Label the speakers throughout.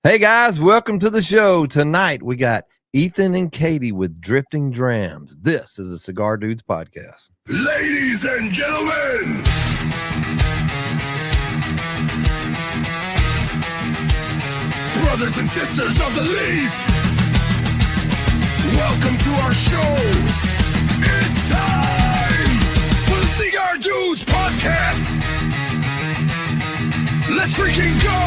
Speaker 1: Hey guys, welcome to the show. Tonight we got Ethan and Katie with Drifting Drams. This is a Cigar Dudes podcast.
Speaker 2: Ladies and gentlemen, brothers and sisters of the leaf, welcome to our show. It's time for the Cigar Dudes podcast. Let's freaking go.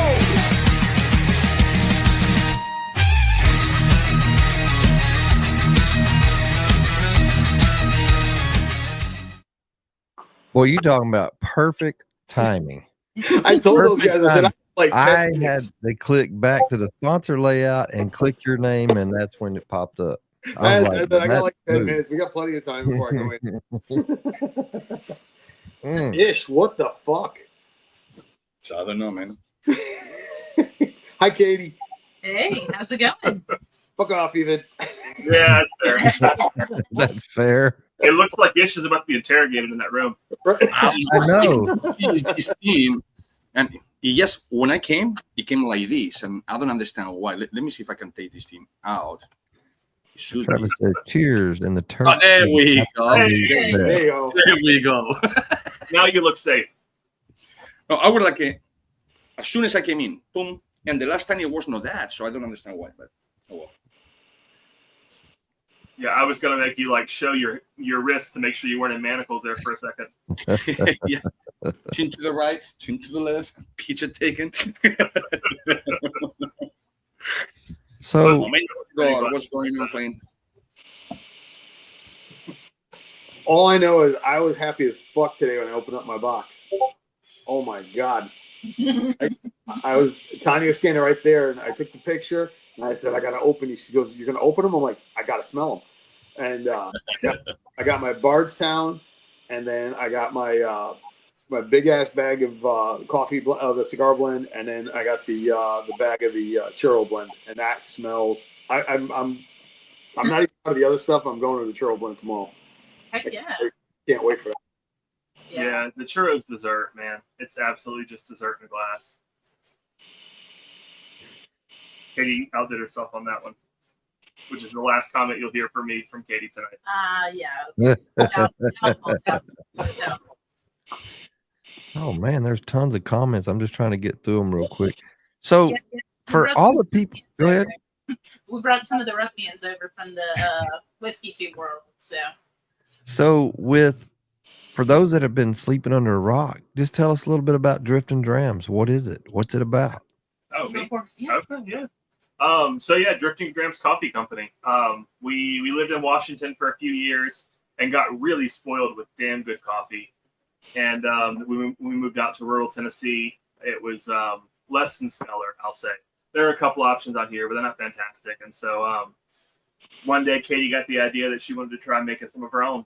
Speaker 1: Boy, you talking about perfect timing.
Speaker 3: I told those guys, I said,
Speaker 1: they click back to the sponsor layout and click your name, and that's when it popped up.
Speaker 3: I got like 10 minutes. We got plenty of time before I go in. Ish, what the fuck?
Speaker 4: So I don't know, man.
Speaker 3: Hi, Katie.
Speaker 5: Hey, how's it going?
Speaker 3: Fuck off, Ethan.
Speaker 6: Yeah, that's fair.
Speaker 1: That's fair.
Speaker 6: It looks like Ish is about to be interrogated in that room.
Speaker 1: I know.
Speaker 4: His team, and yes, when I came, it came like this, and I don't understand why. Let me see if I can take this team out. It should
Speaker 1: Travis said cheers in the turn.
Speaker 4: Oh, there we go.
Speaker 6: Hey.
Speaker 3: There you go.
Speaker 4: There we go.
Speaker 6: Now you look safe.
Speaker 4: No, I would like as soon as I came in, boom, and the last time it was not that, so I don't understand why, but oh well.
Speaker 6: Yeah, I was gonna make you like show your wrist to make sure you weren't in manacles there for a second.
Speaker 4: Yeah. Chin to the right, chin to the left, pizza taken.
Speaker 1: So,
Speaker 4: What's going on, Plain?
Speaker 3: All I know is I was happy as fuck today when I opened up my box. Oh my God. I was, Tanya was standing right there, and I took the picture, and I said, I got to open these. She goes, you're going to open them? I'm like, I got to smell them. And I got my Bardstown, and then I got my my big ass bag of coffee, the cigar blend, and then I got the bag of the churro blend, and that smells. I'm not even out of the other stuff. I'm going to the churro blend tomorrow.
Speaker 5: Heck yeah.
Speaker 3: I can't wait for that.
Speaker 6: Yeah, the churros dessert, man. It's absolutely just dessert in a glass. Katie outdid herself on that one, which is the last comment you'll hear from me from Katie tonight.
Speaker 5: Yeah.
Speaker 1: oh man, there's tons of comments. I'm just trying to get through them real quick. So, for all the people, go ahead.
Speaker 5: We brought some of the ruffians over from the whiskey tube world.
Speaker 1: So, for those that have been sleeping under a rock, just tell us a little bit about Drifting Drams. What is it? What's it about?
Speaker 6: Oh, me?
Speaker 5: Yeah.
Speaker 6: Okay, yeah. So yeah, Drifting Drams Coffee Company. We lived in Washington for a few years and got really spoiled with damn good coffee. And we moved out to rural Tennessee. It was less than stellar, I'll say. There are a couple options out here, but they're not fantastic. And so one day Katie got the idea that she wanted to try making some of her own.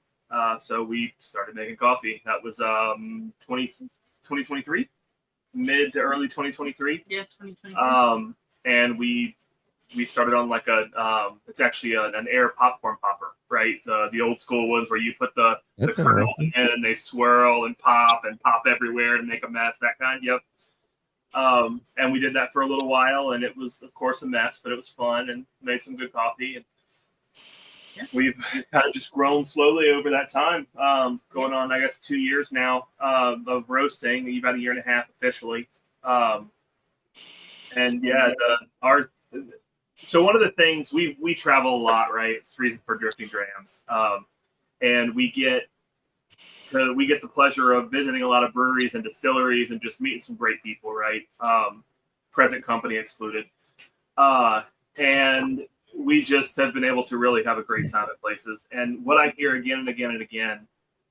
Speaker 6: So we started making coffee. That was 2023, mid to early 2023.
Speaker 5: Yeah, 2023.
Speaker 6: And we started on like it's actually an air popcorn popper, right? The old school ones where you put the kernels in and they swirl and pop everywhere and make a mess, that kind. Yep. And we did that for a little while, and it was, of course, a mess, but it was fun and made some good coffee. And we've kind of just grown slowly over that time, going on, I guess, 2 years now of roasting, about a year and a half officially. And yeah, so one of the things we travel a lot, right? It's the reason for Drifting Drams, and we get the pleasure of visiting a lot of breweries and distilleries and just meeting some great people, right? Present company excluded, and we just have been able to really have a great time at places. And what I hear again and again and again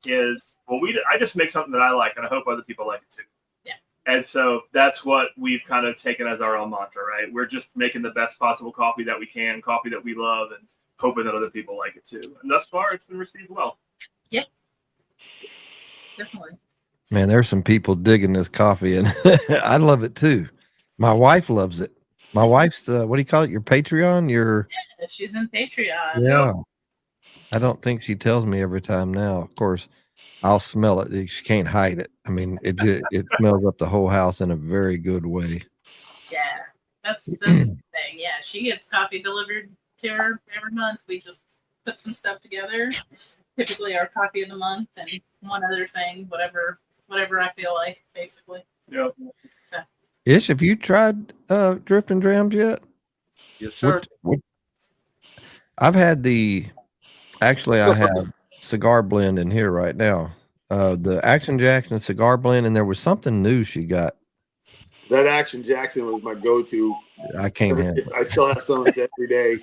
Speaker 6: is, well, I just make something that I like, and I hope other people like it too.
Speaker 5: Yeah.
Speaker 6: And so that's what we've kind of taken as our own mantra, right? We're just making the best possible coffee that we can, coffee that we love, and hoping that other people like it too. And thus far, it's been received well.
Speaker 5: Yeah. Definitely.
Speaker 1: Man, there's some people digging this coffee, and I love it too. My wife loves it. My wife's, what do you call it? Your Patreon?
Speaker 5: Yeah, she's in Patreon.
Speaker 1: Yeah. I don't think she tells me every time now. Of course, I'll smell it. She can't hide it. I mean, it smells up the whole house in a very good way.
Speaker 5: Yeah. That's the thing. Yeah, she gets coffee delivered to her every month. We just put some stuff together. Typically, our coffee of the month and one other thing, whatever I feel like, basically.
Speaker 6: Yep.
Speaker 1: Ish, have you tried Drifting Drams yet?
Speaker 4: Yes, sir.
Speaker 1: I've had actually I have Cigar blend in here right now. The Action Jackson Cigar blend, and there was something new she got.
Speaker 3: That Action Jackson was my go-to.
Speaker 1: I can't handle it.
Speaker 3: I still have some of it every day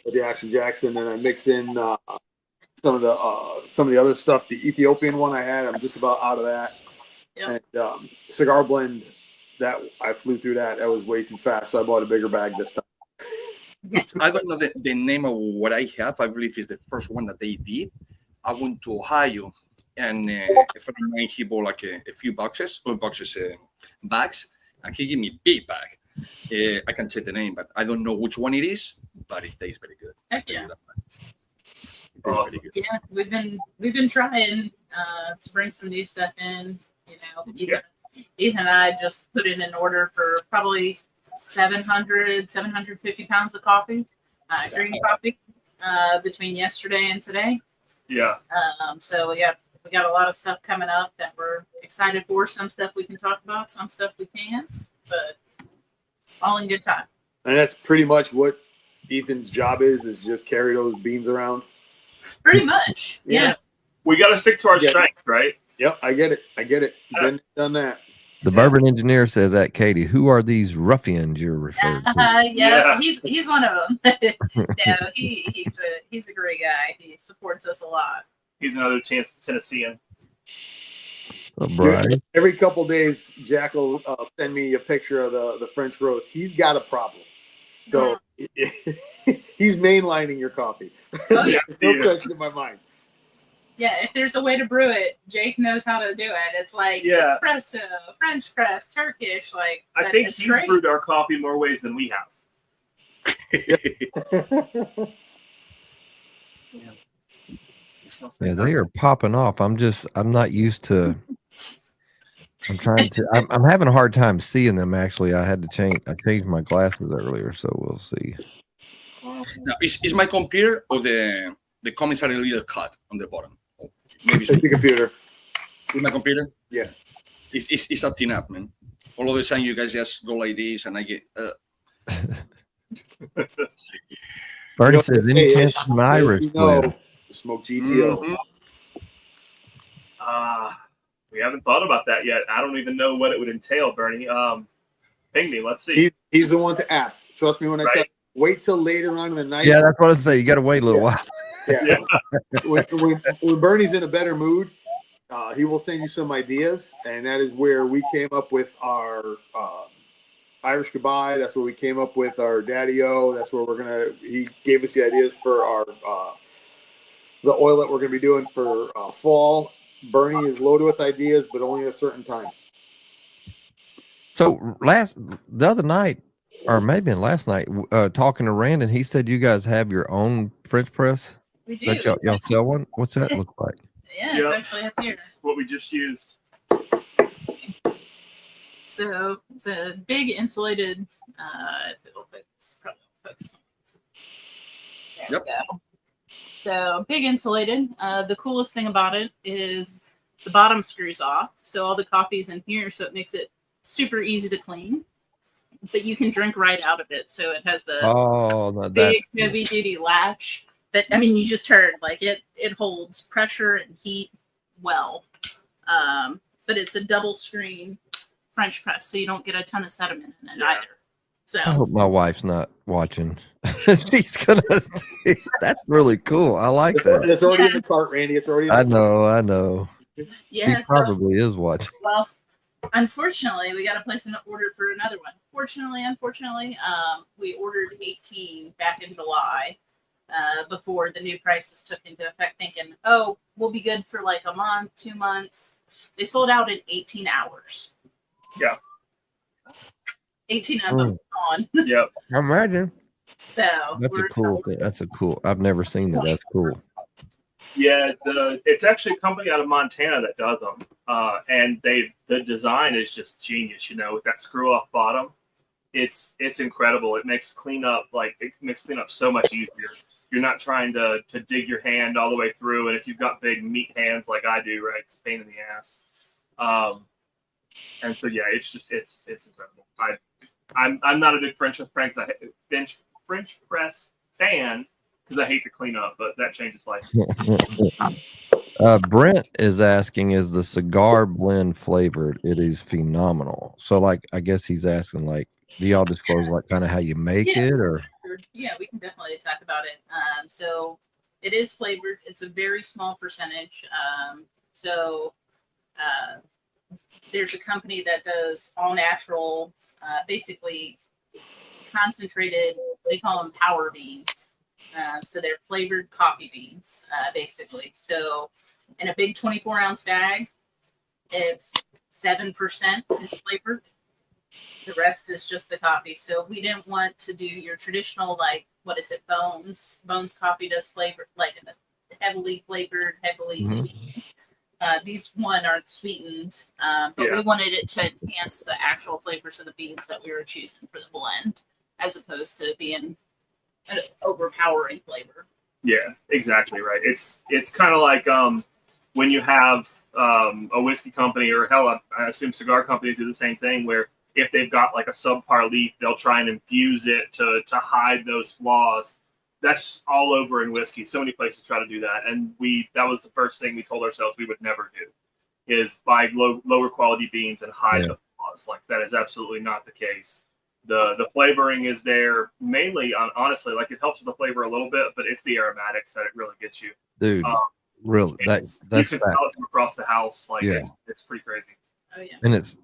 Speaker 3: with the Action Jackson, and I mix in some of the other stuff. The Ethiopian one I had, I'm just about out of that.
Speaker 5: Yep.
Speaker 3: And Cigar blend, that I flew through that. That was way too fast, so I bought a bigger bag this time.
Speaker 4: I don't know the name of what I have. I believe it's the first one that they did. I went to Ohio, and a friend of mine, he bought like a few bags, and he gave me a big bag. I can check the name, but I don't know which one it is, but it tastes very good.
Speaker 5: Heck yeah.
Speaker 6: Awesome.
Speaker 5: Yeah, we've been trying to bring some new stuff in. You know, Ethan and I just put in an order for probably 750 pounds of coffee, green coffee, between yesterday and today.
Speaker 6: Yeah.
Speaker 5: So we got a lot of stuff coming up that we're excited for. Some stuff we can talk about, some stuff we can't, but all in good time.
Speaker 3: And that's pretty much what Ethan's job is just carry those beans around.
Speaker 5: Pretty much. Yeah.
Speaker 6: We got to stick to our strengths, right?
Speaker 3: Yep, I get it. Been done that.
Speaker 1: The bourbon engineer says that, Katie. Who are these ruffians you're referring to?
Speaker 5: Yeah, he's one of them. No, he's a great guy. He supports us a lot.
Speaker 6: He's another Tennessean.
Speaker 1: Brian.
Speaker 3: Every couple days, Jack will send me a picture of the French roast. He's got a problem. So he's mainlining your coffee.
Speaker 5: Oh, yeah.
Speaker 3: No question in my mind.
Speaker 5: Yeah, if there's a way to brew it, Jake knows how to do it. It's like espresso, French press, Turkish. Like
Speaker 6: I think he's brewed our coffee more ways than we have.
Speaker 1: Yeah, they are popping off. I'm not used to. I'm having a hard time seeing them. Actually, I changed my glasses earlier, so we'll see.
Speaker 4: Now, is my computer or the comments are a little cut on the bottom? Oh, maybe
Speaker 3: it's the computer.
Speaker 4: Is my computer?
Speaker 3: Yeah.
Speaker 4: It's acting up, man. All of a sudden, you guys just go like this, and I get.
Speaker 1: Bernie says, any chance of an Irish blend?
Speaker 3: Smoke GTO.
Speaker 6: Mm-hmm. We haven't thought about that yet. I don't even know what it would entail, Bernie. Ping me. Let's see.
Speaker 3: He's the one to ask. Trust me when I tell you. Wait till later on in the night.
Speaker 1: Yeah, that's what I say. You got to wait a little while.
Speaker 3: Yeah. when Bernie's in a better mood, he will send you some ideas, and that is where we came up with our Irish Goodbye. That's where we came up with our Daddy-O. That's where he gave us the ideas for our the oil that we're going to be doing for fall. Bernie is loaded with ideas, but only at a certain time.
Speaker 1: So the other night, or maybe last night, talking to Randon, he said you guys have your own French press.
Speaker 5: We do.
Speaker 1: Y'all sell one? What's that look like?
Speaker 5: Yeah, it's actually up here.
Speaker 6: It's what we just used.
Speaker 5: So it's a big insulated. If it'll focus, probably focus. There we go. So big insulated. The coolest thing about it is the bottom screws off, so all the coffee's in here, so it makes it super easy to clean. But you can drink right out of it, so it has the big heavy duty latch. That you just heard like it holds pressure and heat well. But it's a double screen French press, so you don't get a ton of sediment in it either. So
Speaker 1: I hope my wife's not watching. She's gonna. That's really cool. I like that.
Speaker 3: It's already in the cart, Randy. It's already.
Speaker 1: I know.
Speaker 5: Yeah,
Speaker 1: she probably is watching.
Speaker 5: Well, unfortunately, we got to place an order for another one. Unfortunately, we ordered 18 back in July, before the new prices took into effect. Thinking, we'll be good for like a month, 2 months. They sold out in 18 hours.
Speaker 6: Yeah.
Speaker 5: 18 of them gone.
Speaker 6: Yep.
Speaker 1: I imagine.
Speaker 5: So
Speaker 1: that's a cool thing. That's a cool. I've never seen that. That's cool.
Speaker 6: Yeah, it's actually a company out of Montana that does them, and the design is just genius. With that screw off bottom, it's incredible. It makes cleanup so much easier. You're not trying to dig your hand all the way through, and if you've got big meat hands like I do, right, it's a pain in the ass. And so yeah, it's incredible. I'm not a big French press fan because I hate to clean up, but that changes life.
Speaker 1: Brent is asking, is the cigar blend flavored? It is phenomenal. So, like, I guess he's asking, like, do y'all disclose like kind of how you make it, or?
Speaker 5: Yeah, we can definitely talk about it. So it is flavored. It's a very small percentage. There's a company that does all natural, basically concentrated. They call them power beans. So they're flavored coffee beans, basically. So in a big 24-ounce bag, it's 7% is flavored. The rest is just the coffee. So we didn't want to do your traditional, like, what is it, Bones? Bones Coffee does flavor, like heavily flavored, heavily sweetened. These one aren't sweetened, but we wanted it to enhance the actual flavors of the beans that we were choosing for the blend, as opposed to being an overpowering flavor.
Speaker 6: Yeah, exactly right. It's kind of like when you have a whiskey company, or hell, I assume cigar companies do the same thing, where if they've got like a subpar leaf, they'll try and infuse it to hide those flaws. That's all over in whiskey. So many places try to do that, and that was the first thing we told ourselves we would never do, is buy lower quality beans and hide the flaws. Like, that is absolutely not the case. The flavoring is there mainly, honestly, like, it helps with the flavor a little bit, but it's the aromatics that it really gets you.
Speaker 1: Dude, really, that's
Speaker 6: you can smell it from across the house. Like, it's pretty crazy.
Speaker 5: Oh yeah.
Speaker 1: And it's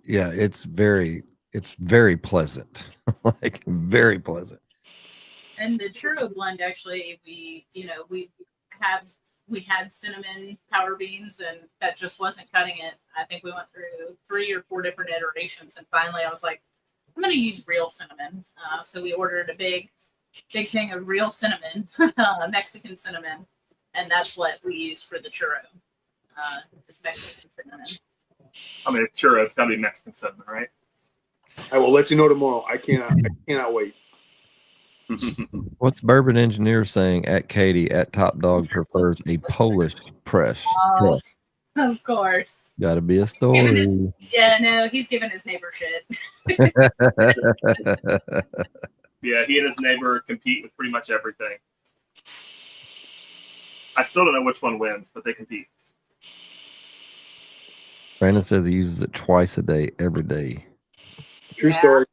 Speaker 1: very pleasant. Like, very pleasant.
Speaker 5: And the churro blend, actually, we had cinnamon power beans, and that just wasn't cutting it. I think we went through 3 or 4 different iterations, and finally I was like, I'm going to use real cinnamon. So we ordered a big thing of real cinnamon, Mexican cinnamon, and that's what we used for the churro. This Mexican cinnamon.
Speaker 6: I mean, churro, it's got to be Mexican cinnamon, right?
Speaker 3: I will let you know tomorrow. I cannot wait.
Speaker 1: What's Bourbon Engineer saying? At Katie, at Top Dog prefers a Polish press.
Speaker 5: Oh, of course.
Speaker 1: Got to be a story.
Speaker 5: He's giving his neighbor shit.
Speaker 6: Yeah, he and his neighbor compete with pretty much everything. I still don't know which one wins, but they compete.
Speaker 1: Brandon says he uses it twice a day, every day.
Speaker 3: True story.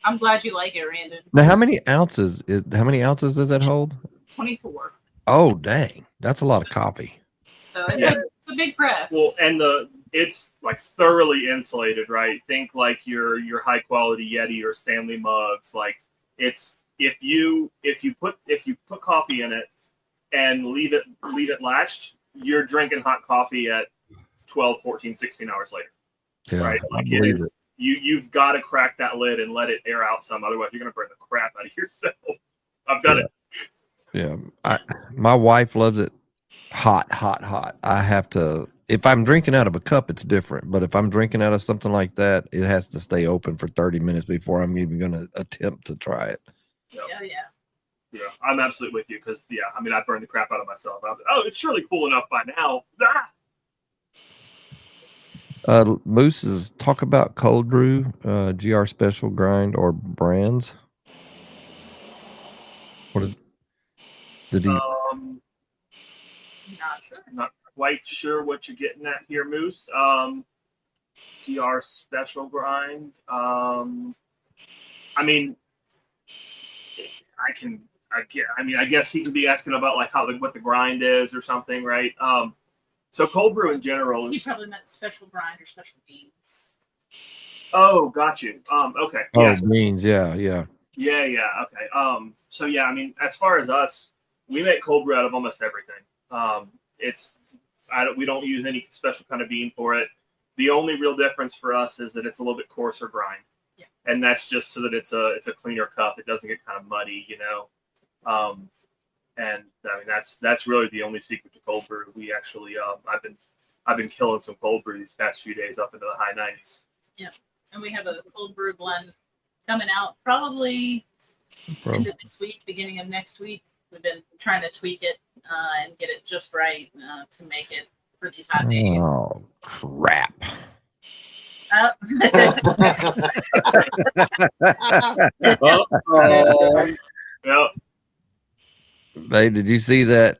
Speaker 5: I'm glad you like it, Randon.
Speaker 1: Now, how many ounces does that hold?
Speaker 5: 24.
Speaker 1: Oh, dang. That's a lot of coffee.
Speaker 5: So it's a big press.
Speaker 6: Well, and it's like thoroughly insulated, right? Think like your high quality Yeti or Stanley mugs. Like, it's if you put coffee in it and leave it latched, you're drinking hot coffee at 12, 14, 16 hours later.
Speaker 1: Yeah,
Speaker 6: right? Like, you've got to crack that lid and let it air out some. Otherwise, you're going to burn the crap out of yourself. I've done it.
Speaker 1: Yeah. My wife loves it hot. I have to, if I'm drinking out of a cup, it's different. But if I'm drinking out of something like that, it has to stay open for 30 minutes before I'm even going to attempt to try it.
Speaker 6: Yeah, I'm absolutely with you because, I mean, I burned the crap out of myself. It's surely cool enough by now.
Speaker 1: Moose's talk about cold brew, GR special grind or brands. What is? Did he?
Speaker 5: Not sure.
Speaker 6: Not quite sure what you're getting at here, Moose. GR special grind. I mean, I guess he could be asking about like what the grind is or something, right? So cold brew in general
Speaker 5: He
Speaker 6: is.
Speaker 5: probably meant special grind or special beans.
Speaker 6: Oh, got you. Okay.
Speaker 1: Oh, beans. Yeah.
Speaker 6: Yeah. Okay. So yeah, I mean, as far as us, we make cold brew out of almost everything. We don't use any special kind of bean for it. The only real difference for us is that it's a little bit coarser grind.
Speaker 5: Yeah.
Speaker 6: And that's just so that it's a cleaner cup. It doesn't get kind of muddy, And I mean, that's really the only secret to cold brew. We actually, I've been killing some cold brew these past few days up into the high 90s.
Speaker 5: Yeah. And we have a cold brew blend coming out probably end of this week, beginning of next week. We've been trying to tweak it and get it just right to make it for these hot days.
Speaker 1: Oh crap!
Speaker 6: Yep.
Speaker 1: Hey, did you see that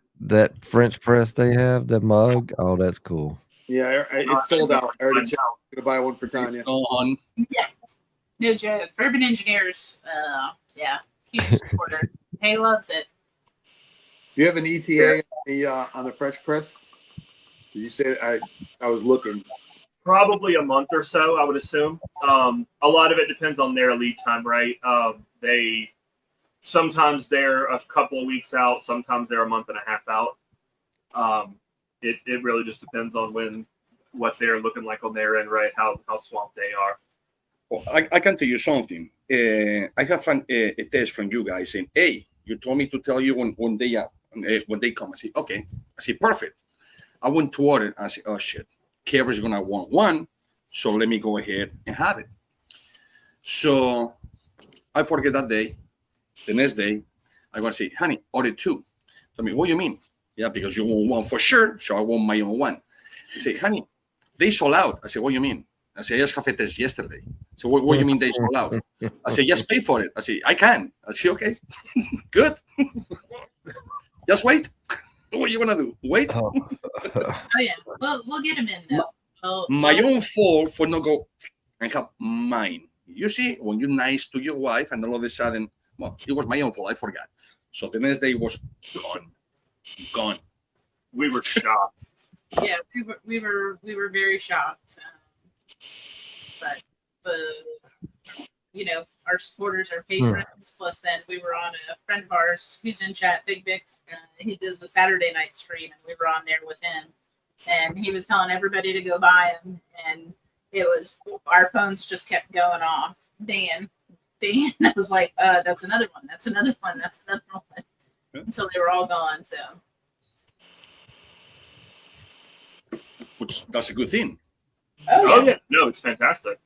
Speaker 1: French press they have? The mug? Oh, that's cool.
Speaker 3: Yeah, it's sold out. I already checked. I'm gonna buy one for Tanya.
Speaker 4: Go on.
Speaker 5: Yeah, no joke. Bourbon Engineers, yeah, huge supporter. He loves it.
Speaker 3: Do you have an ETA on the French press? Did you say I was looking?
Speaker 6: Probably a month or so, I would assume. A lot of it depends on their lead time, right? Sometimes they're a couple of weeks out, sometimes they're a month and a half out. It really just depends on what they're looking like on their end, right? How swamped they are.
Speaker 4: Well, I can tell you something. I have a test from you guys saying, "Hey, you told me to tell you when they come." I say, "Okay." I say, "Perfect." I went to order. I say, "Oh shit, Kevin's gonna want one, so let me go ahead and have it." So I forget that day. The next day, I'm gonna say, "Honey, order two." So I mean, what do you mean? Yeah, because you want one for sure, so I want my own one. I say, "Honey, they sold out." I say, "What do you mean?" I say, "I just have a test yesterday." So what do you mean they sold out? I say, "Just pay for it." I say, "I can." I say, "Okay, good." Just wait. What are you gonna do? Wait?
Speaker 5: Oh yeah, we'll get him in though.
Speaker 4: My own fault for not go and have mine. You see, when you're nice to your wife, and all of a sudden, well, it was my own fault. I forgot. So the next day it was gone.
Speaker 6: We were shocked.
Speaker 5: Yeah, we were very shocked. But our supporters, our patrons, plus then we were on a friend of ours who's in chat, Big Vic. He does a Saturday night stream, and we were on there with him, and he was telling everybody to go buy them, and it was our phones just kept going off. Dan, I was like, that's another one, that's another one, that's another one, until they were all gone. So,
Speaker 4: Which that's a good thing.
Speaker 6: Oh yeah, no, it's fantastic.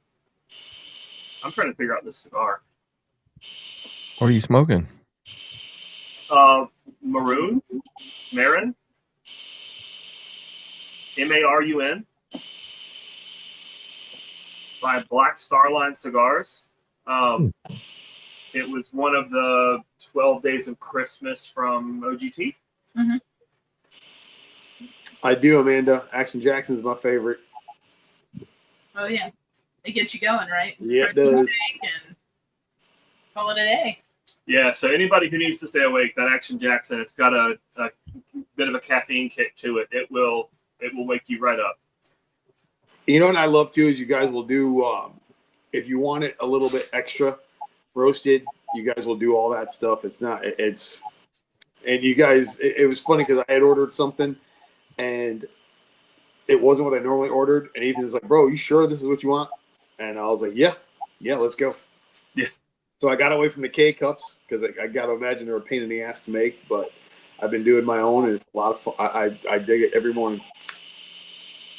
Speaker 6: I'm trying to figure out this cigar.
Speaker 1: What are you smoking?
Speaker 6: Maroon, Marin, Marun, by Black Starline Cigars. It was one of the 12 Days of Christmas from OGT.
Speaker 5: Mm-hmm.
Speaker 3: I do, Amanda. Action Jackson's my favorite.
Speaker 5: Oh yeah, it gets you going, right?
Speaker 3: Yeah, it does.
Speaker 5: And call it a day.
Speaker 6: Yeah, so anybody who needs to stay awake, that Action Jackson, it's got a bit of a caffeine kick to it. It will wake you right up.
Speaker 3: You know what I love too is you guys will do if you want it a little bit extra roasted, you guys will do all that stuff. And you guys, it was funny because I had ordered something and it wasn't what I normally ordered. And Ethan's like, "Bro, you sure this is what you want?" And I was like, yeah, let's go.
Speaker 6: Yeah.
Speaker 3: So I got away from the K cups because I got to imagine they're a pain in the ass to make, but I've been doing my own and it's a lot of fun. I dig it every morning.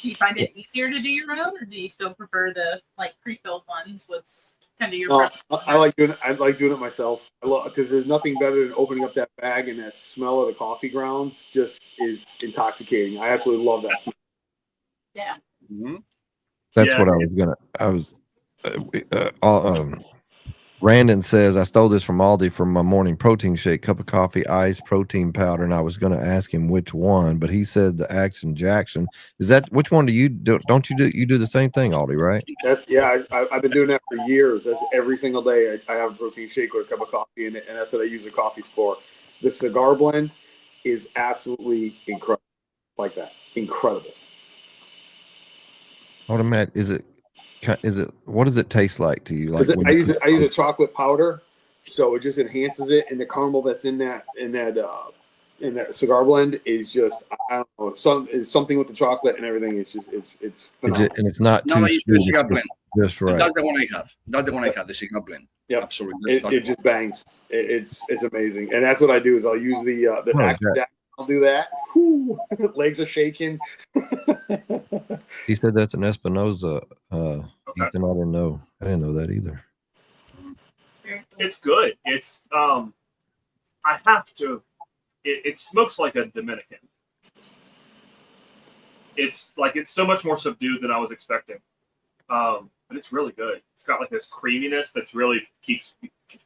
Speaker 5: Do you find it easier to do your own, or do you still prefer the pre-filled ones? What's kind of your preference?
Speaker 3: I like doing it myself. I love because there's nothing better than opening up that bag and that smell of the coffee grounds just is intoxicating. I absolutely love that smell.
Speaker 5: Yeah.
Speaker 4: Mm-hmm.
Speaker 1: That's what I was Randon says, "I stole this from Aldi for my morning protein shake, cup of coffee, ice, protein powder." And I was going to ask him which one, but he said the Action Jackson. Is that which one do you do? Don't you do the same thing, Aldi, right?
Speaker 3: I've been doing that for years. That's every single day. I have a protein shake with a cup of coffee in it, and that's what I use the coffees for. The cigar blend is absolutely incredible. Like that, incredible.
Speaker 1: Automatic? Is it? What does it taste like to you? Like
Speaker 3: I use a chocolate powder, so it just enhances it, and the caramel that's in that cigar blend is just, I don't know, something with the chocolate and everything. It's just it's phenomenal.
Speaker 1: And it's not too
Speaker 4: sweet. Cigar blend.
Speaker 1: Just right.
Speaker 4: That's the one I have. The cigar blend.
Speaker 3: Yeah,
Speaker 4: absolutely.
Speaker 3: It just bangs. It's amazing, and that's what I do. Is I'll use the Action Jack. I'll do that. Whew, legs are shaking.
Speaker 1: He said that's an Espinosa. Ethan, I didn't know that either.
Speaker 5: Very cool.
Speaker 6: good. It's I have to. It smokes like a Dominican. It's so much more subdued than I was expecting. But it's really good. It's got like this creaminess that's really keeps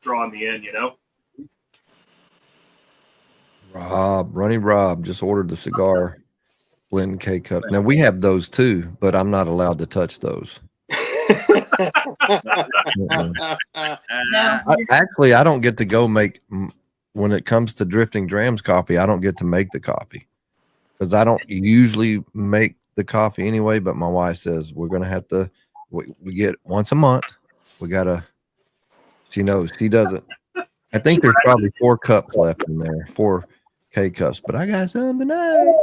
Speaker 6: drawing me in.
Speaker 1: Runny Rob just ordered the cigar blend K cup. Now we have those too, but I'm not allowed to touch those.
Speaker 5: No,
Speaker 1: Actually, I don't get to go make when it comes to Drifting Drams coffee. I don't get to make the coffee because I don't usually make the coffee anyway. But my wife says we're gonna have to. We get once a month. We gotta. She knows she doesn't. I think there's probably 4 cups left in there, 4 K cups. But I got some tonight.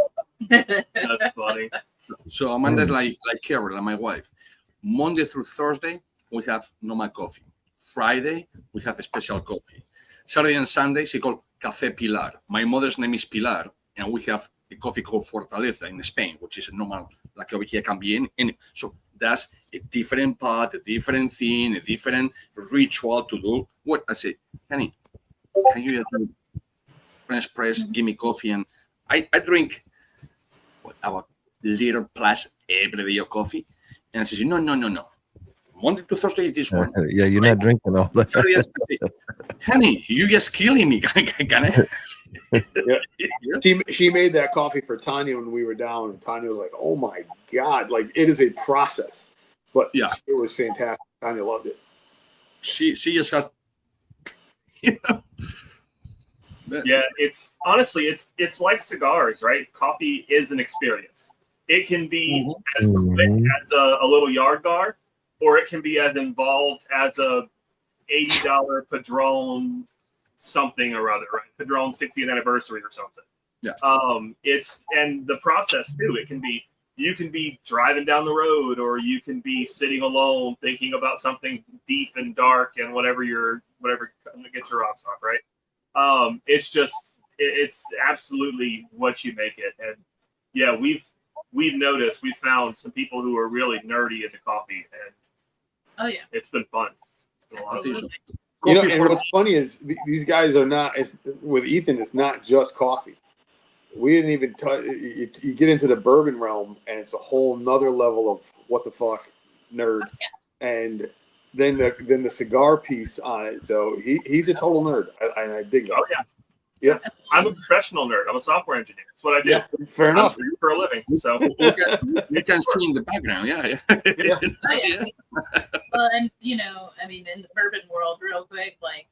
Speaker 6: That's funny.
Speaker 4: So Amanda's like Carol, like my wife. Monday through Thursday, we have normal coffee. Friday, we have a special coffee. Saturday and Sunday, she called Café Pilar. My mother's name is Pilar, and we have a coffee called Fortaleza in Spain, which is a normal, like over here can be in. So that's a different pot, a different thing, a different ritual to do. What I say, honey, can you just do French press, give me coffee? And I drink about liter plus every day of coffee. And I says, no. Monday to Thursday is this one.
Speaker 1: Yeah, you're not drinking all that.
Speaker 4: Saturday, honey, you just killing me. Can I?
Speaker 3: Yeah. She made that coffee for Tanya when we were down, and Tanya was like, "Oh my god!" Like it is a process, but
Speaker 4: yeah,
Speaker 3: it was fantastic. Tanya loved it.
Speaker 4: She just has,
Speaker 6: Yeah, it's honestly it's like cigars, right? Coffee is an experience. It can be as quick as a little yard guard, or it can be as involved as a $80 Padron something or other, right? Padron 60th anniversary or something.
Speaker 4: Yeah.
Speaker 6: It's and the process too. It can be you can be driving down the road, or you can be sitting alone thinking about something deep and dark and whatever get your rocks off, right? It's absolutely what you make it. And yeah, we've noticed, we found some people who are really nerdy into coffee, and
Speaker 5: oh yeah,
Speaker 6: it's been fun. It's been a lot of fun.
Speaker 3: You know, and what's funny is these guys are not, with Ethan, it's not just coffee. We didn't even touch, you get into the bourbon realm, and it's a whole nother level of what the fuck nerd. And then the cigar piece on it. So he's a total nerd. I dig that.
Speaker 6: Oh yeah.
Speaker 3: Yeah.
Speaker 6: I'm a professional nerd. I'm a software engineer. That's what I do.
Speaker 3: Yeah, fair enough.
Speaker 6: For a living. So
Speaker 4: you can see in the background. Yeah.
Speaker 5: Oh, yeah. Well, and I mean, in the bourbon world, real quick, like,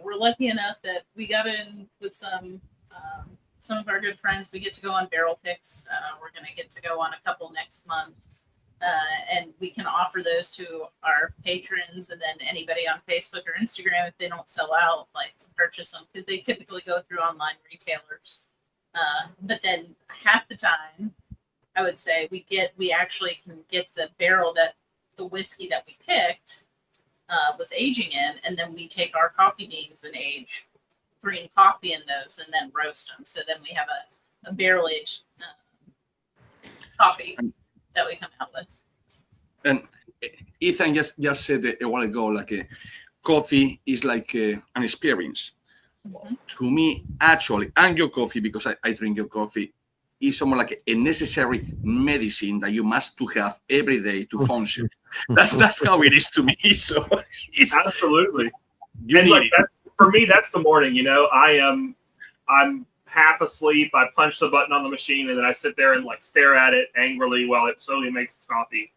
Speaker 5: we're lucky enough that we got in with some of our good friends. We get to go on barrel picks. We're going to get to go on a couple next month. And we can offer those to our patrons, and then anybody on Facebook or Instagram, if they don't sell out, like to purchase them, because they typically go through online retailers. But then half the time, I would say we actually can get the barrel that the whiskey that we picked was aging in, and then we take our coffee beans and age green coffee in those, and then roast them. So then we have a barrel aged coffee that we come out with.
Speaker 4: And Ethan just said a while ago, like coffee is like an experience. To me, actually, and your coffee, because I drink your coffee, is somewhat like a necessary medicine that you must to have every day to function. That's how it is to me. So it's
Speaker 6: absolutely. And like that, for me, that's the morning. I'm half asleep. I punch the button on the machine, and then I sit there and like stare at it angrily while it slowly makes its coffee.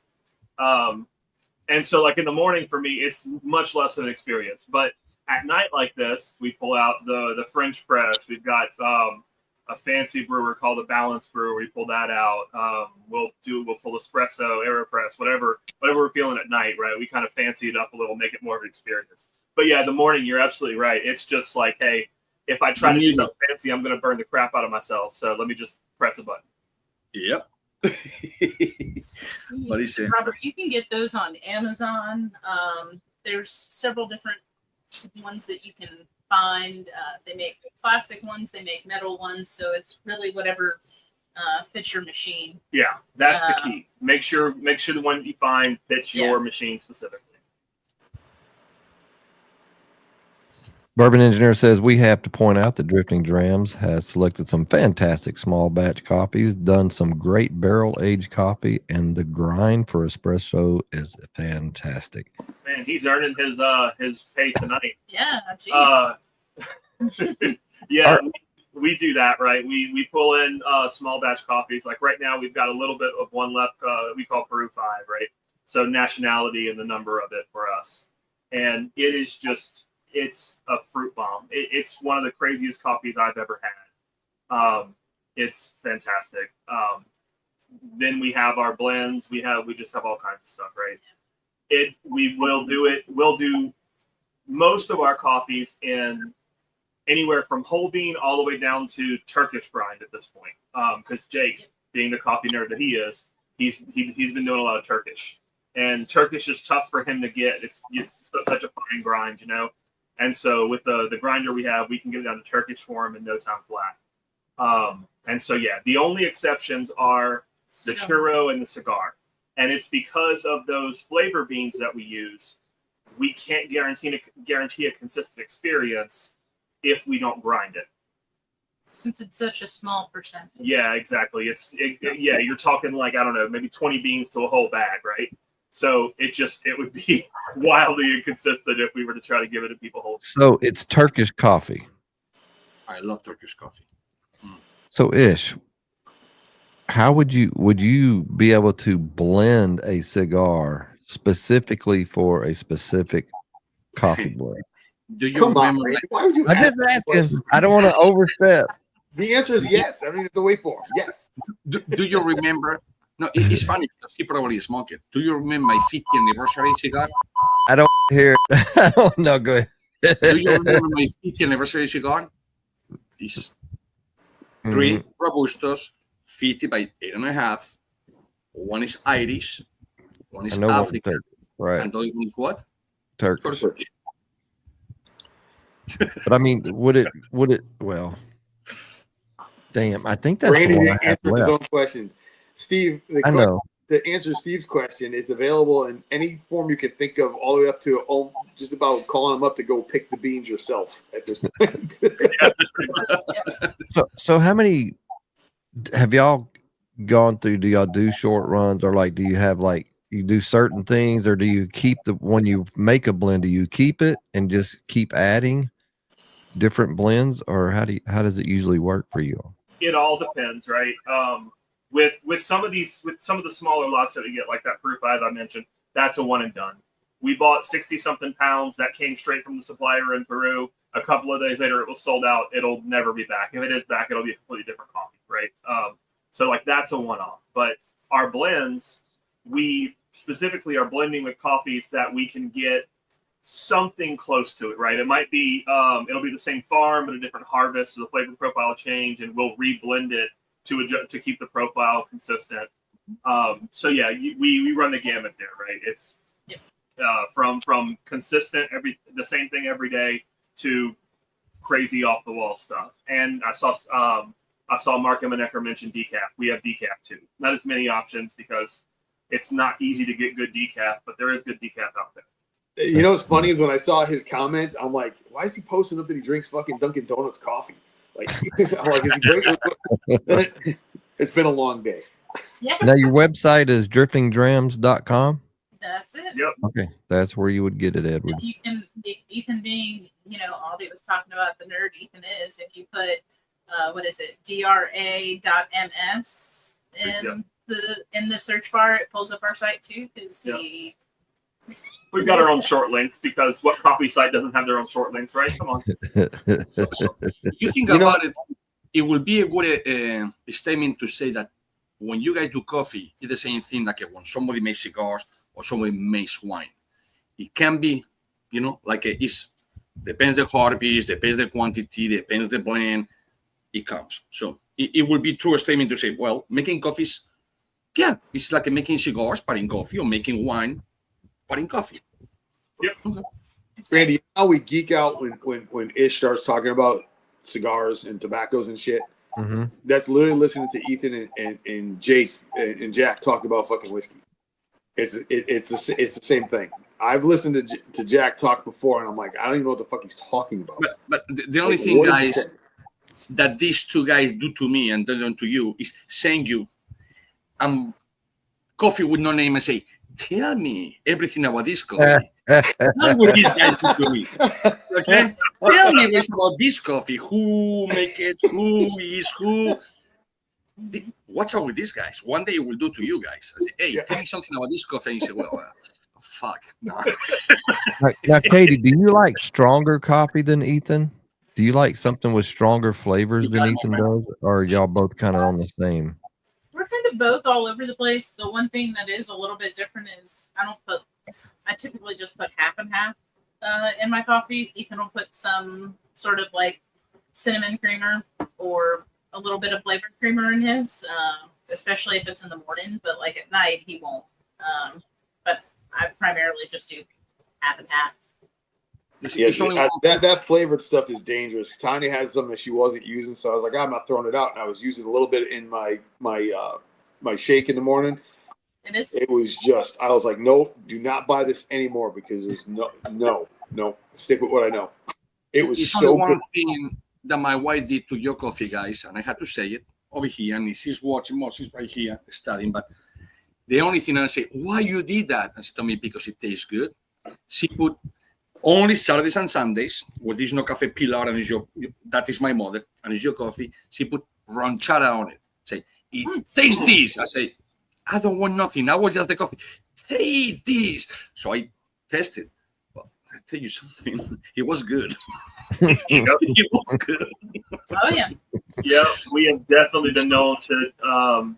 Speaker 6: And so like in the morning for me, it's much less of an experience. But at night like this, we pull out the French press. We've got a fancy brewer called the Balance Brew. We pull that out. We'll pull espresso, AeroPress, whatever we're feeling at night, right? We kind of fancy it up a little, make it more of an experience. But yeah, in the morning, you're absolutely right. It's just like, hey, if I try to do something fancy, I'm going to burn the crap out of myself. So let me just press a button.
Speaker 4: Yep. What is it?
Speaker 5: Robert, you can get those on Amazon. There's several different ones that you can find. They make plastic ones, they make metal ones, so it's really whatever fits your machine.
Speaker 6: Yeah, that's the key. Make sure the one you find fits your machine specifically.
Speaker 1: Bourbon Engineer says we have to point out that Drifting Drams has selected some fantastic small batch coffees, done some great barrel aged coffee, and the grind for espresso is fantastic.
Speaker 6: Man, he's earning his pay tonight.
Speaker 5: Yeah, jeez.
Speaker 6: Yeah, we do that, right? We pull in small batch coffees. Like right now, we've got a little bit of one left. We call Peru 5, right? So nationality and the number of it for us, and it is just it's a fruit bomb. It's one of the craziest coffees I've ever had. It's fantastic. Then we have our blends. We just have all kinds of stuff, right? We'll do most of our coffees in anywhere from whole bean all the way down to Turkish grind at this point. Because Jake, being the coffee nerd that he is, he's been doing a lot of Turkish, and Turkish is tough for him to get. It's such a fine grind, you know. And so with the grinder we have, we can get it down to Turkish for him in no time flat. And so yeah, the only exceptions are the churro and the cigar, and it's because of those flavor beans that we use. We can't guarantee a consistent experience if we don't grind it.
Speaker 5: Since it's such a small percentage.
Speaker 6: Yeah, exactly. Yeah, you're talking like, I don't know, maybe 20 beans to a whole bag, right? So it would be wildly inconsistent if we were to try to give it to people whole.
Speaker 1: So it's Turkish coffee.
Speaker 4: I love Turkish coffee.
Speaker 1: So Ish, how would you be able to blend a cigar specifically for a specific coffee blend?
Speaker 4: Do you
Speaker 3: Come on,
Speaker 4: remember?
Speaker 3: man. Why would you
Speaker 1: I'm
Speaker 3: ask
Speaker 1: just
Speaker 3: that
Speaker 1: asking.
Speaker 3: question?
Speaker 1: I don't want to overstep.
Speaker 3: The answer is yes. I don't even have to wait for him. Yes.
Speaker 4: Do you remember? No, it's funny because he probably smoked it. Do you remember my 50th anniversary cigar?
Speaker 1: I don't hear it. I don't know. Go ahead.
Speaker 4: Do you remember my 50th anniversary cigar? It's 3 Robustos, 50 by 8.5. One is Irish, one is
Speaker 1: I know what
Speaker 4: African,
Speaker 1: right.
Speaker 4: and the other one is what?
Speaker 1: Turkish.
Speaker 4: Turkish.
Speaker 1: But I mean, would it? Well, damn. I think that's
Speaker 3: Brandon
Speaker 1: the one I have
Speaker 3: answered his
Speaker 1: left.
Speaker 3: own questions. Steve,
Speaker 1: I know.
Speaker 3: to answer Steve's question, it's available in any form you can think of, all the way up to just about calling them up to go pick the beans yourself at this point.
Speaker 1: So how many have y'all gone through? Do y'all do short runs, or like do you have like you do certain things, or do you keep when you make a blend, do you keep it and just keep adding different blends, or how does it usually work for you?
Speaker 6: It all depends, right? With some of the smaller lots that we get, like that Peru 5 I mentioned, that's a one and done. We bought 60 something pounds that came straight from the supplier in Peru. A couple of days later, it was sold out. It'll never be back. If it is back, it'll be a completely different coffee, right? So like that's a one-off. But our blends, we specifically are blending with coffees that we can get something close to it, right? It might be, it'll be the same farm, but a different harvest, so the flavor profile will change, and we'll reblend it to keep the profile consistent. So yeah, we run the gamut there, right? It's from consistent the same thing every day to crazy off the wall stuff. And I saw Mark Emanecker mention decaf. We have decaf too. Not as many options because it's not easy to get good decaf, but there is good decaf out there.
Speaker 3: You know what's funny is when I saw his comment, I'm like, why is he posting up that he drinks fucking Dunkin' Donuts coffee? Like, I'm like, is he great? It's been a long day.
Speaker 5: Yeah.
Speaker 1: Now your website is driftingdrams.com.
Speaker 5: That's it.
Speaker 6: Yep.
Speaker 1: Okay, that's where you would get it, Edward.
Speaker 5: You can, Ethan being, Aldi was talking about the nerd Ethan is, if you put, what is it, dra.ms in the search bar, it pulls up our site too, because
Speaker 6: We've got our own short links because what coffee site doesn't have their own short links, right? Come on.
Speaker 4: So you think about it, it will be a good statement to say that when you guys do coffee, it's the same thing like when somebody makes cigars or somebody makes wine. It can be, like it's depends the harvest, depends the quantity, depends the blend, it comes. So it will be true statement to say, well, making coffees, yeah, it's like making cigars, but in coffee, or making wine, but in coffee.
Speaker 6: Yep.
Speaker 4: Okay.
Speaker 3: Randy, how we geek out when Ish starts talking about cigars and tobaccos and shit.
Speaker 1: Mm-hmm.
Speaker 3: That's literally listening to Ethan and Jake and Jack talk about fucking whiskey. It's the same thing. I've listened to Jack talk before, and I'm like, I don't even know what the fuck he's talking about.
Speaker 4: But the only
Speaker 3: Like,
Speaker 4: thing,
Speaker 3: what is he
Speaker 4: guys,
Speaker 3: saying?
Speaker 4: that these two guys do to me and done to you is saying you, coffee with no name and say, tell me everything about this coffee. That's what these guys do to me. Okay? Tell me what's about this coffee. Who make it? Who is who? What's up with these guys? One day it will do to you guys. I say, hey, tell me something about this coffee. And you say, well, fuck. No.
Speaker 1: Now, Katie, do you like stronger coffee than Ethan? Do you like something with stronger flavors than Ethan does? Or are y'all both kind of on the same?
Speaker 5: We're kind of both all over the place. The one thing that is a little bit different is I typically just put half and half in my coffee. Ethan will put some sort of like cinnamon creamer or a little bit of flavored creamer in his, especially if it's in the morning. But like at night, he won't. But I primarily just do half and half.
Speaker 3: That flavored stuff is dangerous. Tanya had something that she wasn't using, so I was like, I'm not throwing it out. And I was using a little bit in my shake in the morning. It was just, I was like, no, do not buy this anymore because there's no, stick with what I know. It was
Speaker 4: it's
Speaker 3: so
Speaker 4: only one
Speaker 3: good.
Speaker 4: thing that my wife did to your coffee, guys, and I had to say it over here, and she's watching, she's right here studying, but the only thing I say, why you did that? And she told me, because it tastes good. She put only Saturdays and Sundays, where there's no cafe pillar, and that is my mother, and it's your coffee. She put ranchada on it. Say, it tastes this. I say, I don't want nothing. I want just the coffee. Taste this. So I tested. Well, I tell you something. It was good. It was good.
Speaker 5: Oh yeah.
Speaker 6: Yeah, we have definitely been known to.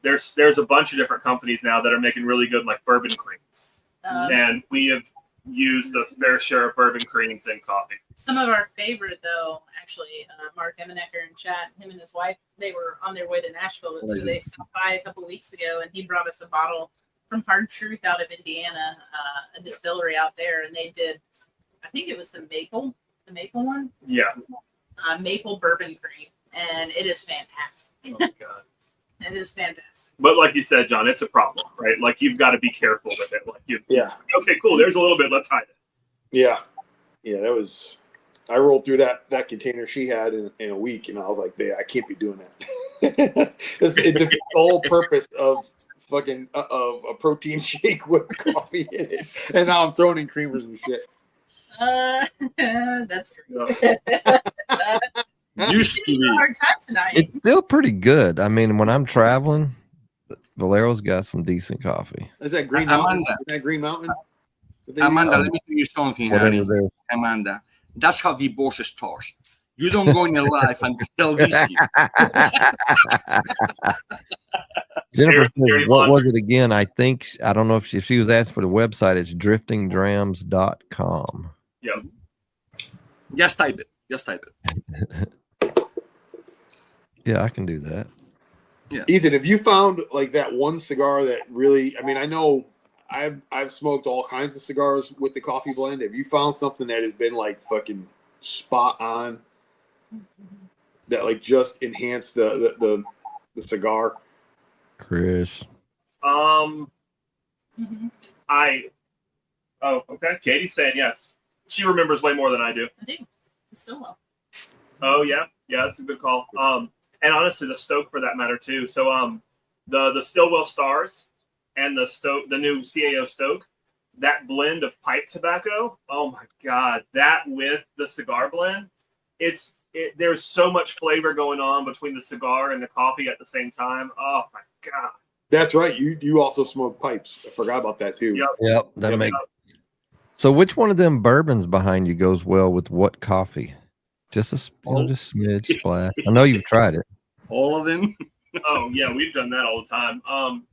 Speaker 6: There's a bunch of different companies now that are making really good like bourbon creams, and we have used a fair share of bourbon creams in coffee.
Speaker 5: Some of our favorite, though, actually, Mark Emenecker in chat, him and his wife, they were on their way to Nashville, and so they stopped by a couple weeks ago, and he brought us a bottle from Hard Truth out of Indiana, a distillery out there, and they did, I think it was the maple one?
Speaker 6: Yeah.
Speaker 5: Maple bourbon cream, and it is fantastic.
Speaker 6: Oh my God.
Speaker 5: It is fantastic.
Speaker 6: But like you said, John, it's a problem, right? Like you've got to be careful with it. Like okay, cool. There's a little bit. Let's hide it.
Speaker 3: Yeah. That was. I rolled through that container she had in a week, and I was like, I can't be doing that. It defeats the whole purpose of fucking of a protein shake with coffee in it, and now I'm throwing in creamers and shit.
Speaker 5: That's true.
Speaker 4: Used to be.
Speaker 5: Hard time tonight.
Speaker 1: It's still pretty good. I mean, when I'm traveling, Valero's got some decent coffee.
Speaker 3: Is that Green Mountain? Is that Green Mountain?
Speaker 4: Amanda, let me tell you something, honey. Amanda, that's how divorce starts. You don't go in your life and tell these people.
Speaker 1: Jennifer said, what was it again? I don't know if she was asked for the website. It's driftingdrams.com.
Speaker 6: Yep.
Speaker 4: Just type it.
Speaker 1: Yeah, I can do that.
Speaker 4: Yeah.
Speaker 3: Ethan, have you found like that one cigar that really, I mean, I know I've smoked all kinds of cigars with the coffee blend. Have you found something that has been like fucking spot on that like just enhanced the cigar?
Speaker 1: Chris.
Speaker 6: Okay. Katie's saying yes. She remembers way more than I do.
Speaker 5: I do. Still well.
Speaker 6: Oh yeah, that's a good call. And honestly, the Stoke for that matter too. So the Stillwell Stars and the new CAO Stoke, that blend of pipe tobacco. Oh my God, that with the cigar blend, there's so much flavor going on between the cigar and the coffee at the same time. Oh my God.
Speaker 3: That's right. You also smoke pipes. I forgot about that too.
Speaker 1: Yep. That makes. So which one of them bourbons behind you goes well with what coffee? Just just smidge splash. I know you've tried it.
Speaker 4: All of them.
Speaker 6: Oh yeah, we've done that all the time.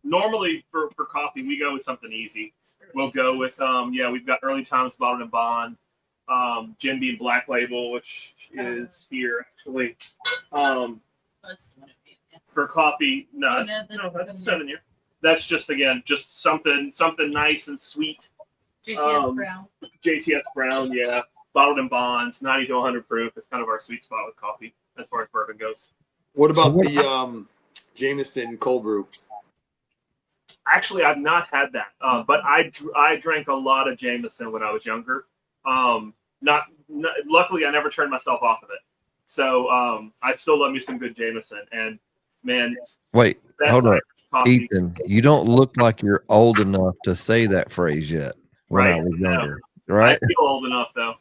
Speaker 6: Normally for coffee, we go with something easy. We'll go with we've got Early Times Bottled and Bond, Jim Beam Black Label, which is here actually. For coffee, that's 7 year. That's just something nice and sweet.
Speaker 5: JTS Brown.
Speaker 6: JTS Brown, yeah. Bottled and Bonds, 90 to 100 proof. It's kind of our sweet spot with coffee as far as bourbon goes.
Speaker 3: What about the Jameson cold brew?
Speaker 6: Actually, I've not had that, but I drank a lot of Jameson when I was younger. Luckily, I never turned myself off of it. So I still love me some good Jameson. And man,
Speaker 1: Wait, hold on,
Speaker 6: coffee.
Speaker 1: Ethan. You don't look like you're old enough to say that phrase yet. When I was younger, right?
Speaker 6: I feel old enough though.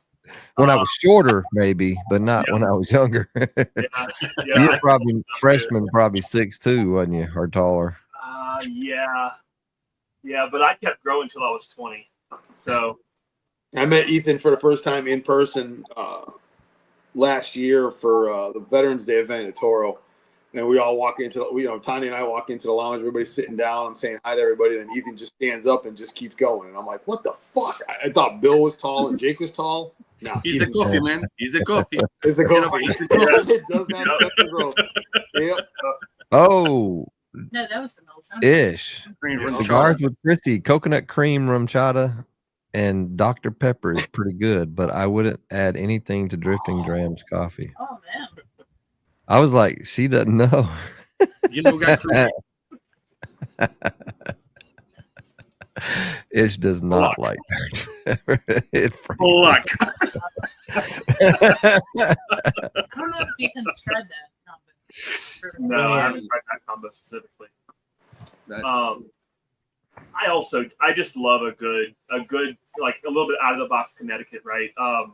Speaker 1: When I was shorter, maybe, but not when I was younger. You were probably freshman, probably 6'2", wasn't you, or taller?
Speaker 6: Yeah, but I kept growing until I was 20. So
Speaker 3: I met Ethan for the first time in person last year for the Veterans Day event at Toro. And we all walk into, Tanya and I walk into the lounge. Everybody's sitting down. I'm saying hi to everybody. Then Ethan just stands up and just keeps going. And I'm like, what the fuck? I thought Bill was tall and Jake was tall. No,
Speaker 4: He's the coffee, man. He's the coffee.
Speaker 3: It's a coffee. It does not affect the growth. Yep.
Speaker 1: Oh,
Speaker 5: No, that was the melatonin.
Speaker 1: ish. Cigars with Chrissy, coconut cream rum chata, and Dr. Pepper is pretty good, but I wouldn't add anything to Drifting Drams Coffee.
Speaker 5: Oh man.
Speaker 1: I was like, she doesn't know.
Speaker 4: You know, got cream.
Speaker 1: Ish does not like it.
Speaker 6: luck.
Speaker 5: I don't know if Ethan's tried that.
Speaker 6: No, I haven't tried that combo specifically. I just love a good like a little bit out of the box Connecticut, right? The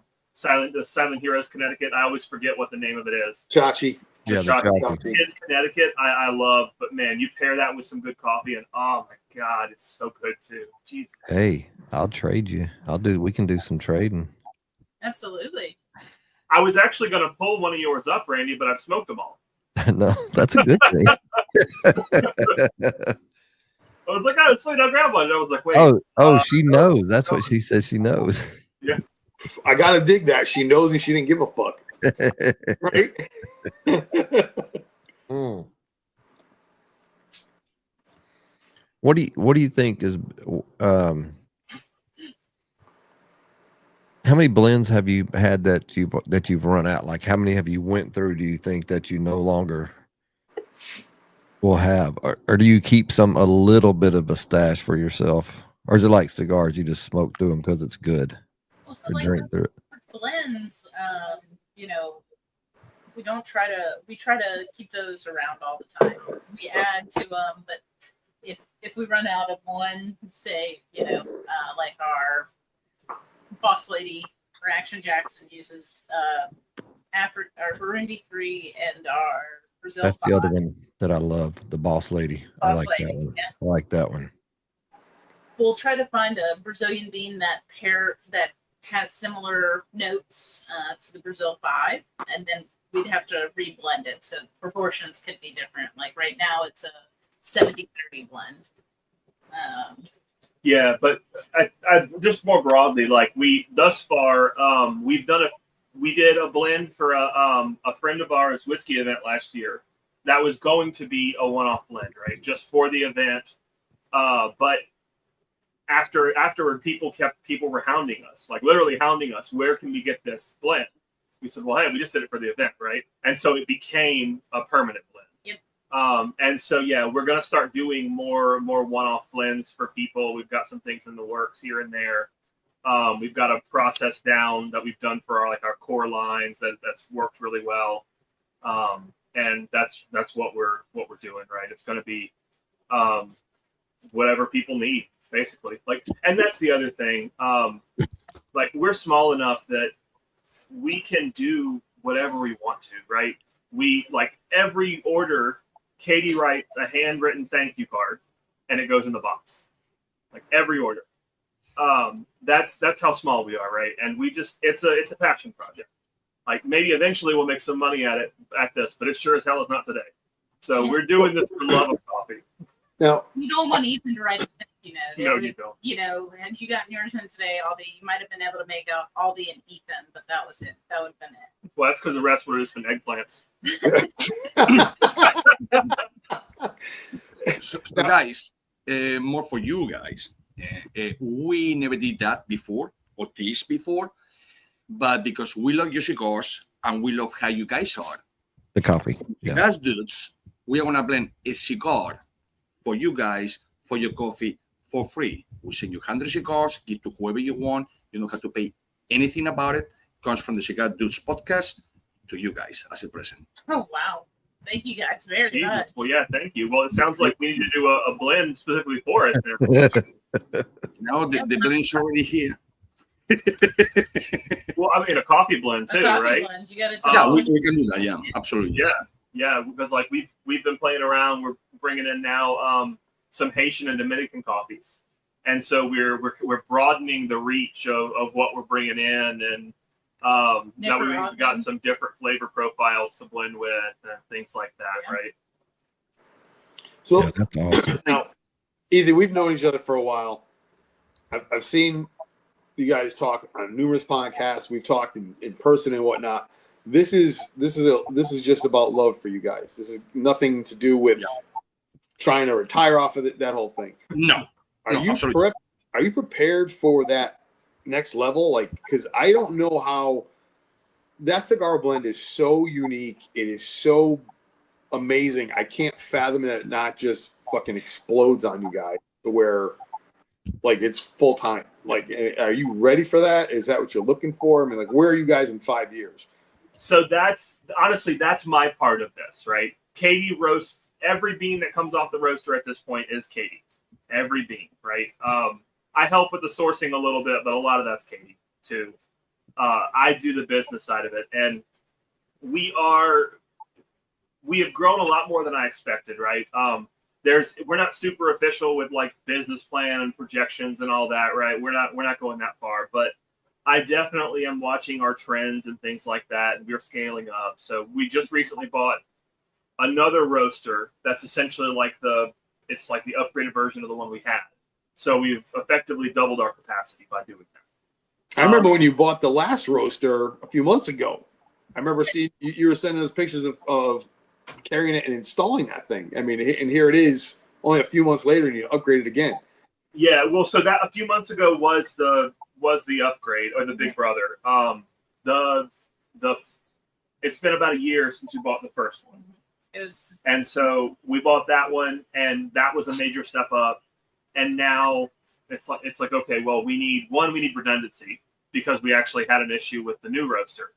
Speaker 6: Silent Heroes Connecticut. I always forget what the name of it is.
Speaker 3: Chachi.
Speaker 1: Yeah, the Chachi.
Speaker 6: It's Connecticut. I love, but man, you pair that with some good coffee, and oh my god, it's so good too. Jesus.
Speaker 1: Hey, I'll trade you. We can do some trading.
Speaker 5: Absolutely.
Speaker 6: I was actually going to pull one of yours up, Randy, but I've smoked them all.
Speaker 1: No, that's a good thing.
Speaker 6: I was like, oh, I'll grab one. And I was like, wait.
Speaker 1: Oh, she knows. That's what she says. She knows.
Speaker 6: Yeah.
Speaker 3: I gotta dig that. She knows and she didn't give a fuck. Right?
Speaker 1: What do you think is how many blends have you had that you've run out? Like how many have you went through, do you think, that you no longer will have? Or do you keep a little bit of a stash for yourself? Or is it like cigars, you just smoke through them because it's good?
Speaker 5: Well, so
Speaker 1: or
Speaker 5: like
Speaker 1: drink through it?
Speaker 5: blends, we try to keep those around all the time. We add to them, but if we run out of one, say, like our boss lady or Action Jackson uses our Burundi 3 and our Brazil.
Speaker 1: That's
Speaker 5: 5.
Speaker 1: the other one that I love, the boss lady. I like that one.
Speaker 5: Yeah.
Speaker 1: I like that one.
Speaker 5: We'll try to find a Brazilian bean that has similar notes to the Brazil 5, and then we'd have to reblend it. So proportions could be different. Like right now, it's a 70-30 blend.
Speaker 6: Yeah, but I just more broadly, like thus far, we did a blend for a friend of ours whiskey event last year. That was going to be a one-off blend, right? Just for the event. But afterward, people were hounding us, like literally hounding us. Where can we get this blend? We said, well, hey, we just did it for the event, right? And so it became a permanent blend.
Speaker 5: Yep.
Speaker 6: And so, yeah, we're going to start doing more one-off blends for people. We've got some things in the works here and there. We've got a process down that we've done for our core lines that's worked really well. And that's what we're doing, right? It's going to be whatever people need, basically. And that's the other thing. We're small enough that we can do whatever we want to, right? We every order, Katie writes a handwritten thank you card, and it goes in the box. Every order. That's how small we are, right? And we just it's a passion project. Maybe eventually we'll make some money at this, but it sure as hell is not today. So we're doing this for love of coffee.
Speaker 3: Now
Speaker 5: you don't want Ethan to write a thank you note.
Speaker 6: No, you don't.
Speaker 5: Had you gotten yours in today, you might have been able to make out Aldi and Ethan, but that was it. That would have been it.
Speaker 6: Well, that's because the rest would have just been eggplants.
Speaker 4: So guys, more for you guys. We never did that before or this before, but because we love your cigars and we love how you guys are,
Speaker 1: The coffee. Yeah.
Speaker 4: Cigars dudes, we are gonna blend a cigar for you guys for your coffee for free. We send you 100 cigars, give to whoever you want. You don't have to pay anything about it. Comes from the Cigar Dudes podcast to you guys as a present.
Speaker 5: Oh, wow. Thank you guys very much.
Speaker 6: Well, yeah, thank you. Well, it sounds like we need to do a blend specifically for it. There.
Speaker 4: No, the blend's already here.
Speaker 6: Well, I mean, a coffee blend too,
Speaker 5: A coffee
Speaker 6: right?
Speaker 5: blend. You got to
Speaker 4: Yeah, we can do that. Yeah, absolutely. Yes.
Speaker 6: Yeah, because like we've been playing around. We're bringing in now some Haitian and Dominican coffees, and so we're broadening the reach of what we're bringing in, and now we've got some different flavor profiles to blend with and things like that, right?
Speaker 3: So
Speaker 1: Yeah, that's awesome.
Speaker 3: now, Ethan, we've known each other for a while. I've seen you guys talk on numerous podcasts. We've talked in person and whatnot. This is just about love for you guys. This is nothing to do with trying to retire off of that whole thing.
Speaker 4: No.
Speaker 3: Are you
Speaker 4: absolutely.
Speaker 3: are you prepared for that next level? Like, because I don't know how that cigar blend is so unique. It is so amazing. I can't fathom that it not just fucking explodes on you guys to where like it's full time. Like, are you ready for that? Is that what you're looking for? I mean, like, where are you guys in 5 years?
Speaker 6: So that's my part of this, right? Katie roasts every bean that comes off the roaster at this point is Katie. Every bean, right? I help with the sourcing a little bit, but a lot of that's Katie too. I do the business side of it, and we have grown a lot more than I expected, right? We're not super official with like business plan and projections and all that, right? We're not going that far, but I definitely am watching our trends and things like that, and we're scaling up. So we just recently bought another roaster that's essentially like the upgraded version of the one we had. So we've effectively doubled our capacity by doing that.
Speaker 3: I remember when you bought the last roaster a few months ago. I remember seeing you were sending us pictures of carrying it and installing that thing. I mean, and here it is only a few months later and you upgrade it again.
Speaker 6: Yeah, well, so that a few months ago was the upgrade or the big brother. It's been about a year since we bought the first one. And so we bought that one, and that was a major step up. And now it's like okay, well, we need redundancy because we actually had an issue with the new roaster.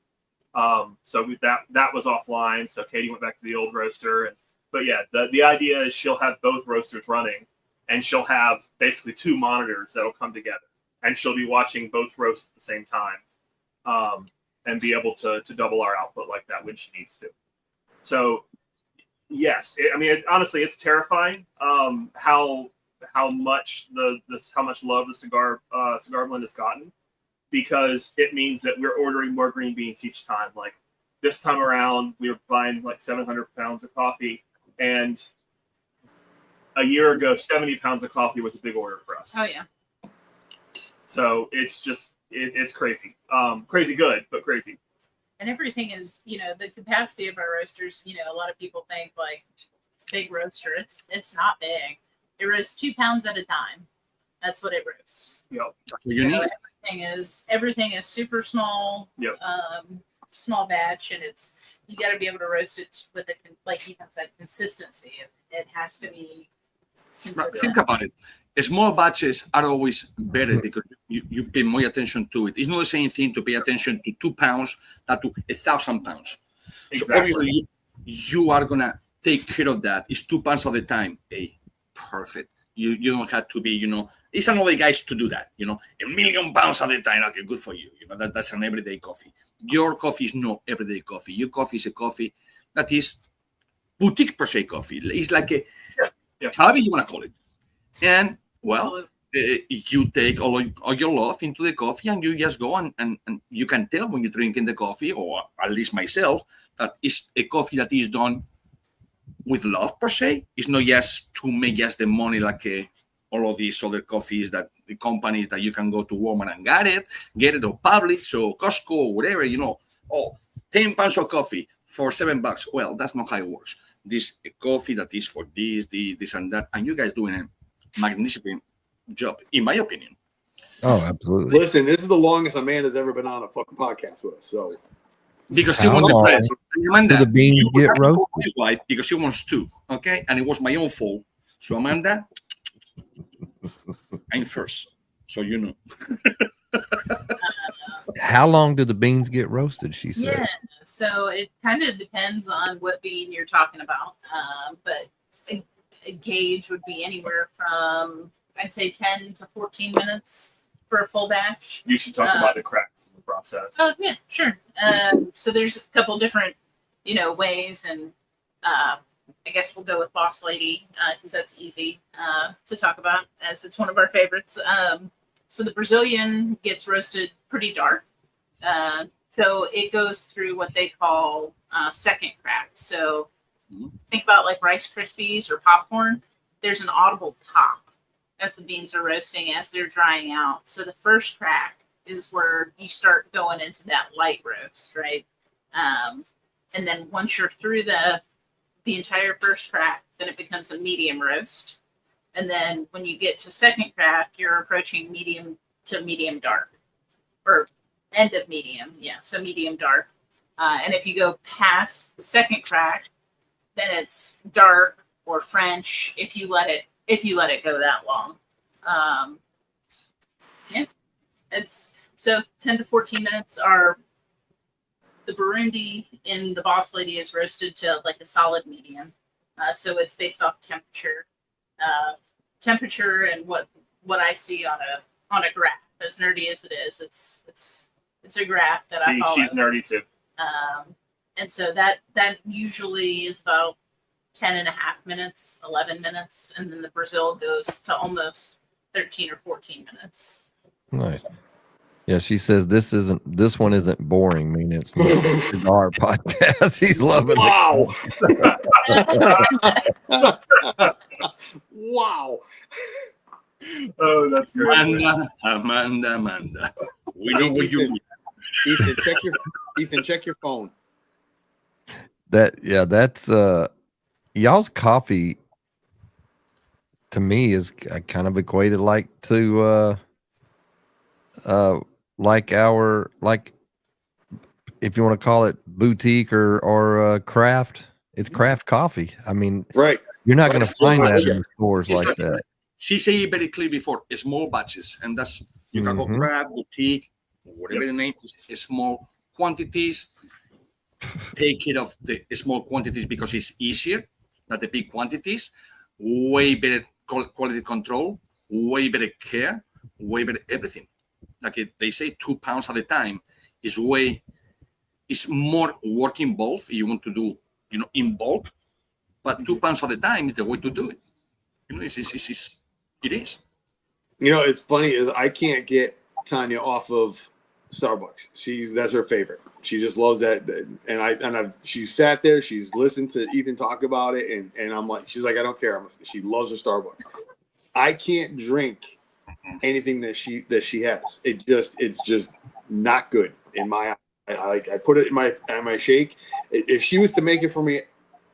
Speaker 6: So that was offline. So Katie went back to the old roaster, but yeah, the idea is she'll have both roasters running, and she'll have basically two monitors that'll come together, and she'll be watching both roasts at the same time, and be able to double our output like that when she needs to. So yes, honestly, it's terrifying how much love the cigar blend has gotten, because it means that we're ordering more green beans each time. Like this time around, we were buying like 700 pounds of coffee, and a year ago, 70 pounds of coffee was a big order for us.
Speaker 5: Oh yeah.
Speaker 6: So it's just it's crazy, crazy good, but crazy.
Speaker 5: And everything is, the capacity of our roasters. A lot of people think like it's a big roaster. It's not big. It roasts 2 pounds at a time. That's what it roasts.
Speaker 6: Yep.
Speaker 5: So everything is super small.
Speaker 6: Yep.
Speaker 5: Small batch, and you got to be able to roast it with like you said, consistency. It has to be consistent.
Speaker 4: Think about it. Small batches are always better because you pay more attention to it. It's not the same thing to pay attention to 2 pounds than to 1,000 pounds.
Speaker 6: Exactly.
Speaker 4: So obviously you are gonna take care of that. It's 2 pounds at a time. Hey, perfect. You don't have to be, it's another guys to do that, 1,000,000 pounds at a time. Okay, good for you. That's an everyday coffee. Your coffee is not everyday coffee. Your coffee is a coffee that is boutique per se coffee. It's like however you want to call it. And well, you take all your love into the coffee, and you just go and you can tell when you're drinking the coffee, or at least myself, that it's a coffee that is done with love per se. It's not just to make just the money like all of these other coffees that the companies that you can go to Walmart and get it or Publix or Costco or whatever, 10 pounds of coffee for $7. Well, that's not how it works. This a coffee that is for this and that, and you guys doing a magnificent job, in my opinion.
Speaker 1: Oh, absolutely.
Speaker 3: Listen, this is the longest Amanda's ever been on a fucking podcast with us. So
Speaker 4: because she
Speaker 1: How
Speaker 4: wanted
Speaker 1: long
Speaker 4: breast. Amanda,
Speaker 1: do the beans
Speaker 4: you
Speaker 1: get
Speaker 4: have to
Speaker 1: roasted?
Speaker 4: call my wife because she wants two, okay? And it was my own fault. So Amanda, I'm first, so you know.
Speaker 1: How long do the beans get roasted? She said.
Speaker 5: Yeah, so it kind of depends on what bean you're talking about. But a gauge would be anywhere from, I'd say, 10 to 14 minutes for a full batch.
Speaker 6: You should talk about the cracks in the process.
Speaker 5: Oh, yeah, sure. So there's a couple different, ways, and I guess we'll go with Boss Lady because that's easy to talk about, as it's one of our favorites. So the Brazilian gets roasted pretty dark. So it goes through what they call second crack. So think about like Rice Krispies or popcorn. There's an audible pop as the beans are roasting, as they're drying out. So the first crack is where you start going into that light roast, right? And then once you're through the entire first crack, then it becomes a medium roast. And then when you get to second crack, you're approaching medium to medium dark, or end of medium. Yeah, so medium dark. And if you go past the second crack, then it's dark or French if you let it go that long. Yeah, it's so 10 to 14 minutes. Are the Burundi in the Boss Lady is roasted to like a solid medium. So it's based off temperature. Temperature and what I see on a graph. As nerdy as it is, it's a graph that I follow.
Speaker 6: She's nerdy too.
Speaker 5: And so that usually is about 10 and a half minutes, 11 minutes, and then the Brazil goes to almost 13 or 14 minutes.
Speaker 1: Nice. Yeah, she says this one isn't boring. I mean, it's not a cigar podcast. He's loving
Speaker 3: Wow. Wow.
Speaker 6: Oh, that's great.
Speaker 4: Amanda. We know what you mean.
Speaker 3: Ethan, check your phone.
Speaker 1: That's y'all's coffee to me is kind of equated like to like if you want to call it boutique or craft, it's craft coffee. I mean,
Speaker 3: Right.
Speaker 1: you're not going to find that in stores like
Speaker 4: Exactly.
Speaker 1: that.
Speaker 4: She said it very clear before, small batches, and that's you can go craft, boutique, whatever the name is, small quantities. Take care of the small quantities because it's easier than the big quantities. Way better quality control, way better care, way better everything. Like they say, 2 pounds at a time is more work involved if you want to do, in bulk. But 2 pounds at a time is the way to do it. It is.
Speaker 3: It's funny is I can't get Tanya off of Starbucks. That's her favorite. She just loves that. And she's sat there. She's listened to Ethan talk about it, and I'm like, she's like, I don't care. She loves her Starbucks. I can't drink anything that she has. It's just not good in my eye. I put it in my shake. If she was to make it for me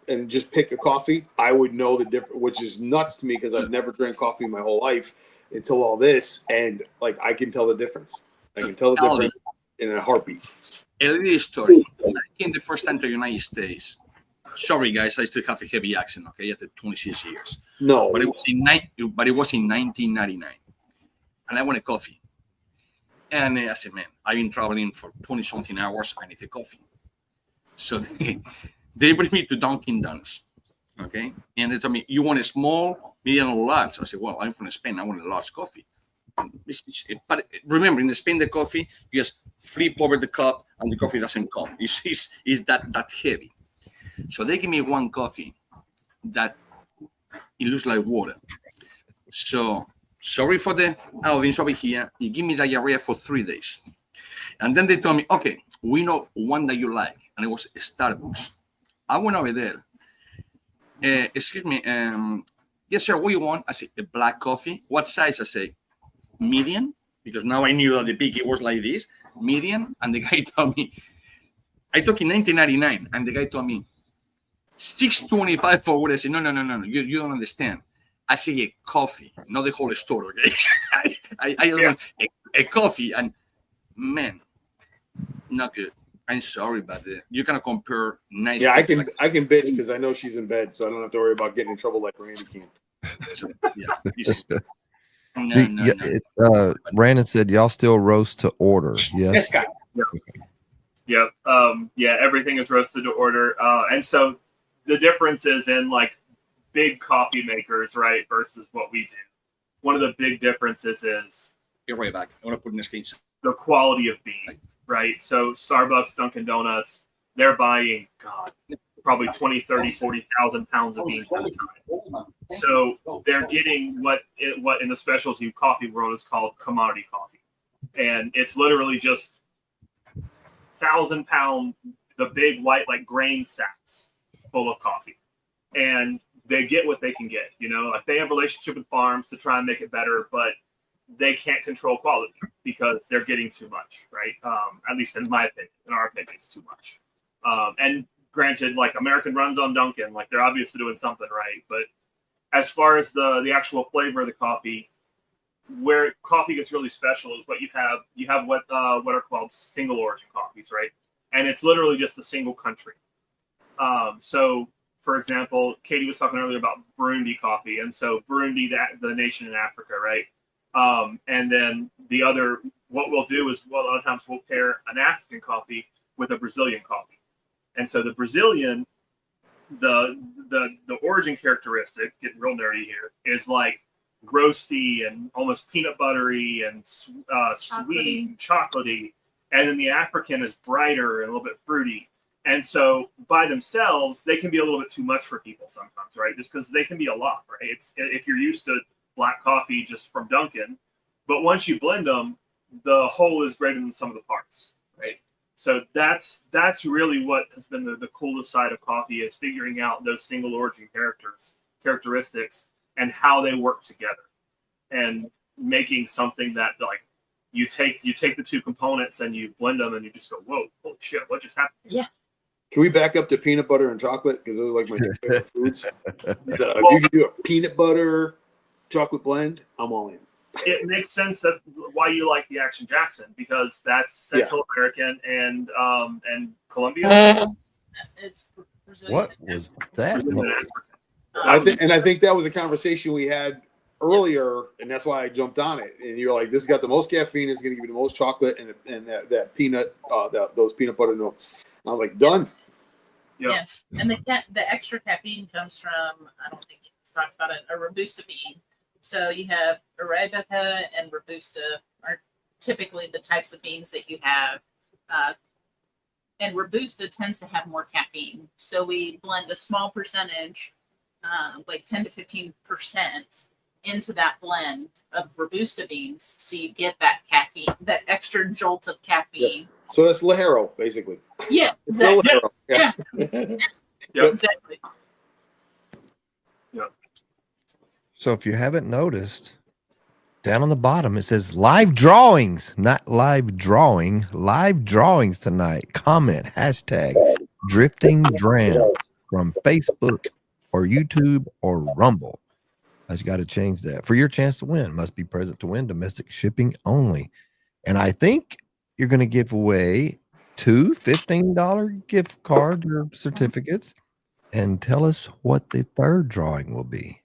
Speaker 3: and just pick a coffee, I would know the difference, which is nuts to me because I've never drank coffee in my whole life until all this, and like I can tell the difference. I can tell the difference in a heartbeat.
Speaker 4: A little story. When I came the first time to the United States, sorry guys, I still have a heavy accent. Okay, after 26 years.
Speaker 3: No,
Speaker 4: but it was in 1999, and I wanted coffee. And I said, man, I've been traveling for 20 something hours. I need a coffee. So they bring me to Dunkin' Donuts. Okay, and they told me, you want a small, medium, or large? I said, well, I'm from Spain. I want a large coffee. But remember, in Spain, the coffee, you just flip over the cup and the coffee doesn't come. It's that heavy. So they give me one coffee that it looks like water. So sorry for the audience over here. You give me diarrhea for 3 days. And then they told me, okay, we know one that you like. And it was Starbucks. I went over there. Excuse me. Yes, sir. What do you want? I said, a black coffee. What size? I say, medium. Because now I knew that the big it was like this. Medium. And the guy told me, I took in 1999. And the guy told me, $6.25 for what? I said, no. You don't understand. I say a coffee, not the whole store, okay? I want a coffee, and man, not good. I'm sorry, but you cannot compare nice.
Speaker 3: Yeah, I can bitch because I know she's in bed, so I don't have to worry about getting in trouble like Randy can.
Speaker 4: So, yeah,
Speaker 1: Brandon said y'all still roast to order.
Speaker 4: Yes,
Speaker 1: Yes.
Speaker 4: Scott.
Speaker 6: Yeah. Yeah. Everything is roasted to order. And so the difference is in like big coffee makers, right, versus what we do. One of the big differences is
Speaker 4: Get right back. I want to put in this case.
Speaker 6: the quality of bean, right? So Starbucks, Dunkin' Donuts, they're buying, God, probably 20, 30, 40,000 pounds of beans at a time. So they're getting what in the specialty coffee world is called commodity coffee. And it's literally just 1,000-pound, the big white like grain sacks full of coffee. And they get what they can get, you know, like they have a relationship with farms to try and make it better, but they can't control quality because they're getting too much, right? At least in my opinion, in our opinion, it's too much. And granted, like American runs on Dunkin', like they're obviously doing something right. But as far as the actual flavor of the coffee, where coffee gets really special is what you have what are called single origin coffees, right? And it's literally just a single country. So for example, Katie was talking earlier about Burundi coffee, and so Burundi, the nation in Africa, right? And then what we'll do is, well, a lot of times we'll pair an African coffee with a Brazilian coffee. And so the Brazilian, the origin characteristic, getting real nerdy here, is like roasty and almost peanut buttery and sweet and chocolatey. And then the African is brighter and a little bit fruity. And so by themselves, they can be a little bit too much for people sometimes, right? Just because they can be a lot, right? It's if you're used to black coffee just from Dunkin', but once you blend them, the whole is greater than the sum of the parts, right? So that's really what has been the coolest side of coffee, is figuring out those single origin characteristics and how they work together, and making something that like you take the two components and you blend them and you just go, whoa, holy shit, what just happened?
Speaker 5: Yeah.
Speaker 3: Can we back up to peanut butter and chocolate, because those are like my two favorite foods? If you can do a peanut butter chocolate blend, I'm all in.
Speaker 6: It makes sense that why you like the Action Jackson, because that's Central American and Colombia.
Speaker 5: It's Brazilian.
Speaker 1: What was that?
Speaker 3: I think that was a conversation we had earlier, and that's why I jumped on it. And you're like, this has got the most caffeine, it's going to give you the most chocolate and that peanut, those peanut butter notes. And I was like, done.
Speaker 6: Yeah.
Speaker 5: Yes, and the extra caffeine comes from, I don't think you talked about it, a Robusta bean. So you have Arabica and Robusta are typically the types of beans that you have. And Robusta tends to have more caffeine. So we blend a small percentage, like 10 to 15% into that blend of Robusta beans. So you get that caffeine, that extra jolt of caffeine.
Speaker 3: Yep. So that's Ligero, basically.
Speaker 5: Yeah, exactly.
Speaker 3: Yeah.
Speaker 5: Exactly.
Speaker 1: So if you haven't noticed, down on the bottom it says live drawings, not live drawing, live drawings tonight. Comment hashtag Drifting Drams from Facebook or YouTube or Rumble. I just got to change that. For your chance to win, must be present to win, domestic shipping only. And I think you're going to give away 2 $15 gift cards or certificates. And tell us what the third drawing will be.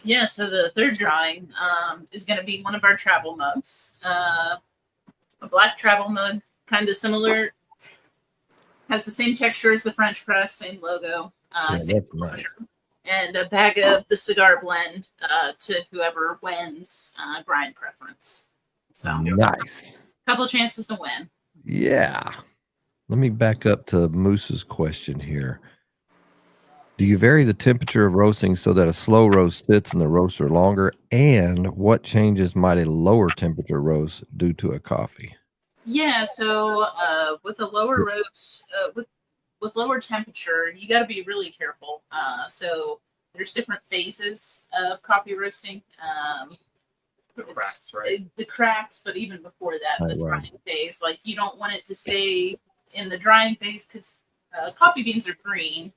Speaker 5: Yeah, so the third drawing is going to be one of our travel mugs. A black travel mug, kind of similar, has the same texture as the French press, same logo. Same
Speaker 1: that's nice.
Speaker 5: And a bag of the cigar blend to whoever wins grind preference. So
Speaker 1: nice.
Speaker 5: Couple chances to win.
Speaker 1: Yeah. Let me back up to Moose's question here. Do you vary the temperature of roasting so that a slow roast sits in the roaster longer? And what changes might a lower temperature roast do to a coffee?
Speaker 5: Yeah, so with a lower roast, with lower temperature, you got to be really careful. So there's different phases of coffee roasting.
Speaker 6: The cracks, right?
Speaker 5: The cracks, but even before that, the
Speaker 1: Right.
Speaker 5: drying phase. Like you don't want it to stay in the drying phase because coffee beans are green.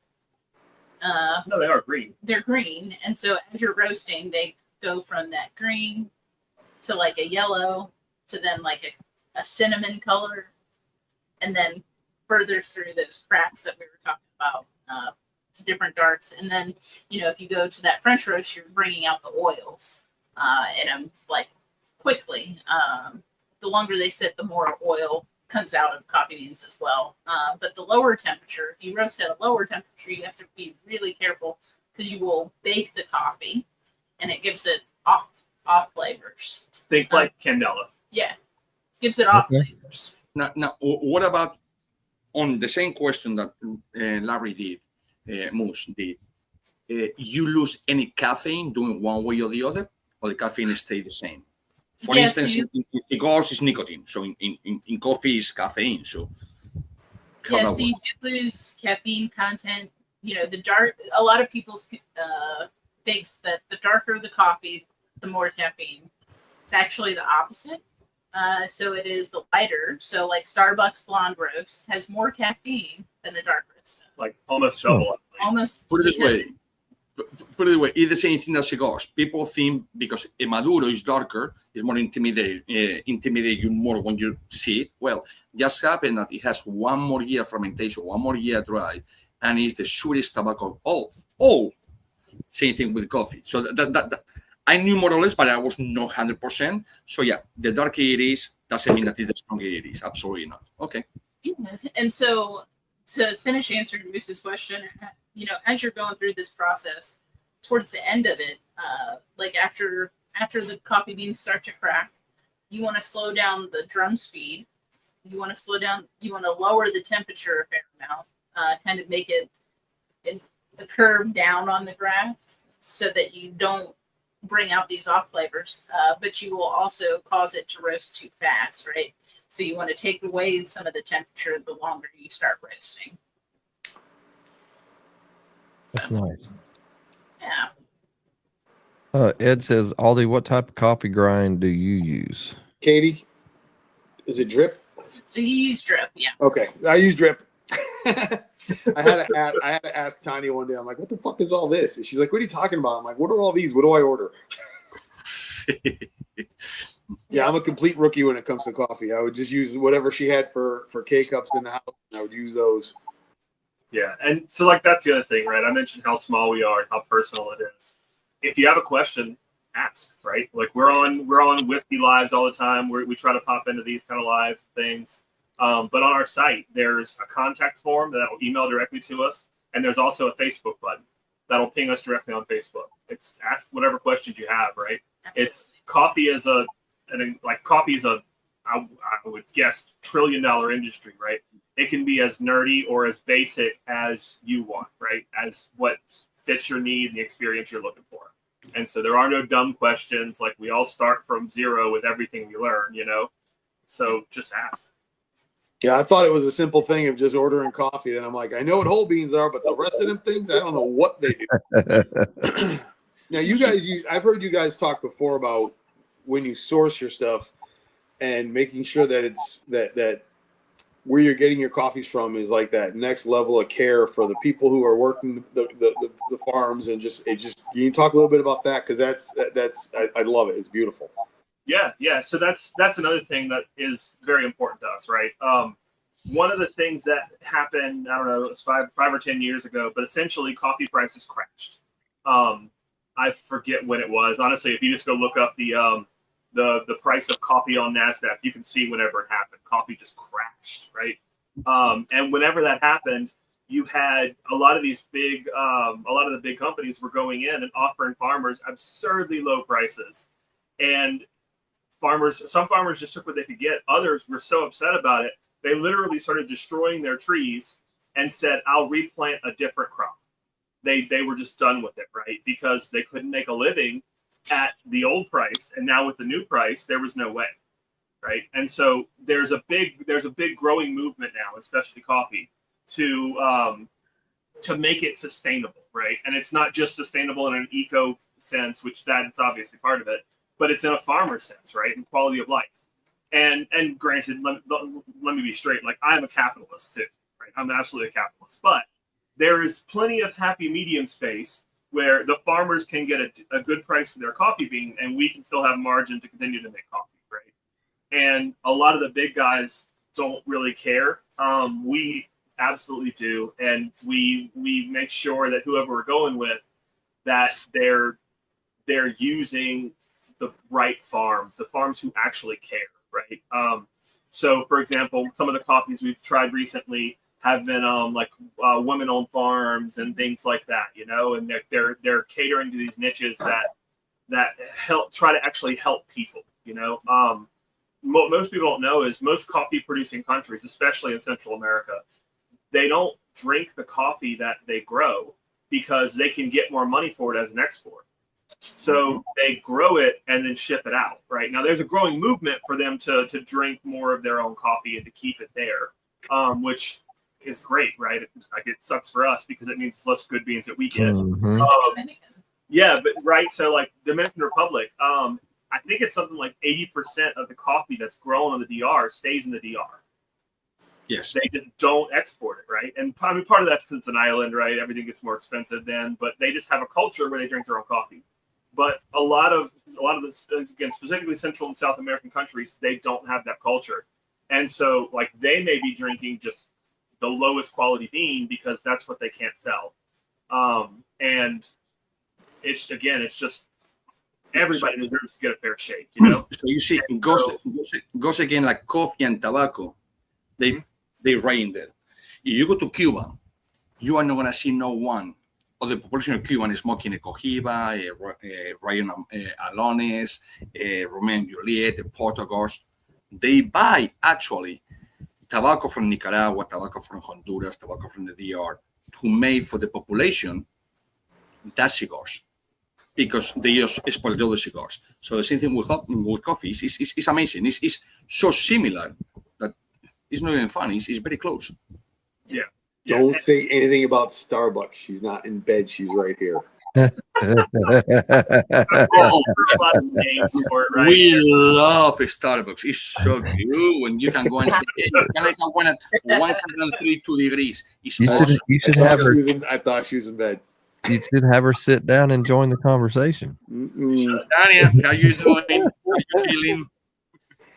Speaker 6: No, they are green.
Speaker 5: They're green, and so as you're roasting, they go from that green to like a yellow to then like a cinnamon color, and then further through those cracks that we were talking about to different darks. And then, you know, if you go to that French roast, you're bringing out the oils. and like quickly. The longer they sit, the more oil comes out of coffee beans as well. But the lower temperature, if you roast at a lower temperature, you have to be really careful because you will bake the coffee, and it gives it off flavors.
Speaker 6: Think like Candela.
Speaker 5: Yeah, gives it off
Speaker 1: Okay.
Speaker 5: flavors.
Speaker 4: Now, what about on the same question that Larry did, Moose did? You lose any caffeine doing one way or the other, or the caffeine stay the same? For
Speaker 5: Yes,
Speaker 4: instance,
Speaker 5: you-
Speaker 4: in cigars is nicotine, so in coffee is caffeine. So how
Speaker 5: Yeah,
Speaker 4: that
Speaker 5: so you
Speaker 4: works?
Speaker 5: do lose caffeine content. You know, a lot of people thinks that the darker the coffee, the more caffeine. It's actually the opposite. So it is the lighter. So like Starbucks Blonde Roast has more caffeine than the dark roast does.
Speaker 6: Like almost
Speaker 1: Sure.
Speaker 6: double.
Speaker 5: Almost.
Speaker 4: Put it this
Speaker 5: because
Speaker 4: way. Put it this way. It's the same thing as cigars. People think because a Maduro is darker, it's more intimidate you more when you see it. Well, just happened that it has one more year fermentation, one more year dry, and it's the sweetest tobacco of all. Same thing with coffee. So that I knew more or less, but I was not 100%. So yeah, the darker it is doesn't mean that it's the stronger it is. Absolutely not. Okay.
Speaker 5: Yeah. And so to finish answering Moose's question, you know, as you're going through this process, towards the end of it, like after the coffee beans start to crack, you want to slow down the drum speed. You want to lower the temperature a fair amount, kind of make it the curve down on the graph so that you don't bring out these off flavors, but you will also cause it to roast too fast, right? So you want to take away some of the temperature the longer you start roasting.
Speaker 1: That's nice.
Speaker 5: Yeah.
Speaker 1: Ed says, Aldi, what type of coffee grind do you use?
Speaker 3: Katie, is it drip?
Speaker 5: So you use drip, yeah.
Speaker 3: Okay, I use drip. I had to ask Tanya one day. I'm like, "What the fuck is all this?" And she's like, "What are you talking about?" I'm like, "What are all these? What do I order?" Yeah, I'm a complete rookie when it comes to coffee. I would just use whatever she had for K cups in the house, and I would use those.
Speaker 6: Yeah, and so like that's the other thing, right? I mentioned how small we are and how personal it is. If you have a question, ask, right? Like we're on whiskey lives all the time. We try to pop into these kind of lives things. But on our site, there's a contact form that will email directly to us, and there's also a Facebook button that'll ping us directly on Facebook. It's ask whatever questions you have, right?
Speaker 5: Absolutely.
Speaker 6: It's coffee is I would guess $1 trillion industry, right? It can be as nerdy or as basic as you want, right? As what fits your need and the experience you're looking for. And so there are no dumb questions. Like we all start from zero with everything we learn, you know? So just ask.
Speaker 3: Yeah, I thought it was a simple thing of just ordering coffee, and I'm like, I know what whole beans are, but the rest of them things, I don't know what they do. Now, you guys I've heard you guys talk before about when you source your stuff and making sure that it's that where you're getting your coffees from is like that next level of care for the people who are working the farms, and just can you talk a little bit about that, because I love it. It's beautiful.
Speaker 6: Yeah. So that's another thing that is very important to us, right? One of the things that happened, I don't know, it was five or 10 years ago, but essentially coffee prices crashed. I forget when it was. Honestly, if you just go look up the price of coffee on NASDAQ, you can see whenever it happened. Coffee just crashed, right? And whenever that happened, you had a lot of the big companies were going in and offering farmers absurdly low prices. And some farmers just took what they could get. Others were so upset about it, they literally started destroying their trees and said, I'll replant a different crop. They were just done with it, right? Because they couldn't make a living at the old price, and now with the new price, there was no way, right? And so there's a big growing movement now in specialty coffee to make it sustainable, right? And it's not just sustainable in an eco sense, which that is obviously part of it, but it's in a farmer sense, right? And quality of life. And granted, let me be straight, like I'm a capitalist too, right? I'm absolutely a capitalist, but there is plenty of happy medium space where the farmers can get a good price for their coffee bean, and we can still have margin to continue to make coffee, right? And a lot of the big guys don't really care. We absolutely do, and we make sure that whoever we're going with, that they're using the right farms, the farms who actually care, right? So, for example, some of the coffees we've tried recently have been women-owned farms and things like that, you know, and they're catering to these niches that help try to actually help people, you know. Most people don't know is most coffee-producing countries, especially in Central America, they don't drink the coffee that they grow because they can get more money for it as an export. So they grow it and then ship it out, right? Now there's a growing movement for them to drink more of their own coffee and to keep it there, which is great, right? It sucks for us because it means less good beans that we get.
Speaker 1: Mhm.
Speaker 6: Yeah, but right. So like Dominican Republic, I think it's something like 80% of the coffee that's grown on the DR stays in the DR.
Speaker 4: Yes.
Speaker 6: They just don't export it, right? And I mean, part of that's because it's an island, right? Everything gets more expensive then, but they just have a culture where they drink their own coffee. But a lot of this, again, specifically Central and South American countries, they don't have that culture. And so like they may be drinking just the lowest quality bean because that's what they can't sell. And it's just everybody deserves to get a fair shake, you know?
Speaker 4: So you see, it goes again like coffee and tobacco. They reign there. If you go to Cuba, you are not going to see no one of the population of Cuban smoking a Cohiba, a Rayon Alones, a Romeo and Juliet, a Portugals. They buy actually tobacco from Nicaragua, tobacco from Honduras, tobacco from the DR to make for the population that cigars, because they just export the other cigars. So the same thing with coffee. It's amazing. It's so similar that it's not even funny. It's very close.
Speaker 6: Yeah.
Speaker 3: Don't say anything about Starbucks. She's not in bed. She's right here.
Speaker 4: We love Starbucks. It's so good when you can go and say, hey, can I have one at 102 degrees? It's awesome.
Speaker 1: You should have her.
Speaker 3: I thought she was in bed.
Speaker 1: You should have her sit down and join the conversation.
Speaker 4: Daniel, how you doing? How you feeling?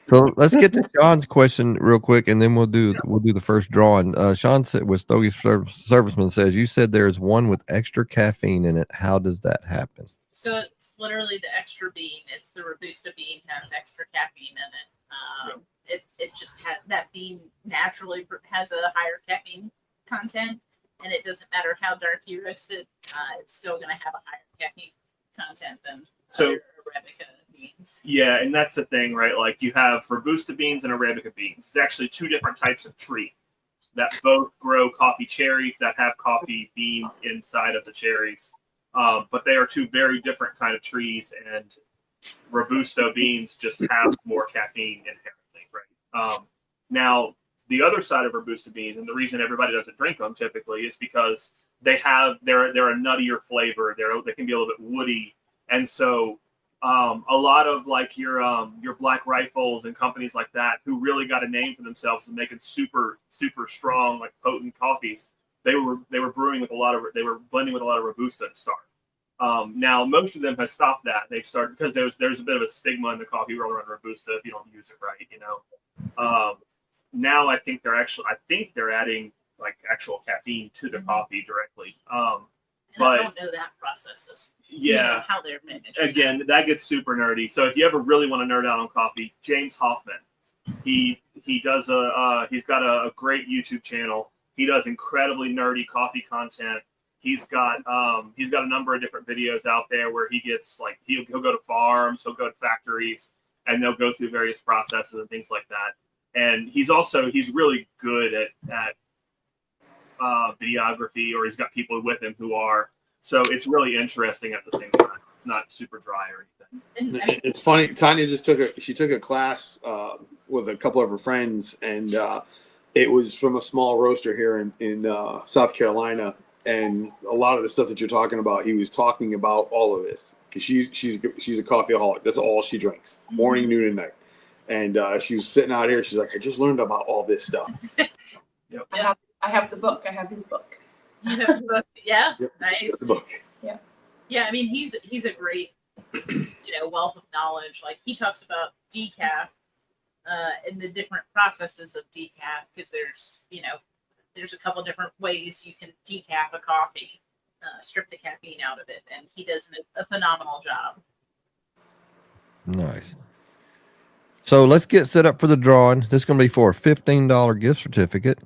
Speaker 1: So let's get to Sean's question real quick, and then we'll do the first drawing. Sean said, with Stogie's Serviceman says, you said there is one with extra caffeine in it. How does that happen?
Speaker 5: So it's literally the extra bean. It's the Robusta bean has extra caffeine in it. It just has that bean naturally has a higher caffeine content, and it doesn't matter how dark you roast it. It's still going to have a higher caffeine content than other Arabica beans.
Speaker 6: Yeah, and that's the thing, right? Like you have Robusta beans and Arabica beans. It's actually two different types of tree that both grow coffee cherries that have coffee beans inside of the cherries. But they are two very different kind of trees, and Robusta beans just have more caffeine inherently, right? Now, the other side of Robusta beans, and the reason everybody doesn't drink them typically, is because they're a nuttier flavor. They can be a little bit woody, and so a lot of like your Black Rifles and companies like that who really got a name for themselves and making super strong, like potent coffees. They were blending with a lot of Robusta to start. Now most of them have stopped that. They've started because there's a bit of a stigma in the coffee world around Robusta if you don't use it right, you know. Now I think they're adding like actual caffeine to the coffee directly.
Speaker 5: But I don't know that process. How they're managed.
Speaker 6: Again, that gets super nerdy. So if you ever really want to nerd out on coffee, James Hoffman, he does he's got a great YouTube channel. He does incredibly nerdy coffee content. He's got a number of different videos out there where he gets like he'll go to farms, he'll go to factories, and they'll go through various processes and things like that. And he's really good at videography, or he's got people with him who are. So it's really interesting at the same time. It's not super dry or anything.
Speaker 3: It's funny. Tanya just took a class with a couple of her friends, and it was from a small roaster here in South Carolina. And a lot of the stuff that you're talking about, he was talking about all of this because she's a coffeeaholic. That's all she drinks, morning, noon, and night. And she was sitting out here. She's like, I just learned about all this stuff.
Speaker 7: Yep. I have the book. I have his book.
Speaker 5: You have the book, yeah,
Speaker 3: Yep,
Speaker 5: nice.
Speaker 3: the book.
Speaker 5: Yeah. I mean, he's a great, wealth of knowledge. Like he talks about decaf, and the different processes of decaf because there's a couple different ways you can decaf a coffee, strip the caffeine out of it, and he does a phenomenal job.
Speaker 1: Nice. So let's get set up for the drawing. This is going to be for a $15 gift certificate.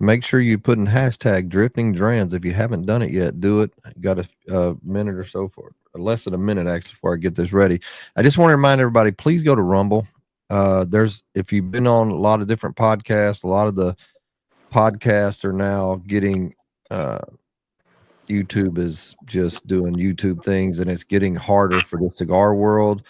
Speaker 1: Make sure you put in hashtag Drifting Drams. If you haven't done it yet, do it. Got a minute or so for less than a minute actually before I get this ready. I just want to remind everybody, please go to Rumble. If you've been on a lot of different podcasts, a lot of the podcasts are now getting YouTube is just doing YouTube things, and it's getting harder for the cigar world.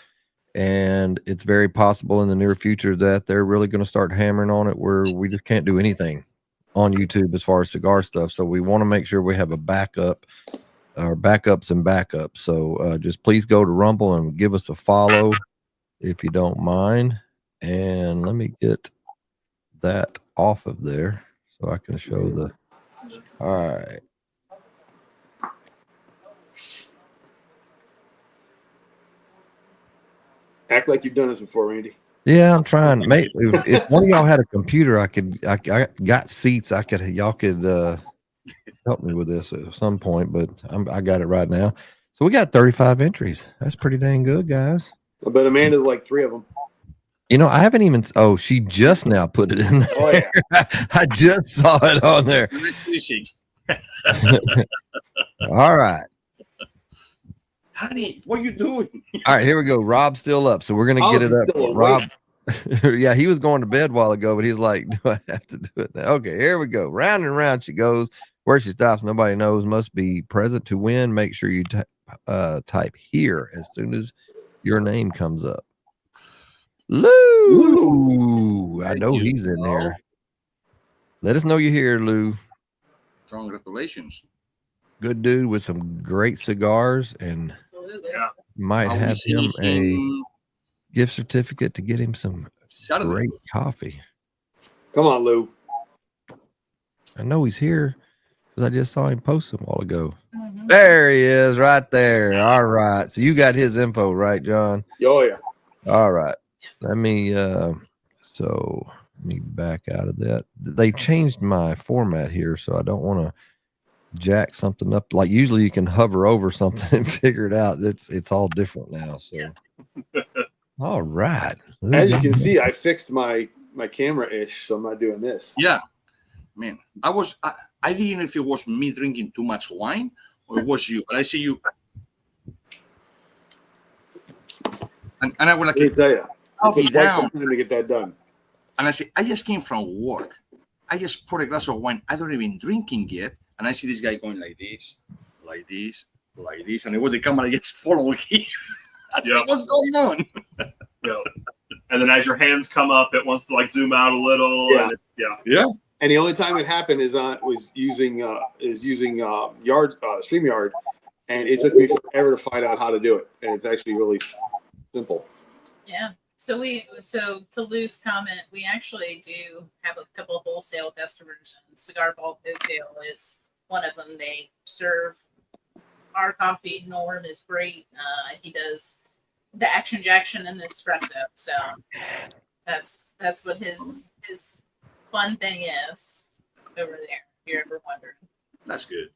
Speaker 1: And it's very possible in the near future that they're really going to start hammering on it where we just can't do anything on YouTube as far as cigar stuff. So we want to make sure we have a backup or backups and backups. So just please go to Rumble and give us a follow if you don't mind. And let me get that off of there so I can show the. All right.
Speaker 3: Act like you've done this before, Randy.
Speaker 1: Yeah, I'm trying. Mate, if one of y'all had a computer, I got seats. Y'all could help me with this at some point, but I got it right now. So we got 35 entries. That's pretty dang good, guys.
Speaker 3: I bet Amanda's like 3 of them.
Speaker 1: You know, I haven't even. Oh, she just now put it in there.
Speaker 3: Oh yeah,
Speaker 1: I just saw it on there. All right.
Speaker 4: Honey, what are you doing?
Speaker 1: All right, here we go. Rob's still up, so we're gonna get it up. Rob, yeah, he was going to bed a while ago, but he's like, "Do I have to do it now?" Okay, here we go. Round and round she goes. Where she stops, nobody knows. Must be present to win. Make sure you type here as soon as your name comes up. Lou, I know he's in there. Let us know you're here, Lou.
Speaker 4: Congratulations.
Speaker 1: Good dude with some great cigars, and
Speaker 5: Absolutely.
Speaker 6: Yeah.
Speaker 1: might have him a gift certificate to get him some great coffee.
Speaker 3: come on, Lou.
Speaker 1: I know he's here because I just saw him post a while ago.
Speaker 5: Mhm.
Speaker 1: There he is, right there. All right. So you got his info, right, John?
Speaker 3: Oh yeah.
Speaker 1: All right. Let me back out of that. They changed my format here, so I don't want to jack something up. Like usually you can hover over something and figure it out. It's all different now. So all right.
Speaker 3: As you can see, I fixed my camera ish, so I'm not doing this.
Speaker 4: Yeah, man. I didn't know if it was me drinking too much wine or it was you, but I see you. And I was
Speaker 3: Let me
Speaker 4: like,
Speaker 3: tell you,
Speaker 4: I'll
Speaker 3: it
Speaker 4: be
Speaker 3: took quite
Speaker 4: down.
Speaker 3: some time to get that done.
Speaker 4: And I say, I just came from work. I just poured a glass of wine. I don't even drinking yet. And I see this guy going like this, like this, like this. And with the camera just following him. I said,
Speaker 6: Yep.
Speaker 4: what's going on?
Speaker 6: Yeah. And then as your hands come up, it wants to like zoom out a little.
Speaker 3: Yeah.
Speaker 6: And
Speaker 4: Yeah.
Speaker 3: And the only time it happened was using StreamYard, and it took me forever to find out how to do it. And it's actually really simple.
Speaker 5: Yeah. So to Lou's comment, we actually do have a couple of wholesale customers, and Cigar Ball Cocktail is one of them. They serve our coffee. Norm is great. He does the Action Jackson and the espresso. So that's what his fun thing is over there, if you're ever wondering.
Speaker 4: That's good.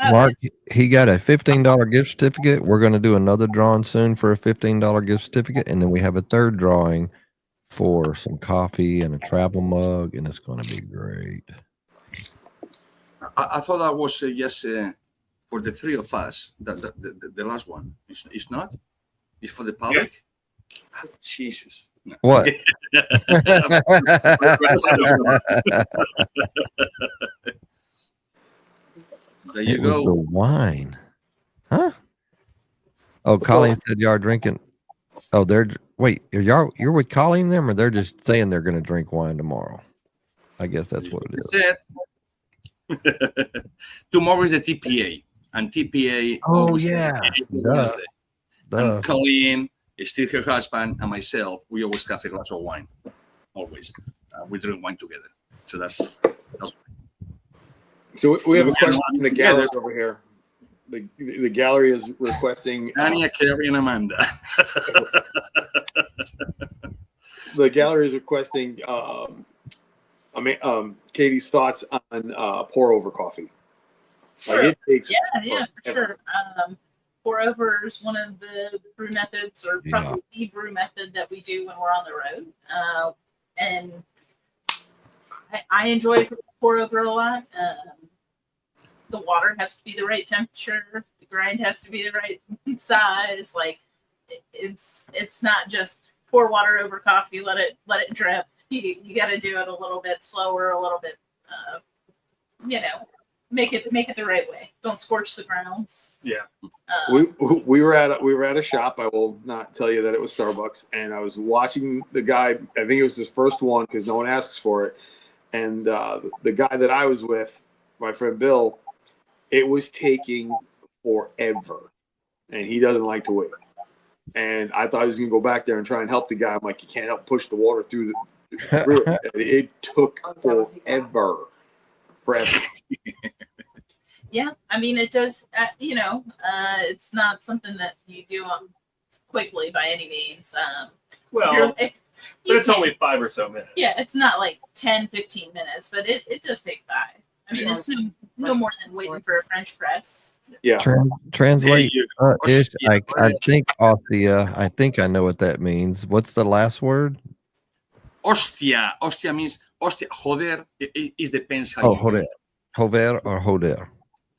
Speaker 1: Mark, he got a $15 gift certificate. We're going to do another drawing soon for a $15 gift certificate, and then we have a third drawing for some coffee and a travel mug, and it's going to be great.
Speaker 4: I thought that was just for the 3 of us. The last one. It's not? It's for the public? Yeah. Oh, Jesus. No.
Speaker 1: What?
Speaker 4: There you
Speaker 1: It was
Speaker 4: go.
Speaker 1: the wine. Huh? Oh, Colleen said y'all are drinking. Oh, you're with Colleen and them, or they're just saying they're going to drink wine tomorrow? I guess that's what it is.
Speaker 4: Tomorrow is the TPA. And TPA.
Speaker 1: Oh, yeah.
Speaker 4: Wednesday.
Speaker 1: Duh.
Speaker 4: And Colleen, Steve, her husband, and myself, we always have a glass of wine. Always. We drink wine together. So that's
Speaker 3: So we have a question from the gallery over here. The gallery is requesting.
Speaker 4: Anya, Carrie, and Amanda.
Speaker 3: The gallery is requesting Katie's thoughts on pour over coffee. Like it takes
Speaker 5: Yeah, for sure. pour over is one of the brew methods, or probably the brew method that we do when we're on the road. And I enjoy pour over a lot. The water has to be the right temperature. The grind has to be the right size. Like it's not just pour water over coffee, let it drip. You got to do it a little bit slower, a little bit, make it the right way. Don't scorch the grounds.
Speaker 6: Yeah.
Speaker 3: We were at a shop. I will not tell you that it was Starbucks, and I was watching the guy. I think it was his first one because no one asks for it. And the guy that I was with, my friend Bill, it was taking forever, and he doesn't like to wait. And I thought he was gonna go back there and try and help the guy. I'm like, you can't help push the water through it. It took forever.
Speaker 5: Yeah, I mean, it does. It's not something that you do quickly by any means.
Speaker 6: But it's only 5 or so minutes.
Speaker 5: Yeah, it's not like 10, 15 minutes, but it does take 5. I mean, it's no more than waiting for a French press.
Speaker 3: Yeah.
Speaker 1: Translate ish. I think Ostia. I think I know what that means. What's the last word?
Speaker 4: Ostia. Ostia means ostia. Joder. It depends how you
Speaker 1: joder. Joder or joder.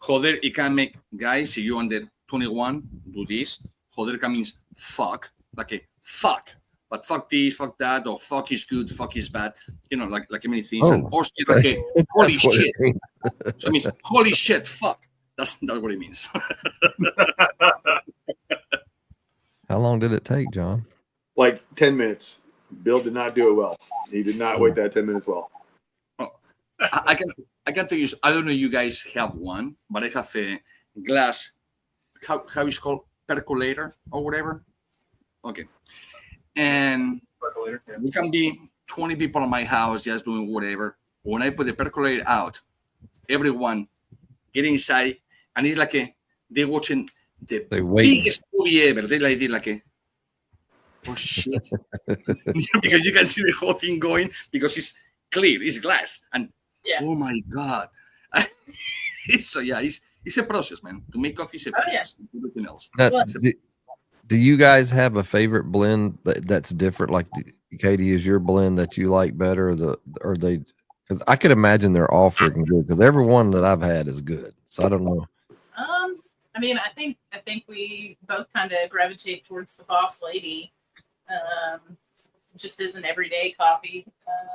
Speaker 4: Joder, it can make guys. If you under 21, do this. Joder can means fuck, like a fuck. But fuck this, fuck that, or fuck is good, fuck is bad. Like many things. And ostia, like a holy shit. So it means holy shit, fuck. That's not what it means.
Speaker 1: How long did it take, John?
Speaker 3: Like 10 minutes. Bill did not do it well. He did not wait that 10 minutes well.
Speaker 4: I can tell you. I don't know if you guys have one, but I have a glass. How is called percolator or whatever. Okay, and we can be 20 people in my house just doing whatever. When I put the percolator out, everyone get inside, and it's like they're watching the biggest movie ever. They like a oh shit, because you can see the whole thing going because it's clear, it's glass, and oh my god, it's a process, man. To make coffee is a process. Everything else.
Speaker 1: Do you guys have a favorite blend that's different? Like, Katie, is your blend that you like better, or they? Because I could imagine they're all freaking good. Because every one that I've had is good. So I don't know.
Speaker 5: I mean, I think we both kind of gravitate towards the Boss Lady, just as an everyday coffee.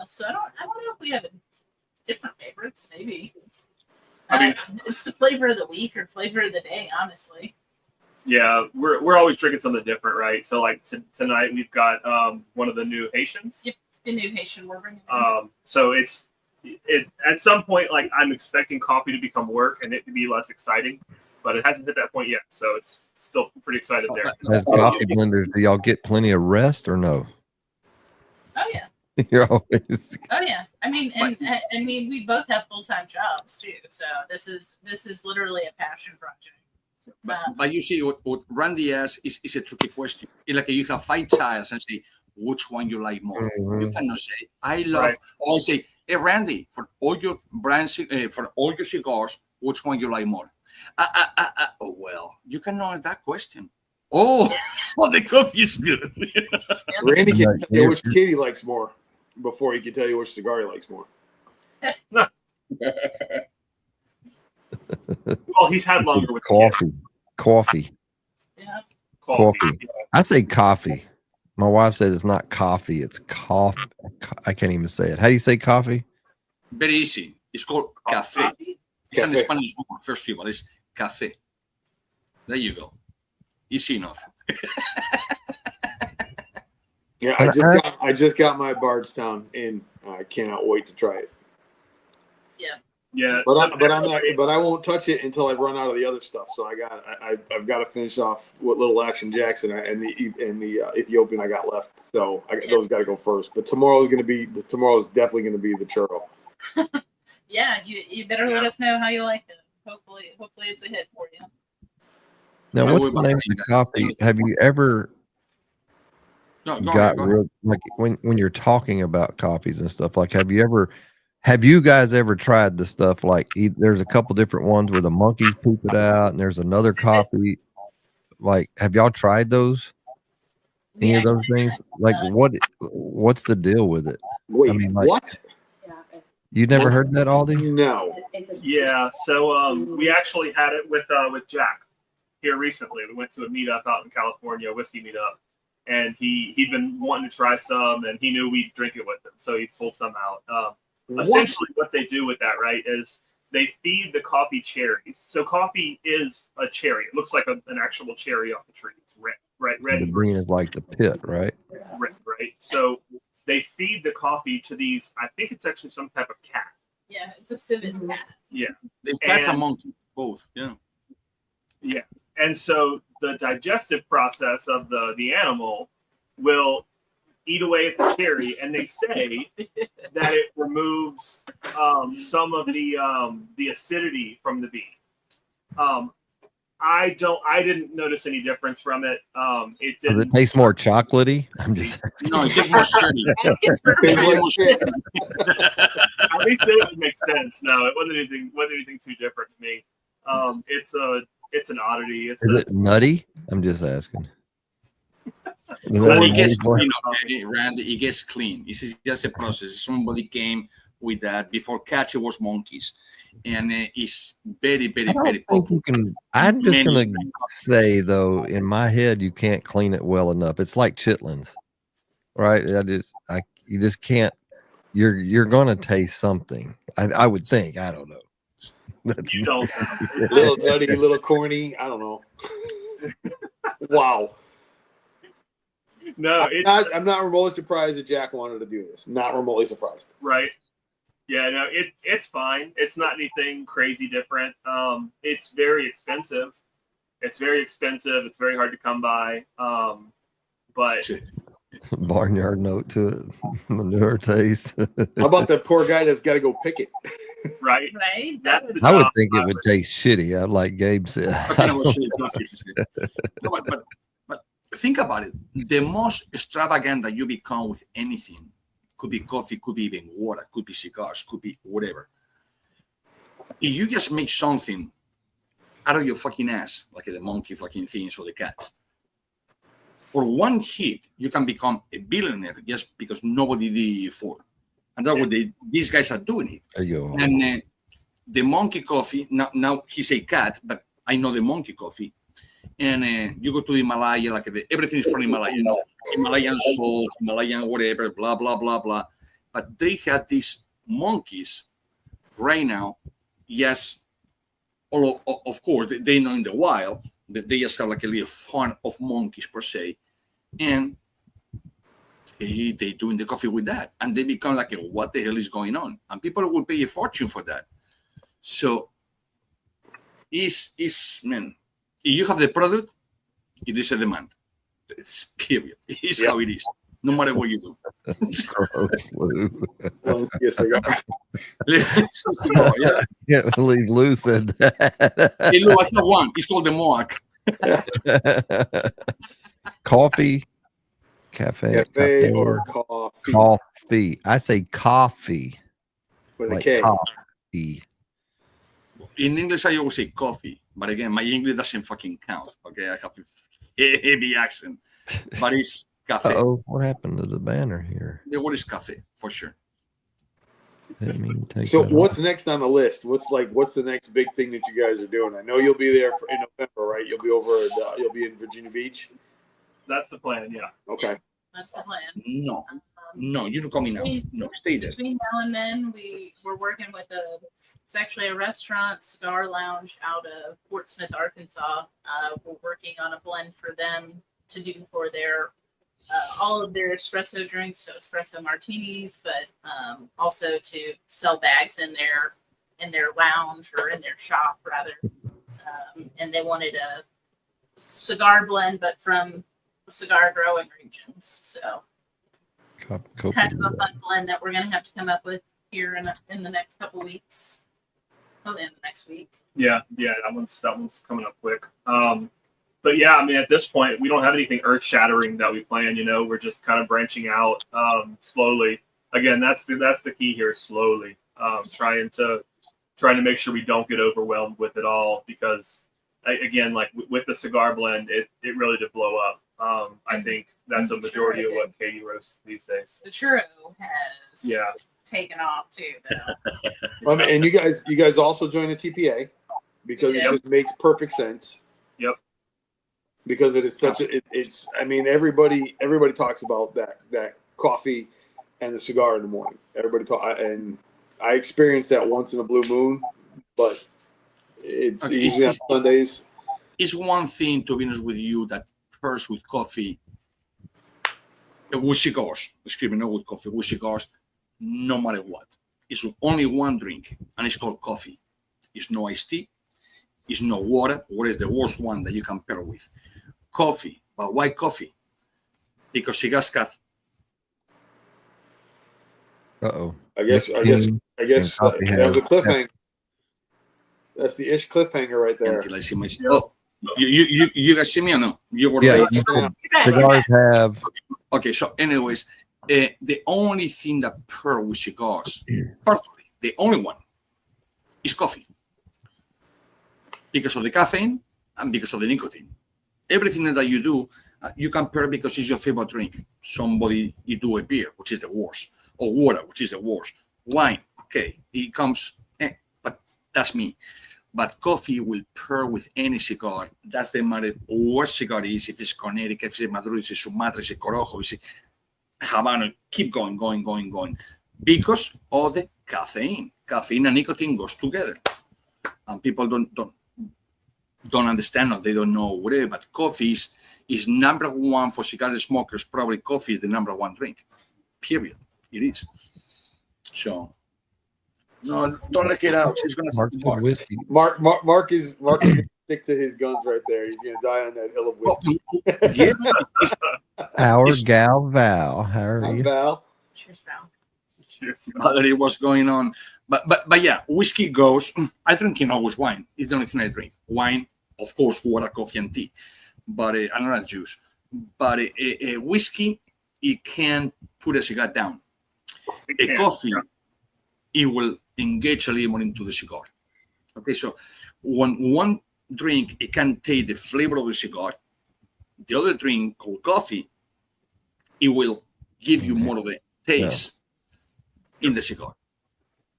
Speaker 5: So I don't know if we have different favorites. Maybe. I mean, it's the flavor of the week or flavor of the day, honestly.
Speaker 6: Yeah, we're always drinking something different, right? So like tonight we've got one of the new Haitians.
Speaker 5: Yep, the new Haitian we're bringing.
Speaker 6: So it at some point, like, I'm expecting coffee to become work and it to be less exciting, but it hasn't hit that point yet. So it's still pretty excited there.
Speaker 1: As coffee blenders, do y'all get plenty of rest or no?
Speaker 5: Oh yeah.
Speaker 1: You're always.
Speaker 5: Oh yeah. I mean, and we both have full-time jobs too. So this is literally a passion project.
Speaker 4: But you see, what Randy asks is a tricky question. It's like you have 5 tires and say, which one you like more? Mm-hmm. You cannot say, I love, or say, hey, Randy, for all your brands, for all your cigars, which one you like more? Oh, well, you cannot ask that question. Oh, well, the coffee is good.
Speaker 3: Randy can tell you which Katie likes more before he can tell you which cigar he likes more.
Speaker 6: Well, he's had longer with
Speaker 1: coffee.
Speaker 5: Yeah.
Speaker 1: Coffee. I say coffee. My wife says it's not coffee, it's coffee. I can't even say it. How do you say coffee?
Speaker 4: Very easy. It's called café. It's an Spanish word, first of all. It's café. There you go. Easy enough.
Speaker 3: Yeah, I just got my Bardstown in. I cannot wait to try it.
Speaker 5: Yeah.
Speaker 6: Yeah,
Speaker 3: but I won't touch it until I run out of the other stuff. So I've got to finish off what little Action Jackson and the Ethiopian I got left. So those got to go first. But tomorrow's definitely going to be the churro.
Speaker 5: Yeah, you better let us know how you like it. Hopefully it's a hit for you.
Speaker 1: Now, what's the name of the coffee? Have you ever got real, like when you're talking about coffees and stuff? Like, have you guys ever tried the stuff like there's a couple different ones where the monkeys poop it out, and there's another coffee. like, have y'all tried those? Any of those things? Like, what's the deal with it?
Speaker 3: Wait,
Speaker 1: I mean, like,
Speaker 3: what?
Speaker 1: You never heard that, Aldi?
Speaker 3: No.
Speaker 6: Yeah, so we actually had it with Jack here recently. We went to a meetup out in California, a whiskey meetup, and he'd been wanting to try some, and he knew we'd drink it with him, so he pulled some out. Essentially, what they do with that, right, is they feed the coffee cherries. So coffee is a cherry. It looks like an actual cherry off the tree. It's red, right? Red
Speaker 1: The
Speaker 6: and
Speaker 1: green is like the pit, right?
Speaker 6: red, right? So they feed the coffee to these. I think it's actually some type of cat.
Speaker 5: Yeah, it's a civet cat.
Speaker 6: Yeah,
Speaker 4: That's a monkey, both. Yeah.
Speaker 6: Yeah, and so the digestive process of the animal will eat away at the cherry, and they say that it removes some of the acidity from the bean. I didn't notice any difference from it. It
Speaker 1: Does
Speaker 6: didn't.
Speaker 1: it taste more chocolatey? I'm just
Speaker 4: No, it gets more sturdy.
Speaker 6: At least it would make sense. No, it wasn't anything too different to me. It's an oddity.
Speaker 1: Is it nutty? I'm just asking.
Speaker 4: It gets clean, okay, Randy. It gets clean. This is just a process. Somebody came with that. Before cats, it was monkeys, and it's very, very, very popular.
Speaker 1: I'm just gonna say though, in my head, you can't clean it well enough. It's like chitlins, right? You just can't. You're gonna taste something. I would think. I don't know.
Speaker 6: You don't.
Speaker 3: A little nutty, a little corny. I don't know. Wow.
Speaker 6: No,
Speaker 3: I'm not remotely surprised that Jack wanted to do this. Not remotely surprised.
Speaker 6: Right. Yeah, no, it's fine. It's not anything crazy different. It's very expensive. It's very hard to come by. But
Speaker 1: barnyard note to it, manure taste.
Speaker 3: How about the poor guy that's got to go pick it?
Speaker 6: Right. That's the
Speaker 1: I would
Speaker 6: job.
Speaker 1: think it would taste shitty. Like Gabe said.
Speaker 4: But think about it. The most extravagant that you become with anything could be coffee, could be even water, could be cigars, could be whatever. If you just make something out of your fucking ass, like the monkey fucking things or the cats, for one hit, you can become a billionaire just because nobody did it before. And that's what these guys are doing it.
Speaker 1: There you go.
Speaker 4: And the monkey coffee, now he's a cat, but I know the monkey coffee. And you go to the Himalaya, like everything is from Himalaya, you know, Himalayan salt, Himalayan whatever, blah, blah, blah, blah. But they had these monkeys right now. Yes, of course, they know in the wild that they just have like a little fun of monkeys per se. And they doing the coffee with that. And they become like, what the hell is going on? And people will pay a fortune for that. So, man, if you have the product, it is a demand. It's period. It's how it is, no matter what you do.
Speaker 1: Gross, Lou.
Speaker 3: Yes, cigar.
Speaker 4: Yeah.
Speaker 1: Yeah, believe Lou said that.
Speaker 4: Hey, Lou, I have one. It's called the Mohawk.
Speaker 1: Coffee, cafe
Speaker 3: or coffee.
Speaker 1: Coffee. I say coffee.
Speaker 3: With
Speaker 1: like
Speaker 3: a K.
Speaker 1: Coffee.
Speaker 4: In English, I always say coffee. But again, my English doesn't fucking count. Okay, I have a heavy accent. But it's cafe.
Speaker 1: Oh, what happened to the banner here?
Speaker 4: The word is cafe, for sure.
Speaker 1: Didn't mean to take
Speaker 3: So
Speaker 1: that
Speaker 3: what's
Speaker 1: off.
Speaker 3: next on the list? What's the next big thing that you guys are doing? I know you'll be there in November, right? You'll be over at, you'll be in Virginia Beach.
Speaker 6: That's the plan. Yeah.
Speaker 3: Okay.
Speaker 5: That's the plan.
Speaker 4: No, you don't call me now. No, stay there.
Speaker 5: Between now and then, we're working with it's actually a restaurant, cigar lounge out of Fort Smith, Arkansas. We're working on a blend for them to do for their all of their espresso drinks, so espresso martinis, but also to sell bags in their lounge or in their shop rather. And they wanted a cigar blend, but from cigar growing regions. So it's kind of a fun blend that we're going to have to come up with here in the next couple weeks. Probably in the next week. Yeah,
Speaker 6: that one's coming up quick. But yeah, I mean, at this point, we don't have anything earth-shattering that we plan. You know, we're just kind of branching out slowly. Again, that's the key here. Slowly, trying to make sure we don't get overwhelmed with it all, because again, like with the cigar blend, it really did blow up. I think that's a majority of what Katie roasts these days.
Speaker 5: The churro has taken off too, though.
Speaker 3: And you guys also joined the TPA because it just makes perfect sense.
Speaker 6: Yep.
Speaker 3: Because it is such it's I mean everybody talks about that coffee and the cigar in the morning. Everybody talk, and I experienced that once in a blue moon, but it's usually on Sundays.
Speaker 4: It's one thing, to be honest with you, that pairs with coffee, with cigars. Excuse me, not with coffee, with cigars. No matter what, it's only one drink, and it's called coffee. It's no iced tea. It's no water. What is the worst one that you can pair with? Coffee. But why coffee? Because cigars have.
Speaker 3: I guess that was a cliffhanger. That's the ish cliffhanger right there.
Speaker 4: Until I see my. Oh, you guys see me or no? You were
Speaker 1: cigars have.
Speaker 4: Okay, so anyways, the only thing that pair with cigars, personally, the only one, is coffee. Because of the caffeine and because of the nicotine. Everything that you do, you can pair because it's your favorite drink. Somebody, you do a beer, which is the worst, or water, which is the worst. Wine, okay, it comes, but that's me. But coffee will pair with any cigar. That's the matter what cigar is, if it's Connecticut, if it's Maduro, if it's Sumatra, if it's Corojo, if it's Habano, keep going. Because of the caffeine. Caffeine and nicotine goes together. And people don't understand or they don't know whatever, but coffee is number one for cigar smokers. Probably coffee is the number one drink. Period. It is. So no, don't let it out. He's gonna
Speaker 1: whiskey.
Speaker 3: Mark is gonna stick to his guns right there. He's gonna die on that hill of whiskey.
Speaker 1: Our gal Val. How are you?
Speaker 3: Val.
Speaker 5: Cheers, Val.
Speaker 6: Cheers.
Speaker 4: What's going on? But yeah, whiskey goes. I drink always wine. It's the only thing I drink. Wine, of course, water, coffee, and tea. But I'm not juice. But whiskey, it can put a cigar down. A coffee, it will engage a little more into the cigar. Okay, so one drink, it can take the flavor of the cigar. The other drink, called coffee, it will give you more of the taste in the cigar.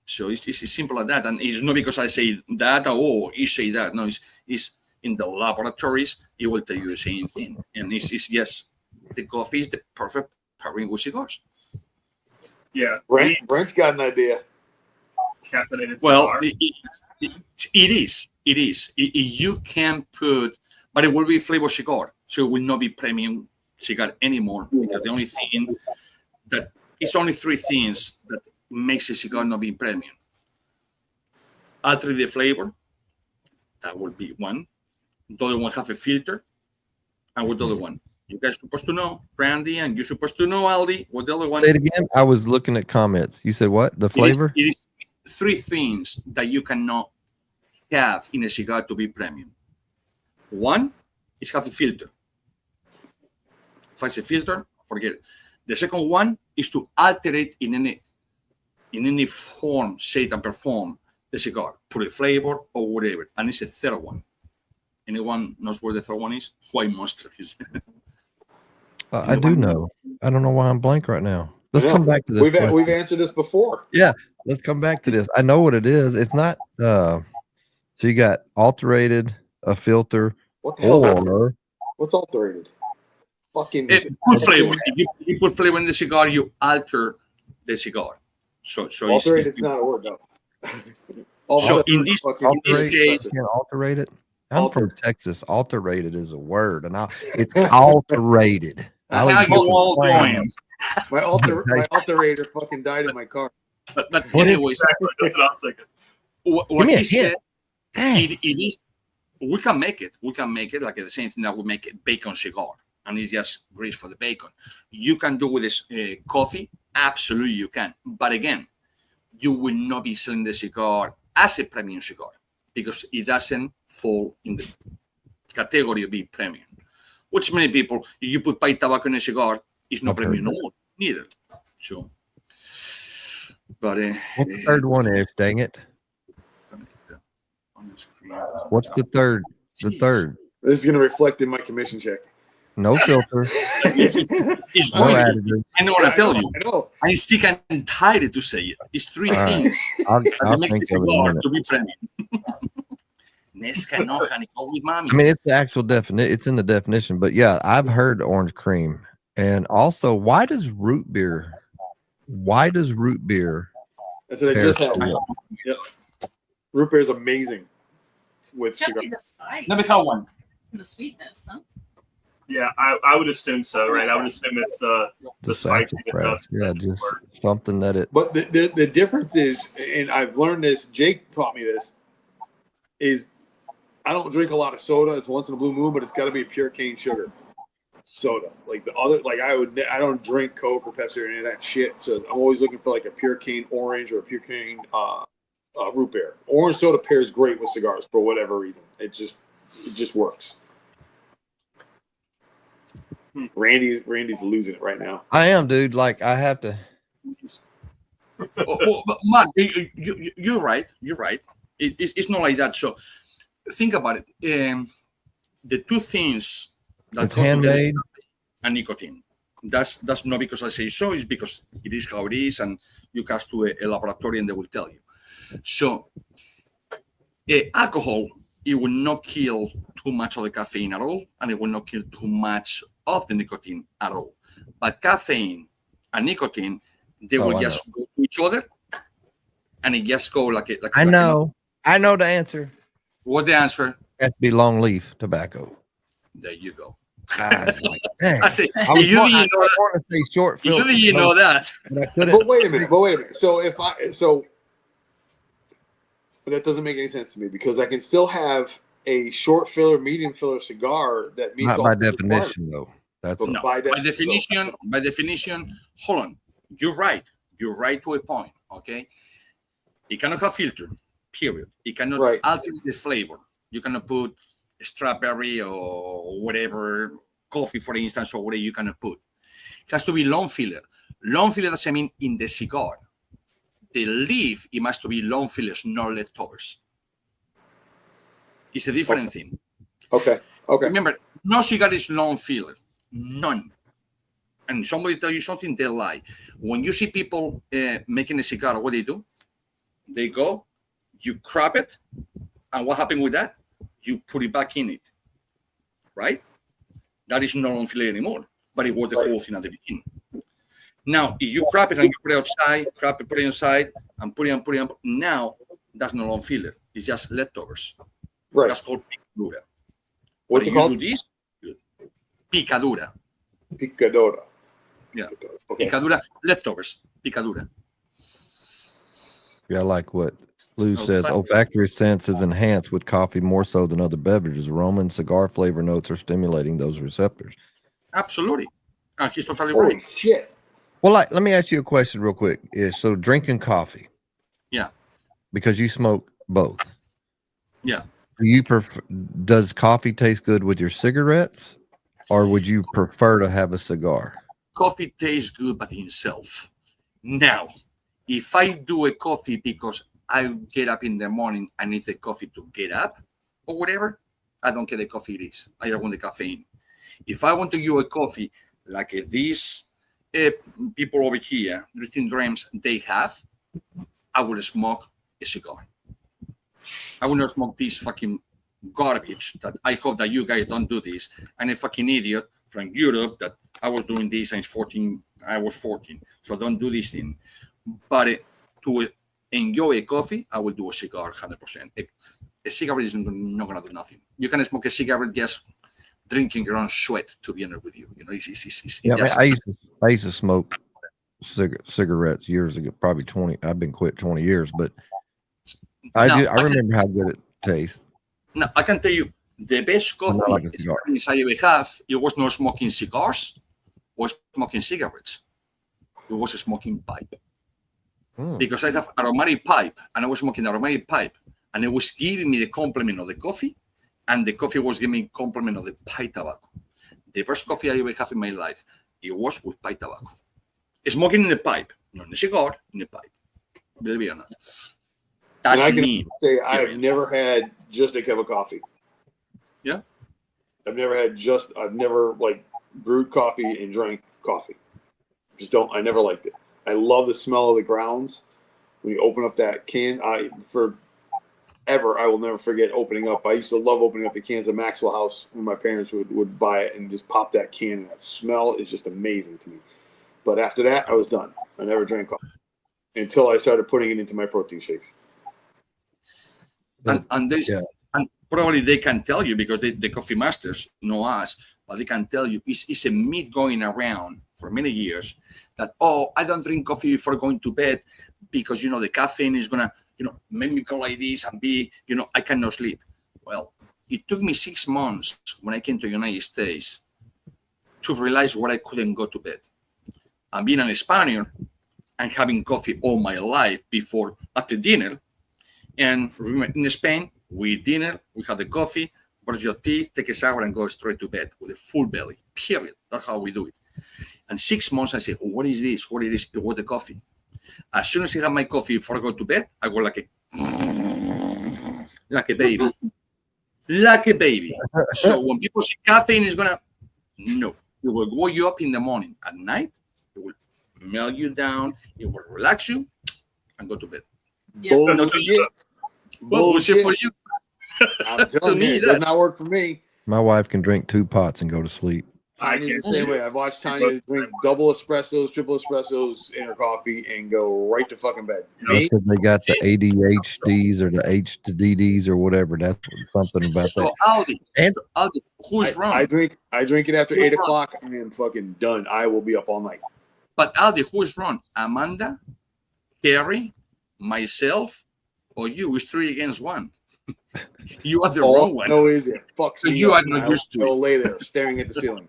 Speaker 4: So it's simple as that. And it's not because I say that or you say that. No, it's in the laboratories, it will tell you the same thing. And it's yes, the coffee is the perfect pairing with cigars.
Speaker 6: Yeah.
Speaker 3: Brent's got an idea.
Speaker 6: Caffeinated
Speaker 4: Well,
Speaker 6: cigar.
Speaker 4: it is. You can put, but it will be flavor cigar. So it will not be premium cigar anymore. Because the only thing that, it's only three things that makes a cigar not be premium. Alter the flavor. That would be one. The other one have a filter. And what the other one? You guys supposed to know, Randy, and you're supposed to know, Aldi. What the other one?
Speaker 1: Say it again. I was looking at comments. You said what? The flavor?
Speaker 4: It is three things that you cannot have in a cigar to be premium. One is have a filter. If it's a filter, forget it. The second one is to alter it in any form, shape, and perform the cigar. Put a flavor or whatever. And it's a third one. Anyone knows where the third one is? White Monster is.
Speaker 1: I do know. I don't know why I'm blank right now. Let's come back to this.
Speaker 3: We've answered this before.
Speaker 1: Yeah, let's come back to this. I know what it is. It's not. So you got alterated, a filter,
Speaker 3: What the hell?
Speaker 1: or
Speaker 3: What's alterated? Fucking
Speaker 4: Put flavor. If you put flavor in the cigar, you alter the cigar. So
Speaker 3: alterated is not a word though.
Speaker 4: So in this case,
Speaker 1: can alterate it. I'm from Texas. Alterated is a word, and it's alterated.
Speaker 4: how you all doing?
Speaker 3: My alterator fucking died in my car.
Speaker 4: But anyways,
Speaker 6: Exactly. That's what I was thinking.
Speaker 4: what
Speaker 1: me a
Speaker 4: he said,
Speaker 1: Dang.
Speaker 4: it is. We can make it. We can make it like the same thing that we make a bacon cigar, and it's just grease for the bacon. You can do with this coffee. Absolutely, you can. But again, you will not be selling the cigar as a premium cigar because it doesn't fall in the category of being premium. Which many people, if you put pipe tobacco in a cigar, it's not premium no more, neither. So, but
Speaker 1: What's the third one is? Dang it! What's the third The third.
Speaker 3: This is going to reflect in my commission check.
Speaker 1: No filter.
Speaker 4: It's
Speaker 1: No
Speaker 4: going to.
Speaker 1: additive.
Speaker 4: I know what I tell you.
Speaker 3: I know.
Speaker 4: I still can't hide it to say it. It's three
Speaker 1: All right.
Speaker 4: things
Speaker 1: I'll
Speaker 4: that make
Speaker 1: think
Speaker 4: the
Speaker 1: of it in a
Speaker 4: cigar
Speaker 1: minute.
Speaker 4: to be friendly. Nesca enoja ni go with mommy.
Speaker 1: I mean, it's the actual definition. It's in the definition, but yeah, I've heard orange cream, and also, why does root beer?
Speaker 3: That's what I
Speaker 1: pair
Speaker 3: just had.
Speaker 1: so well?
Speaker 3: Yep. Root beer is amazing with
Speaker 5: It's gotta
Speaker 3: cigar.
Speaker 5: be the spice.
Speaker 4: Let me tell one.
Speaker 5: And the sweetness, huh?
Speaker 6: Yeah, I would assume so, right? I would assume it's the
Speaker 1: The
Speaker 6: spice.
Speaker 1: sassafras. Yeah, just something that it.
Speaker 3: But the difference is, and I've learned this, Jake taught me this, is I don't drink a lot of soda. It's once in a blue moon, but it's got to be pure cane sugar soda. Like the other, like I don't drink Coke or Pepsi or any of that shit. So I'm always looking for like a pure cane orange or a pure cane root beer. Orange soda pairs great with cigars for whatever reason. It just works. Randy's losing it right now.
Speaker 1: I am, dude. Like I have to.
Speaker 4: But Mark, you're right. You're right. It's not like that. So think about it. The two things that
Speaker 1: It's
Speaker 4: go together
Speaker 1: handmade.
Speaker 4: and nicotine. That's not because I say so. It's because it is how it is, and you cast to a laboratory and they will tell you. So alcohol, it will not kill too much of the caffeine at all, and it will not kill too much of the nicotine at all. But caffeine and nicotine, they will just go to each other, and it just go like it. Like
Speaker 1: I know. I know the answer.
Speaker 4: What's the answer?
Speaker 1: It has to be long leaf tobacco.
Speaker 4: There you go.
Speaker 1: I was like, dang.
Speaker 4: I say,
Speaker 1: I was
Speaker 4: you
Speaker 1: want
Speaker 4: didn't know that.
Speaker 1: to say short
Speaker 4: You
Speaker 1: filter.
Speaker 4: didn't know that.
Speaker 1: But I couldn't.
Speaker 3: But wait a minute. So but that doesn't make any sense to me because I can still have a short filler, medium filler cigar that meets
Speaker 1: Not
Speaker 3: all
Speaker 1: by
Speaker 3: the
Speaker 1: definition, though. That's
Speaker 3: But
Speaker 4: No,
Speaker 3: by
Speaker 4: by definition, hold on. You're right. You're right to a point. Okay. It cannot have filter, period. It cannot
Speaker 3: Right.
Speaker 4: alter the flavor. You cannot put strawberry or whatever, coffee, for instance, or whatever you cannot put. It has to be long filler. Long filler doesn't mean in the cigar. The leaf, it must be long fillers, not leftovers. It's a different thing.
Speaker 3: Okay.
Speaker 4: Remember, no cigar is long filler. None. And somebody tell you something, they lie. When you see people making a cigar, what they do? They go, you crop it, and what happened with that? You put it back in it, right? That is not long filler anymore, but it was the whole thing at the beginning. Now, if you crop it and you put it outside, put it inside, and put it, now that's no long filler. It's just leftovers.
Speaker 3: Right.
Speaker 4: That's called picadura.
Speaker 3: What's
Speaker 4: But
Speaker 3: it called?
Speaker 4: You do this, good. Picadura.
Speaker 3: Picadora.
Speaker 4: Yeah.
Speaker 3: Okay.
Speaker 4: Picadura, leftovers. Picadura.
Speaker 1: Yeah, like what Lou says.
Speaker 4: Olfactory.
Speaker 1: Olfactory sense is enhanced with coffee more so than other beverages. Aroma and cigar flavor notes are stimulating those receptors.
Speaker 4: Absolutely. And he's totally
Speaker 3: Holy
Speaker 4: right.
Speaker 3: shit.
Speaker 1: Well, like, let me ask you a question real quick. So drinking coffee.
Speaker 4: Yeah.
Speaker 1: Because you smoke both.
Speaker 4: Yeah.
Speaker 1: Do you prefer? Does coffee taste good with your cigarettes, or would you prefer to have a cigar?
Speaker 4: Coffee tastes good by itself. Now, if I do a coffee because I get up in the morning, I need the coffee to get up or whatever, I don't care the coffee it is. I don't want the caffeine. If I want to do a coffee like these people over here, Drifting Drams, they have, I will smoke a cigar. I will not smoke this fucking garbage that I hope that you guys don't do this. I'm a fucking idiot from Europe that I was doing this and I was 14. So don't do this thing. But to enjoy a coffee, I will do a cigar 100%. A cigarette is not going to do nothing. You can smoke a cigarette just drinking your own sweat, to be honest with you. You know, it's
Speaker 1: Yeah,
Speaker 4: just,
Speaker 1: I used to smoke cigarettes years ago, probably 20. I've been quit 20 years, but I remember how good it tastes.
Speaker 4: Now, I can tell you, the best coffee
Speaker 1: like a cigar.
Speaker 4: experience I ever have, it was not smoking cigars, was smoking cigarettes. It was a smoking pipe. Because I have aromatic pipe, and I was smoking aromatic pipe, and it was giving me the complement of the coffee, and the coffee was giving me complement of the pipe tobacco. The best coffee I ever have in my life, it was with pipe tobacco. Smoking in the pipe, not in a cigar, in the pipe. Believe it or not. That's
Speaker 3: And I can
Speaker 4: me.
Speaker 3: say I have never had just a cup of coffee.
Speaker 4: Yeah.
Speaker 3: I've never like brewed coffee and drank coffee. I never liked it. I love the smell of the grounds. When you open up that can, I will never forget opening up. I used to love opening up the cans of Maxwell House when my parents would buy it and just pop that can. And that smell is just amazing to me. But after that, I was done. I never drank coffee until I started putting it into my protein shakes.
Speaker 4: And probably they can tell you, because the coffee masters know us, but they can tell you it's a myth going around for many years that, oh, I don't drink coffee before going to bed because, the caffeine is going to, make me go like this and be, I cannot sleep. Well, it took me 6 months when I came to the United States to realize why I couldn't go to bed. And being an Spaniard and having coffee all my life after dinner. And remember, in Spain, we eat dinner, we have the coffee, brush your teeth, take a shower, and go straight to bed with a full belly, period. That's how we do it. And 6 months, I said, what is this? What is this? What the coffee? As soon as I have my coffee before I go to bed, I go like a baby. Like a baby. So when people say caffeine is no, it will wake you up in the morning. At night, it will melt you down, it will relax you, and go to bed.
Speaker 5: Yeah.
Speaker 4: Bullshit for you.
Speaker 3: I'm telling you, it does not work for me.
Speaker 1: My wife can drink 2 pots and go to sleep.
Speaker 3: Tiny's the same way. I've watched Tiny drink double espressos, triple espressos in her coffee and go right to fucking bed. Me?
Speaker 1: Because they got the ADHDs or the HDDs or whatever. That's something about
Speaker 4: So
Speaker 1: that.
Speaker 4: Aldi, who's wrong?
Speaker 3: I drink it after
Speaker 4: Who's
Speaker 3: 8 o'clock and I'm fucking done. I will be up all night.
Speaker 4: But Aldi, who is wrong? Amanda, Carrie, myself, or you? It's 3 against 1. You are the wrong one.
Speaker 3: No, is it? Fucks
Speaker 4: So
Speaker 3: me
Speaker 4: you
Speaker 3: up.
Speaker 4: are not
Speaker 3: I
Speaker 4: used to
Speaker 3: will
Speaker 4: it.
Speaker 3: lay there staring at the ceiling.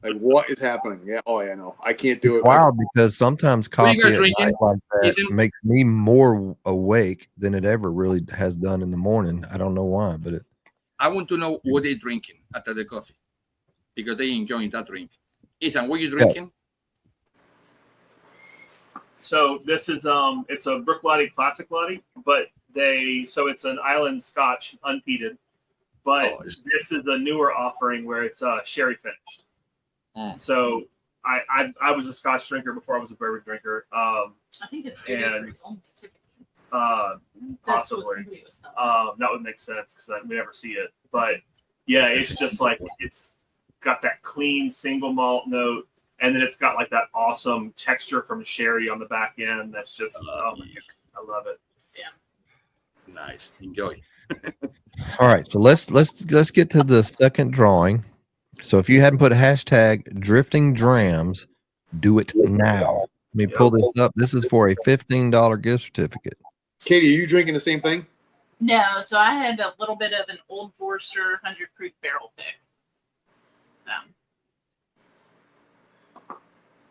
Speaker 3: Like, what is happening? Yeah. Oh, yeah, no. I can't do it.
Speaker 1: Wow, because sometimes
Speaker 4: What are
Speaker 1: coffee
Speaker 4: you guys
Speaker 1: at
Speaker 4: drinking?
Speaker 1: night like that
Speaker 4: Ethan?
Speaker 1: makes me more awake than it ever really has done in the morning. I don't know why, but
Speaker 4: I want to know what they're drinking after the coffee, because they enjoy that drink. Ethan, what are you drinking?
Speaker 6: So this is it's a Brook Latte Classic Latte, but it's an island Scotch unpeated, but this is a newer offering where it's sherry finished. So I was a Scotch drinker before I was a bourbon drinker.
Speaker 5: I think it's
Speaker 6: and
Speaker 5: only typically.
Speaker 6: Possibly.
Speaker 5: Somebody was telling
Speaker 6: That would make sense because we never see it. But yeah, it's just like it's got that clean single malt note, and then it's got like that awesome texture from sherry on the back end. That's just oh my God, I love it.
Speaker 5: Yeah.
Speaker 4: Nice, enjoy.
Speaker 1: all right. So let's get to the second drawing. So if you hadn't put hashtag Drifting Drams, do it now. Let me pull this up. This is for a $15 gift certificate.
Speaker 3: Katie, are you drinking the same thing?
Speaker 5: No, so I had a little bit of an Old Forester 100 proof barrel pick. So.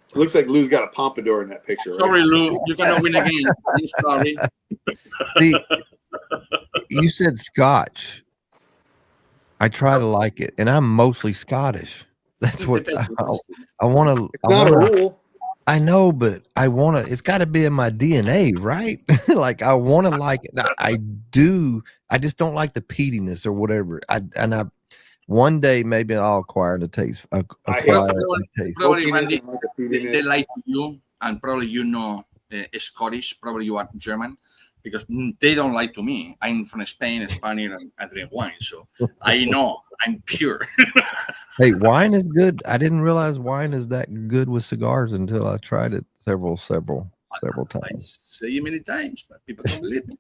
Speaker 3: It looks like Lou's got a pompadour in that picture. Right?
Speaker 4: Sorry, Lou, you're gonna win again. I'm sorry.
Speaker 1: See, you said Scotch. I try to like it, and I'm mostly Scottish. That's what I want to.
Speaker 3: It's not a rule.
Speaker 1: I know, but I want to. It's got to be in my DNA, right? Like I want to like it. Now, I do. I just don't like the peatiness or whatever. One day maybe I'll acquire the taste.
Speaker 4: Probably Randy, they like you, and probably Scottish. Probably you are German, because they don't lie to me. I'm from Spain, Spanish, and I drink wine, so I know I'm pure.
Speaker 1: Hey, wine is good. I didn't realize wine is that good with cigars until I tried it several times.
Speaker 4: I say it many times, but people don't believe me.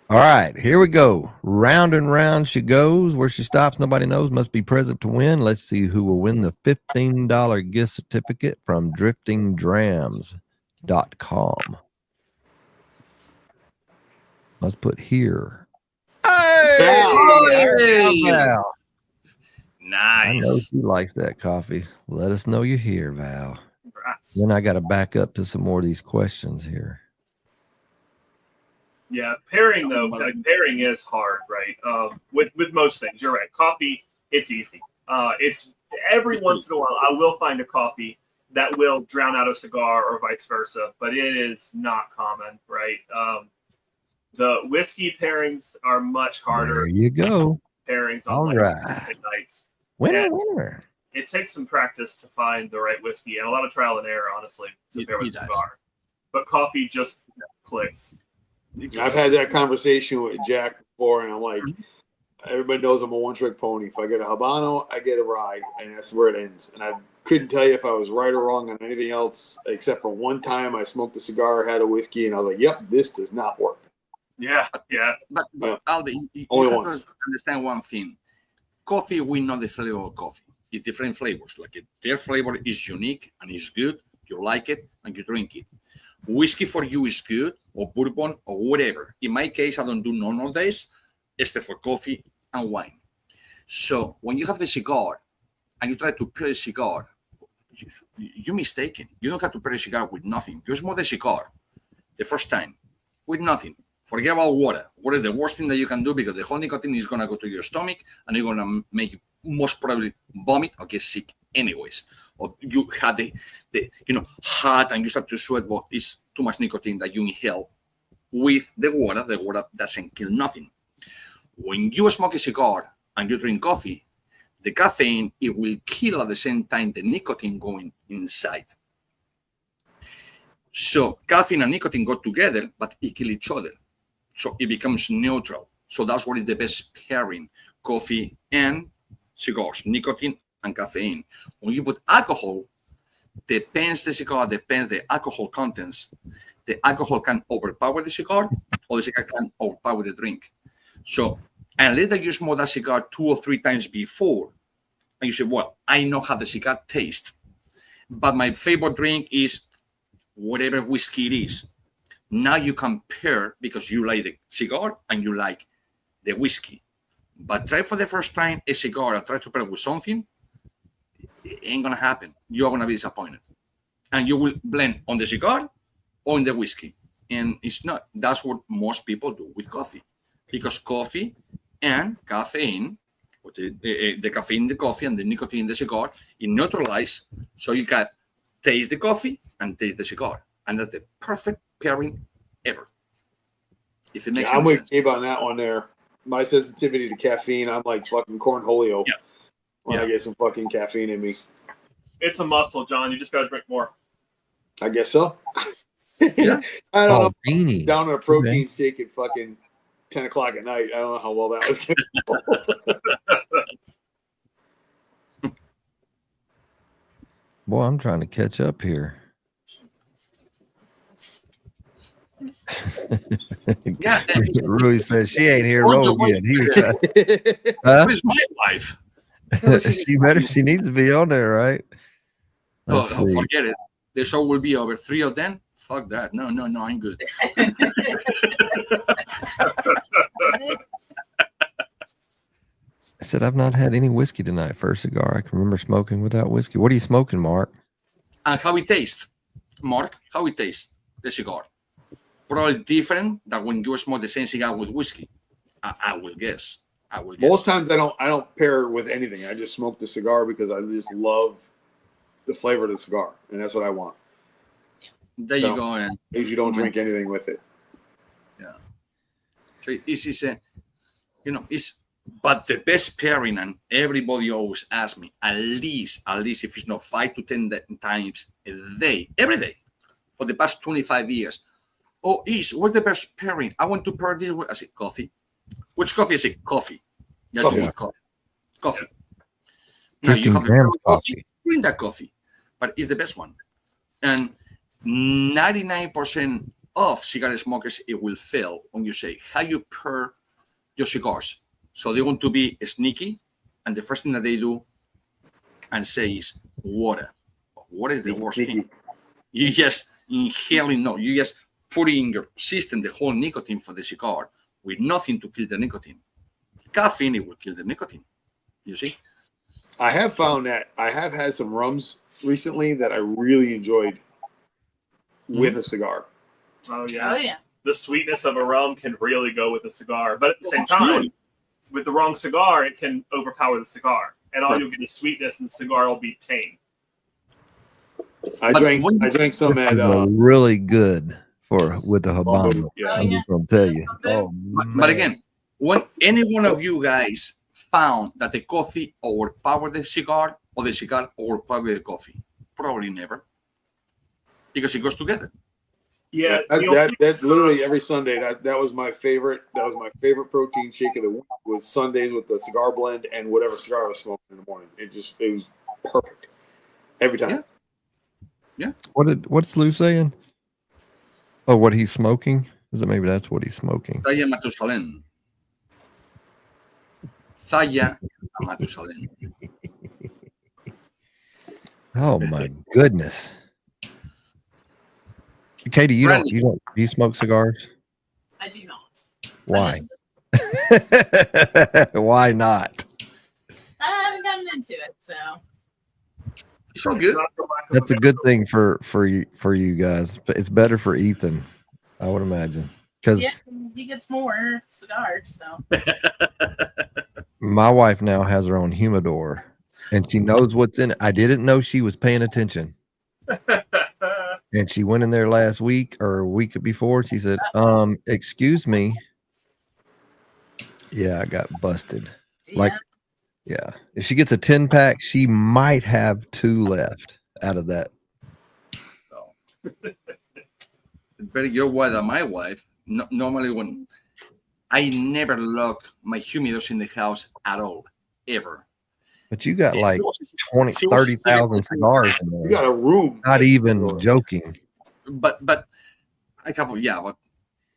Speaker 1: All right, here we go. Round and round she goes. Where she stops, nobody knows. Must be present to win. Let's see who will win the $15 gift certificate from driftingdrams.com. Let's put here.
Speaker 4: Hey!
Speaker 1: Val. I know
Speaker 4: Nice.
Speaker 1: she likes that coffee. Let us know you're here, Val.
Speaker 6: Congrats.
Speaker 1: Then I got to back up to some more of these questions here.
Speaker 6: Yeah, pairing though, pairing is hard, right? With most things, you're right. Coffee, it's easy. It's every once in a while I will find a coffee that will drown out a cigar or vice versa, but it is not common, right? The whiskey pairings are much harder.
Speaker 1: There you go.
Speaker 6: pairings on
Speaker 1: All
Speaker 6: like
Speaker 1: right.
Speaker 6: late nights.
Speaker 1: Winner,
Speaker 6: Yeah.
Speaker 1: winner.
Speaker 6: It takes some practice to find the right whiskey and a lot of trial and error, honestly, to pair with
Speaker 4: It does.
Speaker 6: cigar. But coffee just clicks.
Speaker 3: I've had that conversation with Jack before, and I'm like, everybody knows I'm a one-trick pony. If I get a Habano, I get a rye, and that's where it ends. And I couldn't tell you if I was right or wrong on anything else, except for one time I smoked a cigar, had a whiskey, and I was like, yep, this does not work.
Speaker 6: Yeah, yeah.
Speaker 3: Yeah.
Speaker 4: But Aldi, you
Speaker 3: Only
Speaker 4: have
Speaker 3: once.
Speaker 4: to understand one thing. Coffee, we know the flavor of coffee. It's different flavors. Their flavor is unique and it's good. You like it and you drink it. Whiskey for you is good, or bourbon, or whatever. In my case, I don't do normal days, except for coffee and wine. So when you have the cigar and you try to pair a cigar, you're mistaken. You don't have to pair a cigar with nothing. You smoke the cigar the first time with nothing. Forget about water. Water is the worst thing that you can do because the whole nicotine is going to go to your stomach and you're going to make you most probably vomit or get sick anyways. Or you had the hot and you start to sweat, but it's too much nicotine that you inhale with the water doesn't kill nothing. When you smoke a cigar and you drink coffee, the caffeine, it will kill at the same time the nicotine going inside. So caffeine and nicotine go together, but it kill each other. So it becomes neutral. So that's what is the best pairing, coffee and cigars, nicotine and caffeine. When you put alcohol, depends the cigar, depends the alcohol contents. The alcohol can overpower the cigar, or the cigar can overpower the drink. So unless that you smoke that cigar 2 or 3 times before, and you say, well, I know how the cigar tastes, but my favorite drink is whatever whiskey it is. Now you compare because you like the cigar and you like the whiskey. But try for the first time a cigar and try to pair it with something, it ain't going to happen. You're going to be disappointed. And you will blend on the cigar or in the whiskey. And it's not. That's what most people do with coffee. Because coffee and caffeine, the caffeine in the coffee and the nicotine in the cigar, it neutralizes so you can taste the coffee and taste the cigar. And that's the perfect pairing ever. If it makes
Speaker 3: I'm
Speaker 4: any
Speaker 3: with
Speaker 4: sense.
Speaker 3: Gabe on that one there. My sensitivity to caffeine, I'm like fucking cornholio when I get some fucking caffeine in me.
Speaker 6: It's a muscle, John. You just got to drink more.
Speaker 3: I guess so.
Speaker 4: Yeah.
Speaker 3: I don't know.
Speaker 1: Beanie.
Speaker 3: Down on a protein shake at fucking 10 o'clock at night. I don't know how well that was going to
Speaker 1: Boy, I'm trying to catch up here.
Speaker 4: Yeah.
Speaker 1: Rui says she ain't here.
Speaker 4: Or the
Speaker 1: Roll again. He was trying-
Speaker 4: That is my life.
Speaker 1: she needs to be on there, right?
Speaker 4: Oh,
Speaker 1: Let's see.
Speaker 4: forget it. The show will be over. 3 of them? Fuck that. No, I'm good.
Speaker 1: I said I've not had any whiskey tonight. First cigar I can remember smoking without whiskey. What are you smoking, Mark?
Speaker 4: And how it tastes, Mark? How it tastes, the cigar? Probably different than when you smoke the same cigar with whiskey. I will guess.
Speaker 3: Most times I don't pair with anything. I just smoke the cigar because I just love the flavor of the cigar, and that's what I want.
Speaker 4: There you go. And
Speaker 3: I usually don't drink anything with it.
Speaker 4: yeah. So this is it's but the best pairing, and everybody always asks me at least if it's not 5 to 10 times a day, every day, for the past 25 years. Oh, what's the best pairing? I want to pair this with. I say coffee. Which coffee? I say coffee. Yeah,
Speaker 3: Coffee.
Speaker 4: Coffee. Now you
Speaker 1: Drifting
Speaker 4: have the
Speaker 1: Drams
Speaker 4: coffee. Drink that coffee, but it's the best one. And 99% of cigar smokers, it will fail when you say how you pair your cigars. So they want to be sneaky, and the first thing that they do and say is water. Water is the worst thing. You just inhaling, no, you just put in your system the whole nicotine for the cigar with nothing to kill the nicotine. Caffeine, it will kill the nicotine. You see?
Speaker 3: I have found that I have had some rums recently that I really enjoyed with a cigar.
Speaker 6: Oh, yeah.
Speaker 5: Oh yeah.
Speaker 6: The sweetness of a rum can really go with a cigar. But at the same time, with the wrong cigar, it can overpower the cigar. And all you'll get is sweetness, and the cigar will be tame.
Speaker 3: I drank some at
Speaker 1: really good with the Habano.
Speaker 3: yeah.
Speaker 5: Oh,
Speaker 1: I'm
Speaker 5: yeah.
Speaker 1: just gonna tell you.
Speaker 5: Okay.
Speaker 1: Oh,
Speaker 4: But again, when any one of you guys found that the coffee overpowered the cigar or the cigar overpowered the coffee? Probably never, because it goes together.
Speaker 6: Yeah,
Speaker 3: that literally every Sunday that was my favorite. That was my favorite protein shake of the week. Was Sundays with the cigar blend and whatever cigar I was smoking in the morning. It was perfect every time.
Speaker 4: Yeah.
Speaker 1: What's Lou saying? Oh, what he's smoking? Is it maybe that's what he's smoking?
Speaker 4: Saya Matusalén. Saya Matusalén.
Speaker 1: Oh my goodness. Katie, you
Speaker 4: Randy.
Speaker 1: don't do you smoke cigars?
Speaker 5: I do not.
Speaker 1: Why? Why not?
Speaker 5: I haven't gotten into it, so
Speaker 4: It's all good.
Speaker 1: That's a good thing for you guys. It's better for Ethan, I would imagine, because
Speaker 5: yeah, he gets more cigars. So
Speaker 1: my wife now has her own humidor, and she knows what's in it. I didn't know she was paying attention, and she went in there last week or a week before. She said, "Excuse me." Yeah, I got busted. Like, yeah, if she gets a 10-pack, she might have 2 left out of that.
Speaker 4: Better your wife than my wife. Normally, when I never lock my humidors in the house at all, ever.
Speaker 1: But you got like 30,000 cigars in there.
Speaker 3: You got a room.
Speaker 1: Not even joking.
Speaker 4: But I have but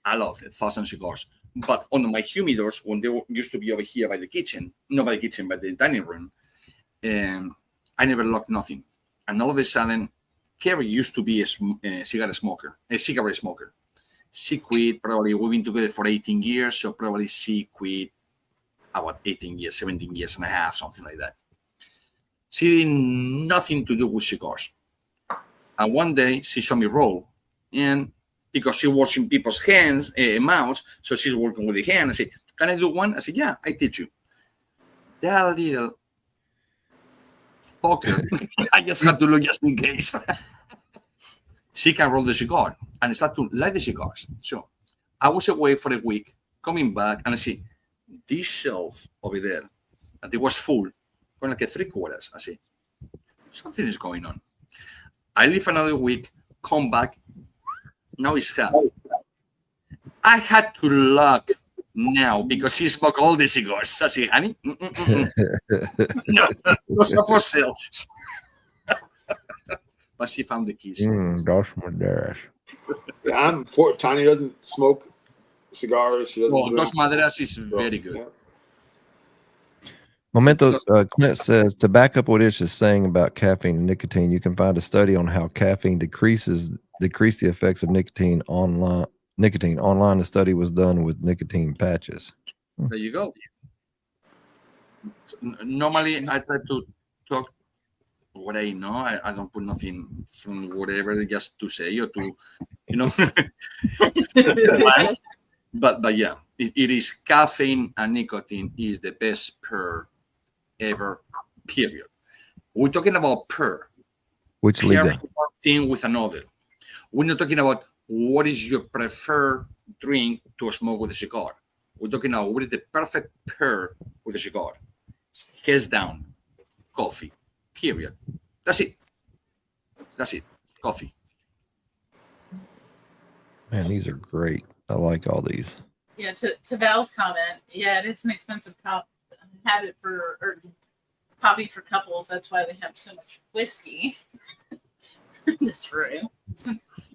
Speaker 4: a lot, 1,000 cigars. But on my humidors, when they used to be over here by the kitchen, not by the kitchen, but the dining room, I never locked nothing. And all of a sudden, Carrie used to be a cigarette smoker. She quit. Probably we've been together for 18 years, so probably she quit about 18 years, 17 years and a half, something like that. She did nothing to do with cigars. And one day she saw me roll, and because she was in people's hands, mouths, so she's working with the hand. I said, "Can I do one?" I said, "Yeah, I teach you." That little fucker, I just had to look just in case. She can roll the cigar and start to light the cigars. So I was away for a week, coming back, and I see this shelf over there, and it was full, going like a 3/4. I see something is going on. I leave another week, come back. Now it's half. I had to lock now because he smoked all the cigars. I say, honey, no, those are for sale. But she found the keys.
Speaker 1: That's my dash.
Speaker 3: Yeah, I'm for Tanya doesn't smoke cigars. She doesn't.
Speaker 4: Dos Maderas is very good.
Speaker 3: Yeah.
Speaker 1: Memento Clint says, to back up what Ish is saying about caffeine and nicotine, you can find a study on how caffeine decrease the effects of nicotine online. The study was done with nicotine patches.
Speaker 4: There you go. Normally, I try to talk what I know. I don't put nothing from whatever just to say or to, but yeah, it is caffeine and nicotine is the best pair ever, period. We're talking about pair.
Speaker 1: Which lead
Speaker 4: pairing one thing with another. We're not talking about what is your preferred drink to smoke with a cigar. We're talking about what is the perfect pair with a cigar. Hands down, coffee, period. That's it. Coffee.
Speaker 1: Man, these are great. I like all these.
Speaker 5: yeah, to Val's comment, yeah, it is an expensive habit for hobby for couples. That's why they have so much whiskey in this room.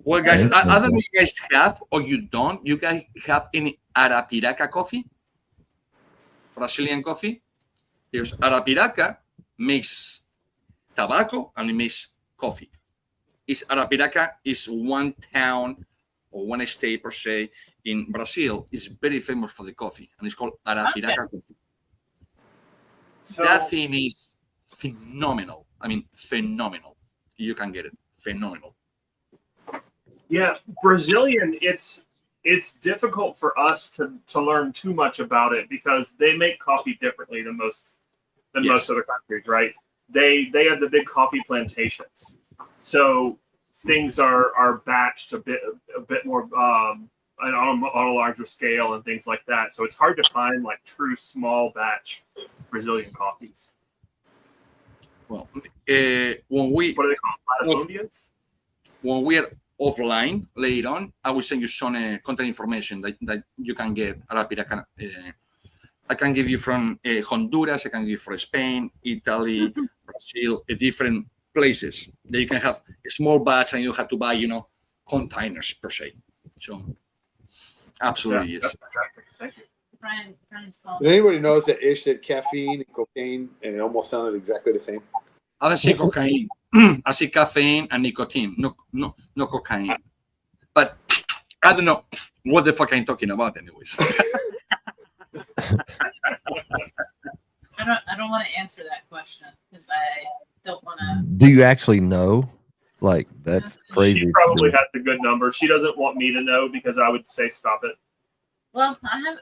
Speaker 4: Well, guys, I don't know if you guys have or you don't. You guys have any Arapiraca coffee? Brazilian coffee? Because Arapiraca makes tobacco and it makes coffee. Arapiraca is one town or one state per se in Brazil is very famous for the coffee, and it's called Arapiraca coffee.
Speaker 6: So,
Speaker 4: That thing is phenomenal. I mean, phenomenal. You can get it. Phenomenal.
Speaker 6: yeah, Brazilian, it's difficult for us to learn too much about it because they make coffee differently than most other countries, right? They have the big coffee plantations, so things are batched a bit more on a larger scale and things like that. So it's hard to find like true small batch Brazilian coffees.
Speaker 4: Well, when we
Speaker 6: What are they called? Latifundias?
Speaker 4: when we are offline later on, I will send you some contact information that you can get. I can give you from Honduras. I can give you from Spain, Italy, Brazil, different places that you can have small bags and you don't have to buy, containers per se. So, absolutely, yes.
Speaker 6: That's fantastic. Thank you.
Speaker 5: Brian's phone.
Speaker 3: Did anybody notice that Ish said caffeine and cocaine, and it almost sounded exactly the same?
Speaker 4: I don't see cocaine. I see caffeine and nicotine. No cocaine. But I don't know what the fuck I'm talking about, anyways.
Speaker 5: I don't want to answer that question because I don't want to.
Speaker 1: Do you actually know? Like, that's crazy.
Speaker 6: She probably has a good number. She doesn't want me to know because I would say stop it.
Speaker 5: Well,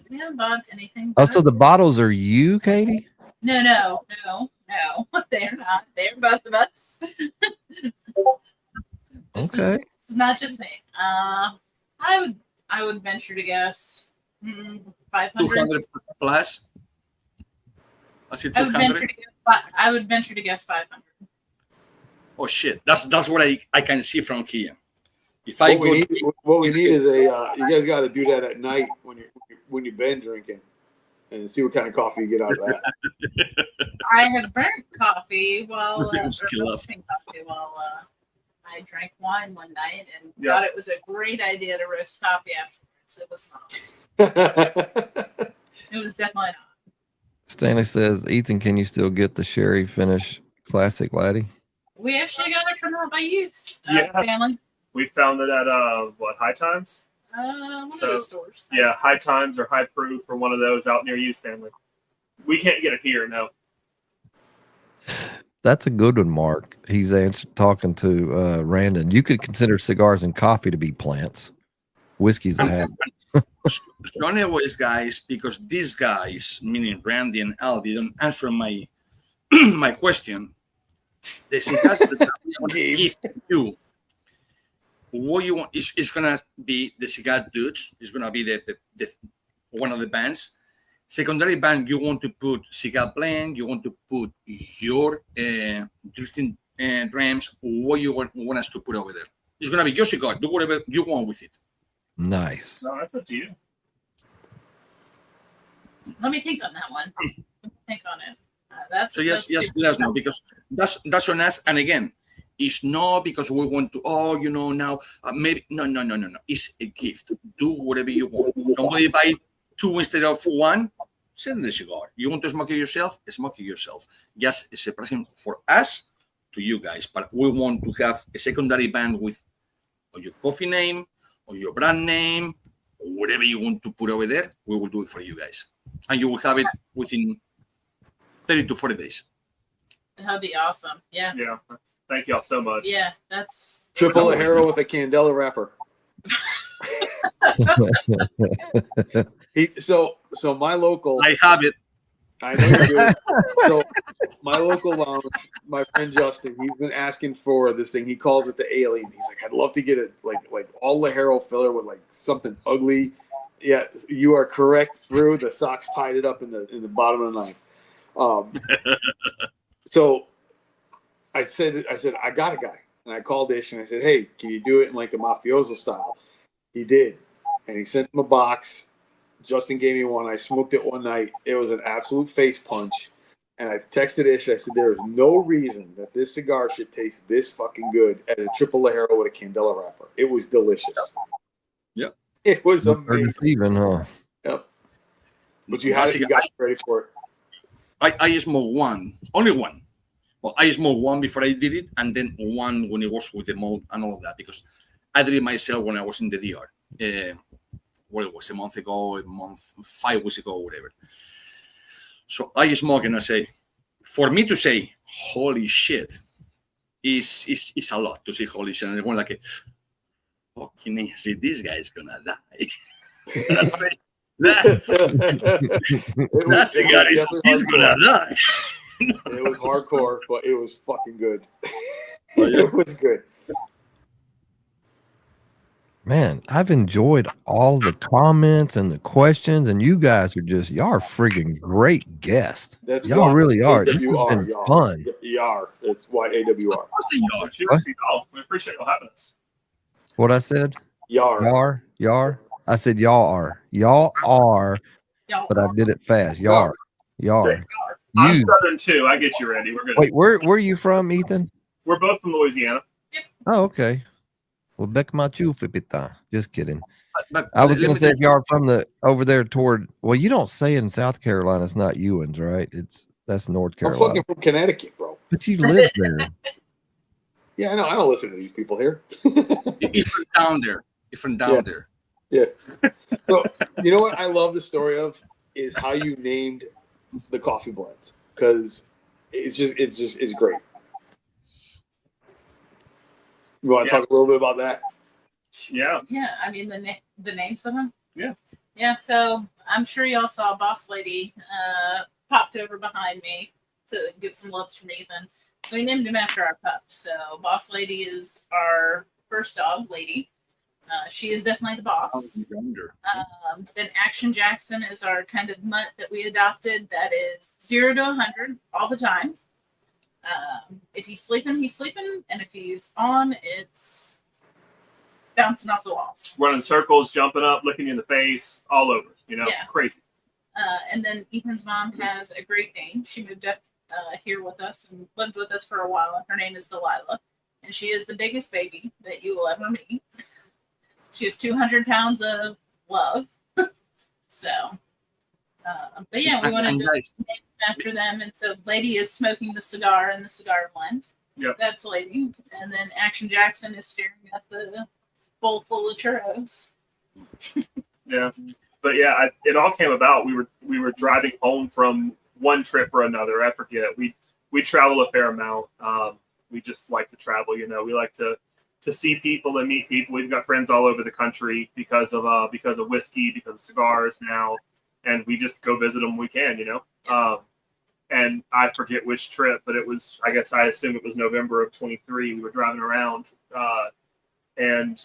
Speaker 5: we haven't bought anything.
Speaker 1: Oh, so the bottles are you, Katie?
Speaker 5: No. They're not. They're both of us.
Speaker 1: Okay.
Speaker 5: This is not just me. I would venture to guess 500.
Speaker 4: 200 plus. I see
Speaker 5: I would
Speaker 4: 200.
Speaker 5: venture to guess 500.
Speaker 4: Oh shit! That's what I can see from here. If I
Speaker 3: What we need is you guys got to do that at night when you've been drinking, and see what kind of coffee you get out of that.
Speaker 5: I have burnt coffee while
Speaker 4: Still left.
Speaker 5: I drank wine one night and thought it was a great idea to roast coffee afterwards. It was not. It was definitely not.
Speaker 1: Stanley says, Ethan, can you still get the sherry finish classic laddie?
Speaker 5: We actually got it from Out by Used family.
Speaker 6: We found it at High Times?
Speaker 5: One of those stores.
Speaker 6: Yeah, High Times or High Proof or one of those out near you, Stanley. We can't get it here, no.
Speaker 1: That's a good one, Mark. He's talking to Randon. You could consider cigars and coffee to be plants. Whiskey's a habit.
Speaker 4: So anyways, guys, because these guys, meaning Randy and Al, didn't answer my my question. The cigars that I want to give you, what you want is gonna be the Cigar Dudes. It's gonna be the one of the bands. Secondary band, you want to put Cigar Blend. You want to put your Drifting Drams. What you want us to put over there? It's gonna be your cigar. Do whatever you want with it.
Speaker 1: Nice.
Speaker 6: No, that's up to you.
Speaker 5: Let me think on that one. Think on it. That's
Speaker 4: yes, let us know, because that's on us. And again, it's not because we want to. Now maybe no. It's a gift. Do whatever you want. Somebody buy 2 instead of 1. Send the cigar. You want to smoke it yourself? Smoke it yourself. Just it's a present for us to you guys. But we want to have a secondary band with your coffee name or your brand name or whatever you want to put over there. We will do it for you guys, and you will have it within 30 to 40 days.
Speaker 5: That'd be awesome. Yeah.
Speaker 6: Yeah. Thank y'all so much.
Speaker 5: Yeah, that's
Speaker 3: Triple Ajero with a Candela wrapper. So my local.
Speaker 4: I have it.
Speaker 3: I know you do. So my local lounge, my friend Justin, he's been asking for this thing. He calls it the Alien. He's like, I'd love to get it like all Lajero filler with like something ugly. Yeah, you are correct, Brew. The socks tied it up in the bottom of the knife. So I said I got a guy, and I called Ish and I said, hey, can you do it in like a mafioso style? He did, and he sent him a box. Justin gave me one. I smoked it one night. It was an absolute face punch. And I texted Ish. I said, there is no reason that this cigar should taste this fucking good as a triple Lajero with a Candela wrapper. It was delicious.
Speaker 4: Yep.
Speaker 3: It was
Speaker 1: Or
Speaker 3: amazing.
Speaker 1: deceiving, huh?
Speaker 3: Yep. But you had it. You got ready for it.
Speaker 4: I smoked one. Only one. Well, I smoked one before I did it, and then one when it was with the mold and all of that, because I did it myself when I was in the DR. Well, it was a month ago, 5 weeks ago, whatever. So I smoke and I say, for me to say, holy shit, is a lot to say holy shit. And I went like, fucking, see, this guy is gonna die. That cigar is gonna die.
Speaker 3: It was hardcore, but it was fucking good. It was good.
Speaker 1: Man, I've enjoyed all the comments and the questions, and you guys are y'all are friggin' great guests.
Speaker 3: That's
Speaker 1: Y'all
Speaker 3: why
Speaker 1: really are. This has
Speaker 3: AWR,
Speaker 1: been
Speaker 3: y'all.
Speaker 1: fun.
Speaker 3: Yar. It's why AWR.
Speaker 6: Cheers to y'all. We appreciate y'all having us.
Speaker 1: What I said?
Speaker 3: Yar.
Speaker 1: Yar. I said y'all are. Y'all are,
Speaker 5: Y'all
Speaker 1: but I did it fast. Y'all.
Speaker 6: I'm
Speaker 1: You.
Speaker 6: Southern too. I get you, Randy. We're good.
Speaker 1: Wait, where are you from, Ethan?
Speaker 6: We're both from Louisiana.
Speaker 1: Oh, okay. Well, Beck Machu Fipita. Just kidding.
Speaker 4: But
Speaker 1: I was
Speaker 4: let
Speaker 1: gonna
Speaker 4: me
Speaker 1: say
Speaker 4: tell
Speaker 1: if y'all are from the over there toward you don't say in South Carolina it's not Ewans, right? That's North
Speaker 3: I'm
Speaker 1: Carolina.
Speaker 3: fucking from Connecticut, bro.
Speaker 1: But you live there.
Speaker 3: Yeah, I know. I don't listen to these people here.
Speaker 4: you from down there. You're from down there.
Speaker 3: Yeah. So you know what I love the story of is how you named the coffee blends, because it's great. You want to talk a little bit about that?
Speaker 6: Yeah.
Speaker 5: Yeah, I mean the names of them.
Speaker 6: Yeah.
Speaker 5: Yeah. So I'm sure y'all saw Boss Lady popped over behind me to get some loves from Ethan. So we named him after our pup. So Boss Lady is our first dog, Lady. She is definitely the boss. Then Action Jackson is our kind of mutt that we adopted. That is 0 to 100 all the time. If he's sleeping, he's sleeping, and if he's on, it's bouncing off the walls.
Speaker 6: Running circles, jumping up, licking you in the face, all over.
Speaker 5: Yeah.
Speaker 6: Crazy.
Speaker 5: And then Ethan's mom has a Great Dane. She moved up here with us and lived with us for a while. Her name is Delilah, and she is the biggest baby that you will ever meet. She has 200 pounds of love. So, but yeah, we wanted to name after them. And so Lady is smoking the cigar in the cigar blend.
Speaker 6: Yep.
Speaker 5: That's Lady. And then Action Jackson is staring at the bowl full of churros.
Speaker 6: Yeah. But yeah, it all came about. We were driving home from one trip or another. I forget. We travel a fair amount. We just like to travel. We like to see people and meet people. We've got friends all over the country because of whiskey, because of cigars now, and we just go visit them when we can. And I forget which trip, but it was. I assume it was November of 23. We were driving around, and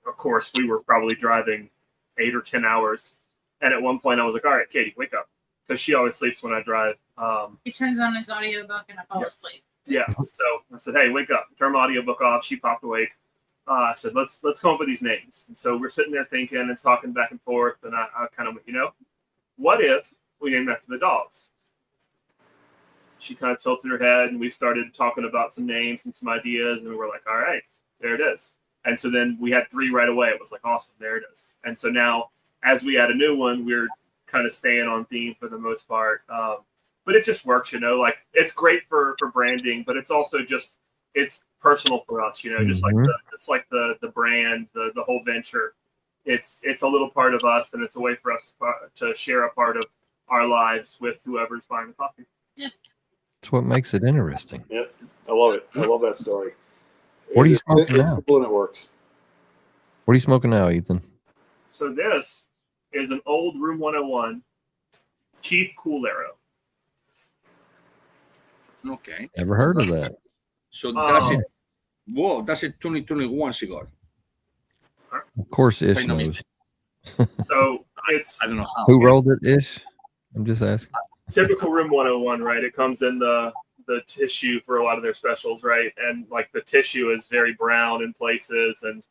Speaker 6: of course we were probably driving 8 or 10 hours. And at one point I was like, all right, Katie, wake up. Because she always sleeps when I drive.
Speaker 5: He turns on his audiobook and I fall asleep.
Speaker 6: Yes. So I said, hey, wake up. Turn my audiobook off. She popped awake. I said, let's come up with these names. And so we're sitting there thinking and talking back and forth. And I kind of went, what if we named after the dogs? She kind of tilted her head and we started talking about some names and some ideas. And we were like, all right, there it is. And so then we had 3 right away. It was like, awesome, there it is. And so now as we add a new one, we're kind of staying on theme for the most part. But it just works, like it's great for branding, but it's also it's personal for us, just like the brand, the whole venture. It's a little part of us, and it's a way for us to share a part of our lives with whoever's buying the coffee.
Speaker 5: Yeah.
Speaker 1: That's what makes it interesting.
Speaker 3: Yep. I love it. I love that story.
Speaker 1: What are you smoking
Speaker 3: It's
Speaker 1: now?
Speaker 3: simple and it works.
Speaker 1: What are you smoking now, Ethan?
Speaker 6: So this is an old Room 101 Chief Cool Arrow.
Speaker 4: Okay.
Speaker 1: Never heard of that.
Speaker 4: So that's it. Whoa, that's a 2021 cigar.
Speaker 1: Of course, Ish
Speaker 4: If I know
Speaker 1: knows.
Speaker 6: So it's
Speaker 4: I don't know how.
Speaker 1: Who rolled it, Ish? I'm just asking.
Speaker 6: typical Room 101, right? It comes in the tissue for a lot of their specials, right? And like the tissue is very brown in places, and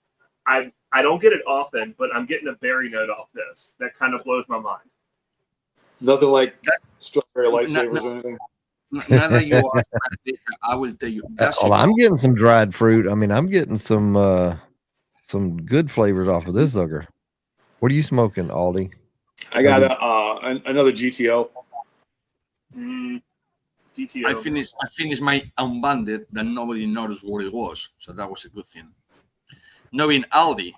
Speaker 6: I don't get it often, but I'm getting a berry note off this that kind of blows my mind.
Speaker 3: Nothing like strawberry lifesavers or anything.
Speaker 4: Now that you are, I will tell you.
Speaker 1: Well, I'm getting some dried fruit. I mean, I'm getting some good flavors off of this sucker. What are you smoking, Aldi?
Speaker 3: I got another GTO.
Speaker 6: GTO.
Speaker 4: I finished my unbanded that nobody knows what it was, so that was a good thing. Knowing Aldi,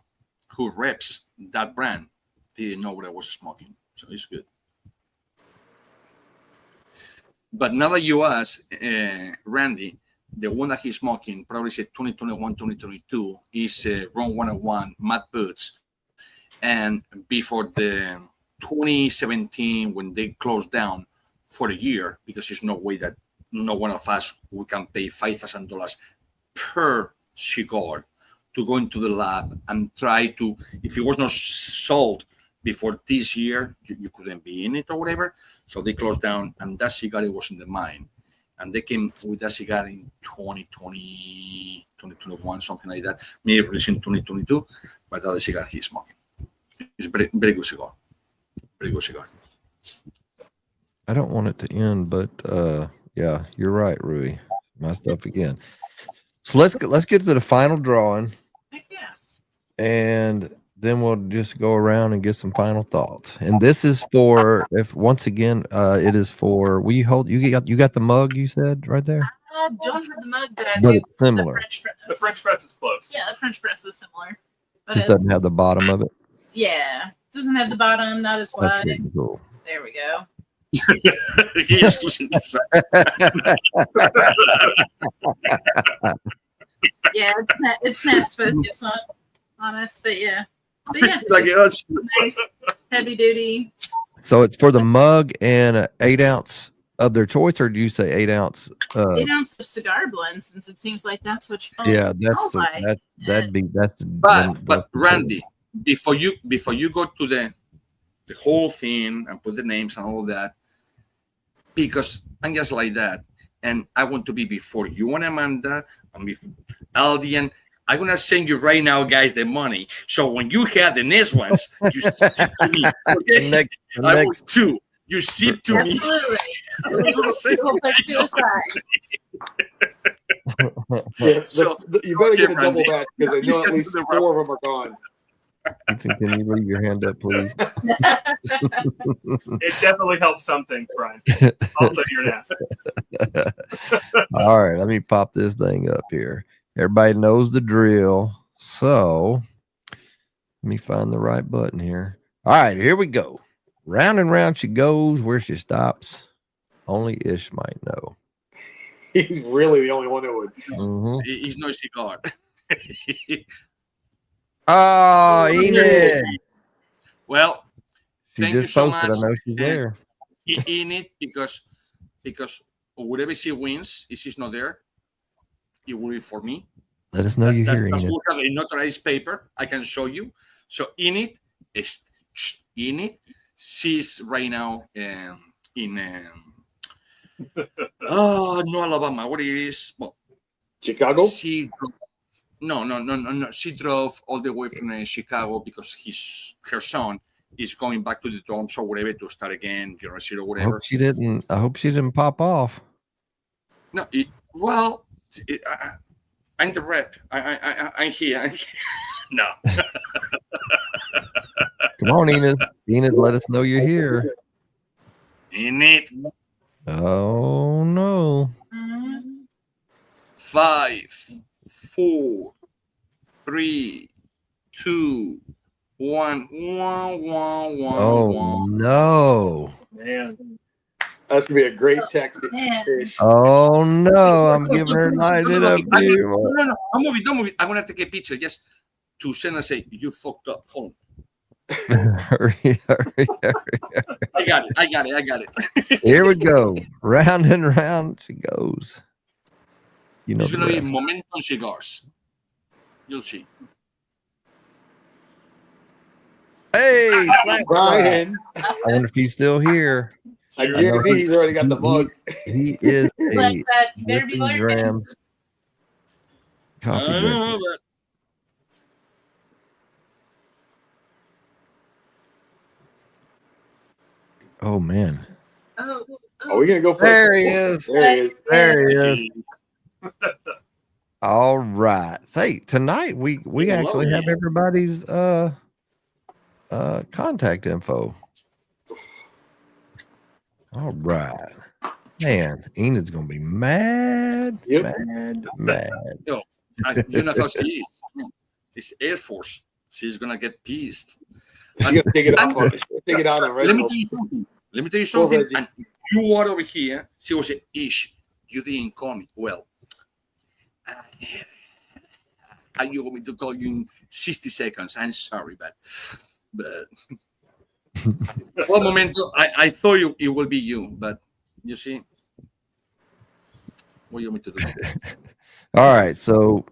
Speaker 4: who reps that brand, didn't know what I was smoking, so it's good. But now that you ask, Randy, the one that he's smoking probably said 2021, 2022 is Ron 101 Matt Boots. And before the 2017, when they closed down for a year, because there's no way that no one of us we can pay $5,000 per cigar to go into the lab and try to, if it was not sold before this year, you couldn't be in it or whatever. So they closed down, and that cigar was in the mine. And they came with that cigar in 2020, 2021, something like that. Maybe released in 2022, but that's the cigar he's smoking. It's a very, very good cigar. Very good cigar.
Speaker 1: I don't want it to end, but yeah, you're right, Rui. My stuff again. So let's get to the final drawing,
Speaker 5: Heck yeah.
Speaker 1: and then we'll just go around and get some final thoughts. And this is for, if once again, it is for, you got the mug you said right there,
Speaker 5: I don't have the mug, but I
Speaker 1: but
Speaker 5: do.
Speaker 1: it's similar.
Speaker 6: The French press is close.
Speaker 5: Yeah, the French press is similar. But
Speaker 1: Just
Speaker 5: it's-
Speaker 1: doesn't have the bottom of it.
Speaker 5: Yeah, doesn't have the bottom, not as
Speaker 1: That's
Speaker 5: wide.
Speaker 1: really cool.
Speaker 5: There we go.
Speaker 4: He is losing his-
Speaker 5: Yeah, it snaps focus on us, but yeah. So yeah,
Speaker 4: like,
Speaker 5: it's nice, heavy duty.
Speaker 1: So it's for the mug and an 8 ounce of their choice, or do you say 8 ounce?
Speaker 5: 8 ounce of cigar blend, since it seems like that's what you.
Speaker 1: Yeah, that's
Speaker 5: like.
Speaker 1: the
Speaker 4: but Randy, before you go to the whole thing and put the names and all that, because I'm just like that, and I want to be before you and Amanda and with Aldi, and I'm gonna send you right now, guys, the money. So when you have the next ones, you send to me. Okay?
Speaker 1: The
Speaker 4: I
Speaker 1: next
Speaker 4: will too. You send to me.
Speaker 5: Absolutely. We'll put you aside.
Speaker 3: Yeah,
Speaker 4: So,
Speaker 3: you better get a
Speaker 4: okay,
Speaker 3: double
Speaker 4: Randy.
Speaker 3: batch because I know
Speaker 4: You
Speaker 3: at
Speaker 4: can
Speaker 3: least
Speaker 4: do the
Speaker 3: 4 of them are gone.
Speaker 1: Ethan, can you leave your hand up, please?
Speaker 6: It definitely helps something, Brian. Also, your ass.
Speaker 1: All right, let me pop this thing up here. Everybody knows the drill. So let me find the right button here. All right, here we go. Round and round she goes. Where she stops, only Ish might know.
Speaker 3: He's really the only one who would.
Speaker 1: Mhm.
Speaker 4: He's no cigar.
Speaker 1: Oh, Enid.
Speaker 4: Well,
Speaker 1: She
Speaker 4: Thank you
Speaker 1: just
Speaker 4: so
Speaker 1: posted.
Speaker 4: much.
Speaker 1: I know she's there.
Speaker 4: in it because whatever she wins, if she's not there, it will be for me.
Speaker 1: Let us know you
Speaker 4: That's
Speaker 1: hear Enid.
Speaker 4: look at a notarized paper. I can show you. So in it, she's right now in no Alabama. What it is? Well,
Speaker 3: Chicago?
Speaker 4: she drove, no. She drove all the way from Chicago because her son is going back to the dorms or whatever to start again, university or
Speaker 1: I
Speaker 4: whatever.
Speaker 1: hope she didn't pop off.
Speaker 4: No, I'm the rep. I'm here. No.
Speaker 1: Come on, Enid. Enid, let us know you're here.
Speaker 4: In it.
Speaker 1: Oh no.
Speaker 5: Mhm.
Speaker 4: 5, 4, 3, 2, 1.
Speaker 1: Oh no.
Speaker 6: Man.
Speaker 3: That's going to be a great text.
Speaker 5: Man.
Speaker 3: Ish.
Speaker 1: Oh no. I'm giving her lighted up.
Speaker 4: No. Don't move it. I'm gonna take a picture just to send and say you fucked up home.
Speaker 1: Hurry.
Speaker 4: I got it.
Speaker 1: Here we go. Round and round she goes. You know
Speaker 4: It's
Speaker 1: the
Speaker 4: gonna be
Speaker 1: rest.
Speaker 4: Momentum Cigars. You'll see.
Speaker 1: Hey, slap
Speaker 3: Brian,
Speaker 1: I wonder if he's still here.
Speaker 3: I guarantee he's already got the mug.
Speaker 1: He is
Speaker 5: Like
Speaker 1: a
Speaker 5: that. You better be
Speaker 1: Drifting
Speaker 5: lurking.
Speaker 1: Drams coffee drinker. Oh man.
Speaker 5: Oh,
Speaker 3: Are we going to go for
Speaker 1: There he is.
Speaker 3: There he is.
Speaker 1: There he is. All right. Say tonight we actually have everybody's contact info. All right. Man, Enid's gonna be mad.
Speaker 3: Yep.
Speaker 1: Mad.
Speaker 4: You know how she is. It's Air Force. She's gonna get pissed.
Speaker 3: She's going to take it off on it. Take it out on
Speaker 4: Let me
Speaker 3: Reginald.
Speaker 4: tell you something.
Speaker 3: Reggie.
Speaker 4: And you are over here. She will say, Ish, you didn't call me. Well, you want me to call you in 60 seconds? I'm sorry, but one moment, I thought it will be you, but you see, what do you want me to do?
Speaker 1: All right, so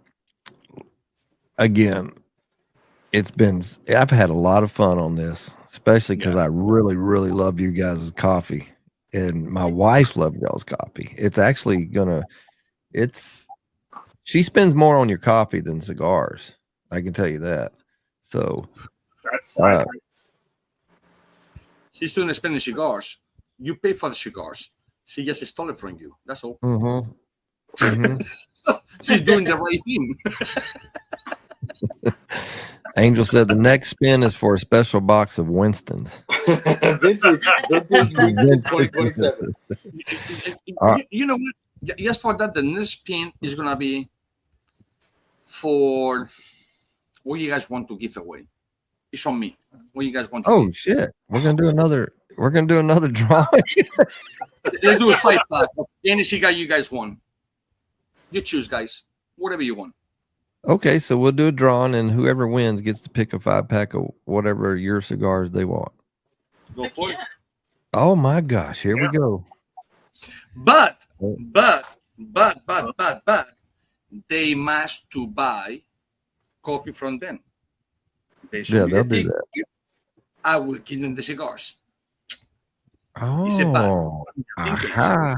Speaker 1: again, I've had a lot of fun on this, especially because I really, really love you guys' coffee. And my wife loved y'all's coffee. She spends more on your coffee than cigars. I can tell you that. So
Speaker 6: That's high praise.
Speaker 4: She's doing spending cigars. You pay for the cigars. She just stole it from you. That's all. So she's doing the right thing.
Speaker 1: Angel said the next spin is for a special box of Winston's.
Speaker 3: vintage 2027.
Speaker 4: You know what? Just for that, the next spin is gonna be for what you guys want to give away. It's on me. What you guys want to give.
Speaker 1: Shit. We're gonna do another drawing.
Speaker 4: Let's do a 5-pack of any cigar you guys want. You choose, guys. Whatever you want.
Speaker 1: Okay, so we'll do a drawing, and whoever wins gets to pick a 5-pack of whatever your cigars they want.
Speaker 4: Go for it.
Speaker 1: Oh my gosh, here we go.
Speaker 4: But they must to buy coffee from them. They should
Speaker 1: they'll do that.
Speaker 4: I will give them the cigars.
Speaker 1: Oh, aha.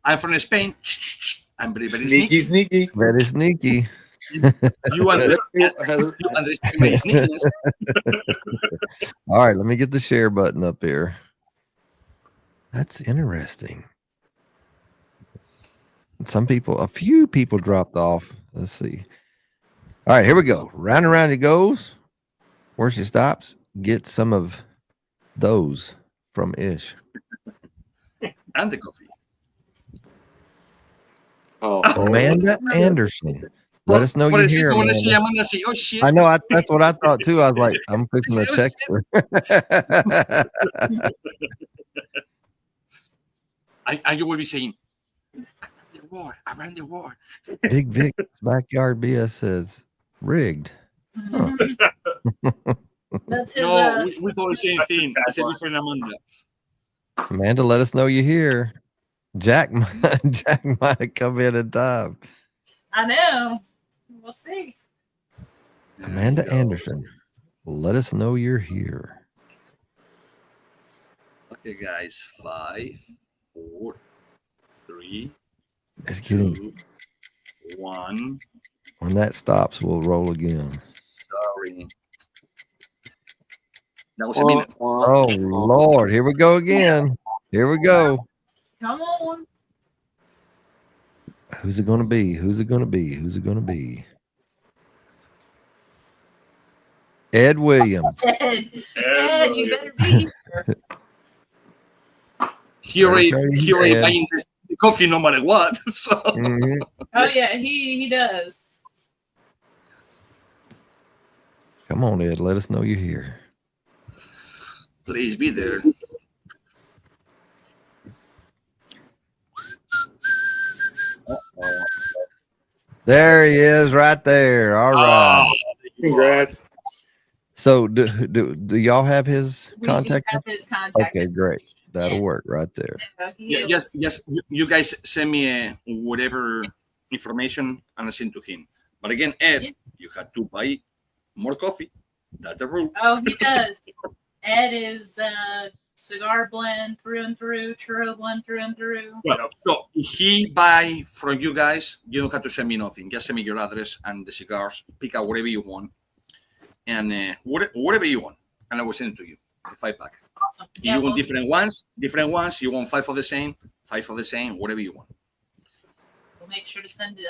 Speaker 4: I'm from Spain. I'm very, very sneaky.
Speaker 3: Sneaky.
Speaker 1: Very sneaky.
Speaker 4: You understand my sneakiness.
Speaker 1: All right, let me get the share button up here. That's interesting. A few people dropped off. Let's see. All right, here we go. Round and round it goes. Where she stops, get some of those from Ish.
Speaker 4: And the coffee.
Speaker 3: Oh,
Speaker 1: Amanda Anderson. Let us know you're here.
Speaker 4: Oh, shit.
Speaker 1: I know. That's what I thought too. I was like, I'm fixing to text her.
Speaker 4: And you will be saying, I ran the war.
Speaker 1: Big Vic's Backyard BS says rigged. Huh.
Speaker 5: That's his.
Speaker 4: No, we thought the same thing. It's a different Amanda.
Speaker 1: Amanda, let us know you're here. Jack might have come in time.
Speaker 5: I know. We'll see.
Speaker 1: Amanda Anderson, let us know you're here.
Speaker 4: Okay, guys. 5, 4, 3,
Speaker 1: It's getting
Speaker 4: 2, 1.
Speaker 1: when that stops, we'll roll again.
Speaker 4: Sorry. That was a minute.
Speaker 1: Oh Lord, here we go again. Here we go.
Speaker 5: Come on.
Speaker 1: Who's it gonna be? Who's it gonna be? Who's it gonna be? Ed Williams.
Speaker 5: Ed, you better be here.
Speaker 4: He already buying the coffee no matter what. So.
Speaker 1: Mhm.
Speaker 5: Oh yeah, he does.
Speaker 1: Come on, Ed. Let us know you're here.
Speaker 4: Please be there.
Speaker 1: There he is, right there. All right.
Speaker 3: Congrats.
Speaker 1: So, do y'all have his
Speaker 5: We
Speaker 1: contact?
Speaker 5: do have his contact.
Speaker 1: Okay, great.
Speaker 5: information.
Speaker 1: That'll
Speaker 5: Yeah.
Speaker 1: work right there.
Speaker 4: Yes. You guys send me whatever information and I send to him. But again, Ed,
Speaker 5: Yeah.
Speaker 4: you have to buy more coffee. That's the rule.
Speaker 5: Oh, he does. Ed is cigar blend through and through, churro blend through and through.
Speaker 4: Well, so if he buy from you guys, you don't have to send me nothing. Just send me your address and the cigars. Pick out whatever you want, and whatever you want, and I will send it to you. A 5-pack.
Speaker 5: Awesome.
Speaker 4: If
Speaker 5: Yeah,
Speaker 4: you want
Speaker 5: we'll,
Speaker 4: different ones. You want 5 of the same, whatever you want.
Speaker 5: we'll make sure to send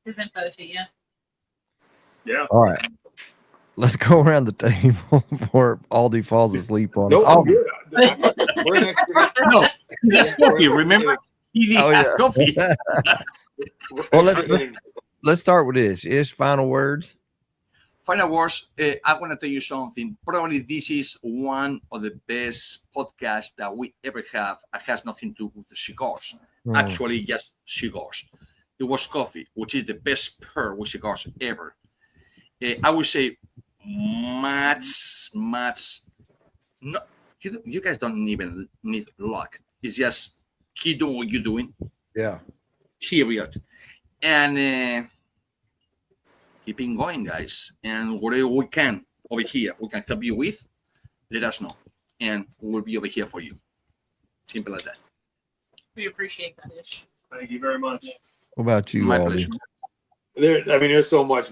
Speaker 5: his info to you.
Speaker 6: Yeah.
Speaker 1: All right. Let's go around the table before Aldi falls asleep on
Speaker 3: No,
Speaker 1: us.
Speaker 3: I'm
Speaker 1: Aldi,
Speaker 3: good. We're next to
Speaker 4: No, that's coffee. Remember, he
Speaker 1: Oh, yeah.
Speaker 4: coffee.
Speaker 1: Well, let's start with Ish. Ish, final words.
Speaker 4: Final words. I want to tell you something. Probably this is one of the best podcasts that we ever have. It has nothing to do with the cigars. Actually, just cigars. It was coffee, which is the best pair with cigars ever. I would say much. No, you guys don't even need luck. It's just keep doing what you're doing.
Speaker 1: Yeah.
Speaker 4: Period. And keeping going, guys. And whatever we can over here, we can help you with, let us know. And we'll be over here for you. Simple as that.
Speaker 5: We appreciate that, Ish.
Speaker 6: Thank you very much.
Speaker 1: What about you,
Speaker 4: My
Speaker 1: Aldi?
Speaker 4: pleasure.
Speaker 3: There's so much.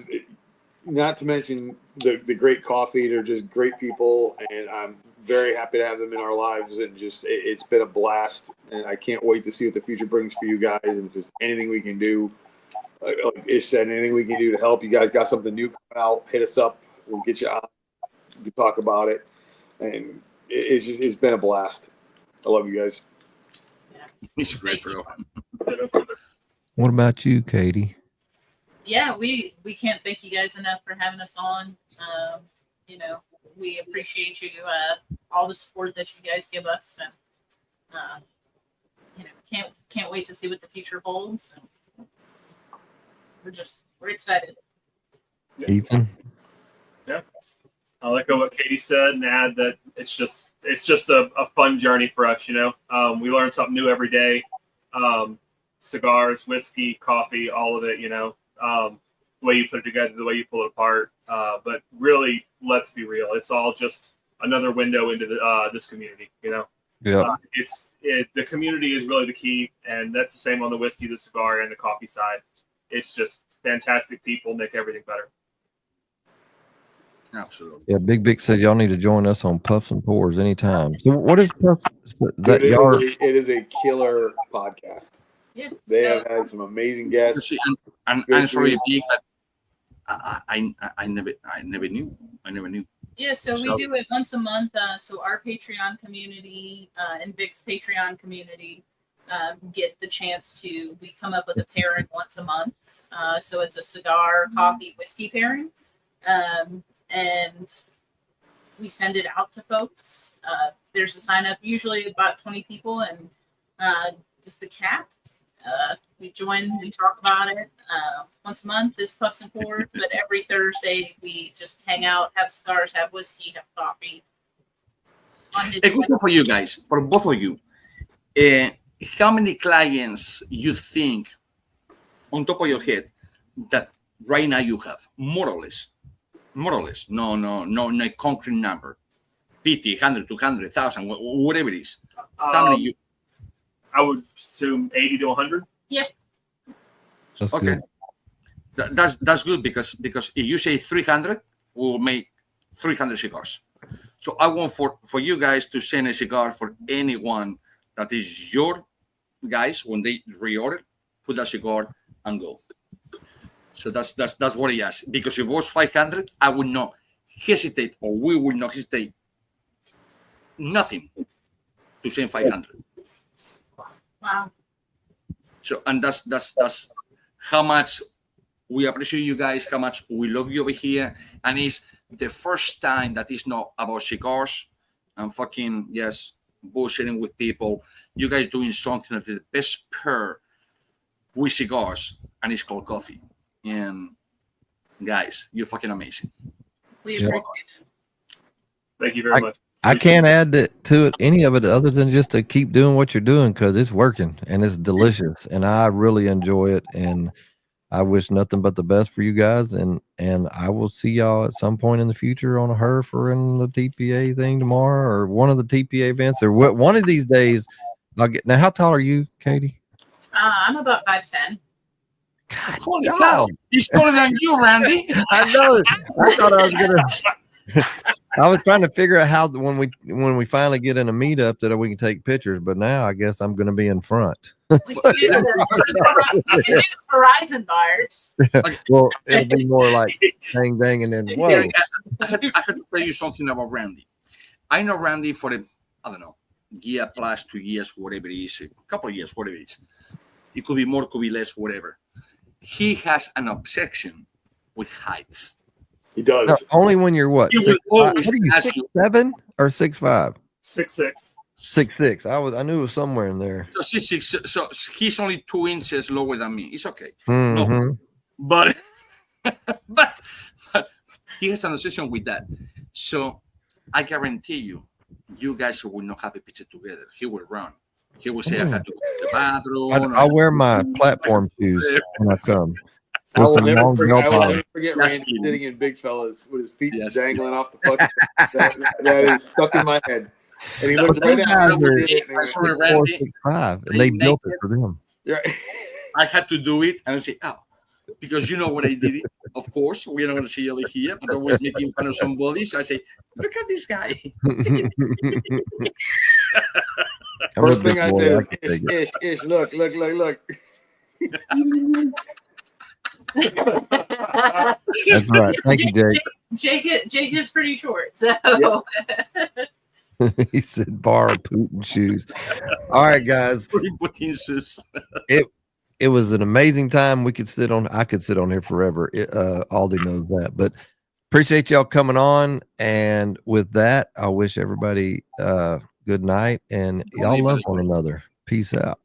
Speaker 3: Not to mention the great coffee. They're just great people, and I'm very happy to have them in our lives. And just it's been a blast, and I can't wait to see what the future brings for you guys. And if there's anything we can do, like Ish said, anything we can do to help you guys, got something new coming out, hit us up. We'll get you on. We can talk about it, and it's been a blast. I love you guys.
Speaker 4: It's great, bro.
Speaker 1: What about you, Katie?
Speaker 5: Yeah, we can't thank you guys enough for having us on. You know, we appreciate you, all the support that you guys give us, and you know, can't wait to see what the future holds. And we're excited.
Speaker 1: Ethan?
Speaker 6: Yeah. I'll echo what Katie said and add that it's just a fun journey for us, you know. We learn something new every day. Cigars, whiskey, coffee, all of it, you know. The way you put it together, the way you pull it apart. But really, let's be real. It's all just another window into this community, you know.
Speaker 1: Yeah.
Speaker 6: The community is really the key, and that's the same on the whiskey, the cigar, and the coffee side. It's just fantastic people make everything better.
Speaker 4: Absolutely.
Speaker 1: Yeah, Big Vic said y'all need to join us on Puffs and Pours anytime. So what is Puffs? That
Speaker 3: Dude,
Speaker 1: y'all
Speaker 3: it is a killer podcast.
Speaker 5: Yeah.
Speaker 3: They
Speaker 5: So
Speaker 3: have had some amazing guests.
Speaker 4: And sorry, Big, that I never knew.
Speaker 5: yeah, so we
Speaker 4: So-
Speaker 5: do it once a month. So our Patreon community and Vic's Patreon community get the chance to. We come up with a pairing once a month. So it's a cigar, coffee, whiskey pairing. And we send it out to folks. There's a sign up, usually about 20 people, and just the cap. We join, we talk about it. Once a month is Puffs and Pours, but every Thursday we just hang out, have cigars, have whiskey, have coffee.
Speaker 4: A question for you guys, for both of you. How many clients you think, on top of your head, that right now you have, more or less? No concrete number. 50, 100, 200, 1,000, whatever it is. How many you?
Speaker 6: I would assume 80 to 100.
Speaker 1: That's
Speaker 4: Okay.
Speaker 1: good.
Speaker 4: That's good because if you say 300, we'll make 300 cigars. So I want for you guys to send a cigar for anyone that is your guys when they reorder, put that cigar and go. So that's what he asked. Because if it was 500, I would not hesitate, or we would not hesitate nothing to send 500.
Speaker 5: Wow.
Speaker 4: So, and that's how much we appreciate you guys, how much we love you over here. And it's the first time that it's not about cigars and fucking, yes, bullshitting with people. You guys doing something that is the best pair with cigars, and it's called coffee. And guys, you're fucking amazing.
Speaker 5: We
Speaker 1: Yeah.
Speaker 5: appreciate it.
Speaker 6: Thank you very much.
Speaker 1: I can't add to it any of it other than just to keep doing what you're doing because it's working and it's delicious and I really enjoy it and I wish nothing but the best for you guys and I will see y'all at some point in the future on a HERF or in the TPA thing tomorrow or one of the TPA events or one of these days I'll get. Now, how tall are you, Katie?
Speaker 5: I'm about 5'10".
Speaker 1: God,
Speaker 4: Holy
Speaker 1: dog.
Speaker 4: cow! He's taller than you, Randy.
Speaker 1: I know. I thought I was gonna. I was trying to figure out how when we finally get in a meetup that we can take pictures, but now I guess I'm going to be in front.
Speaker 5: We can do the Horizon bars.
Speaker 1: Well, it'll be more like dang, and then whoa.
Speaker 4: Eric, I had to tell you something about Randy. I know Randy for I don't know, year plus 2 years, whatever it is, a couple of years, whatever it is. It could be more, could be less, whatever. He has an obsession with heights.
Speaker 3: He does.
Speaker 1: No, only when you're what?
Speaker 4: He
Speaker 1: 6'5"?
Speaker 4: will always
Speaker 1: What are you,
Speaker 4: ask you.
Speaker 1: 6'7" or 6'5"?
Speaker 6: 6'6".
Speaker 1: 6'6". I knew it was somewhere in there.
Speaker 4: So he's only 2 inches lower than me. It's okay.
Speaker 1: Mhm.
Speaker 4: But he has an obsession with that. So I guarantee you guys will not have a picture together. He will run. He will say, I had to go to the bathroom.
Speaker 1: I'll wear my platform shoes when I come.
Speaker 3: I will
Speaker 1: With some
Speaker 3: never
Speaker 1: long
Speaker 3: forget,
Speaker 1: belt bottoms.
Speaker 3: Randy
Speaker 4: Yes,
Speaker 3: sitting in Big Fellas with his feet
Speaker 4: Yes.
Speaker 3: dangling off the fucking. that is stuck in my head. And he
Speaker 1: But
Speaker 3: looked right
Speaker 1: those
Speaker 3: at
Speaker 1: guys
Speaker 3: me.
Speaker 1: are
Speaker 3: and he did it, and he
Speaker 4: I
Speaker 3: went,
Speaker 4: saw it,
Speaker 1: 4,
Speaker 4: Randy.
Speaker 1: 6'5", and they built it for them.
Speaker 3: "Yeah."
Speaker 4: I had to do it, and I say, "Oh," because you know what I did. It. Of course, we're not going to see over here, but I was making fun of somebody. So I say, "Look at this guy."
Speaker 1: I'm a
Speaker 3: First
Speaker 1: big
Speaker 3: thing I
Speaker 1: boy,
Speaker 3: said
Speaker 1: I
Speaker 3: is,
Speaker 1: can take it.
Speaker 3: ish, look.
Speaker 1: That's right. Thank you,
Speaker 5: Jake is pretty short, so
Speaker 3: Yep.
Speaker 1: He said borrow Putin shoes. All right, guys. It was an amazing time. I could sit on here forever. Aldi knows that. But appreciate y'all coming on. And with that, I wish everybody good night, and y'all love one another. Peace out.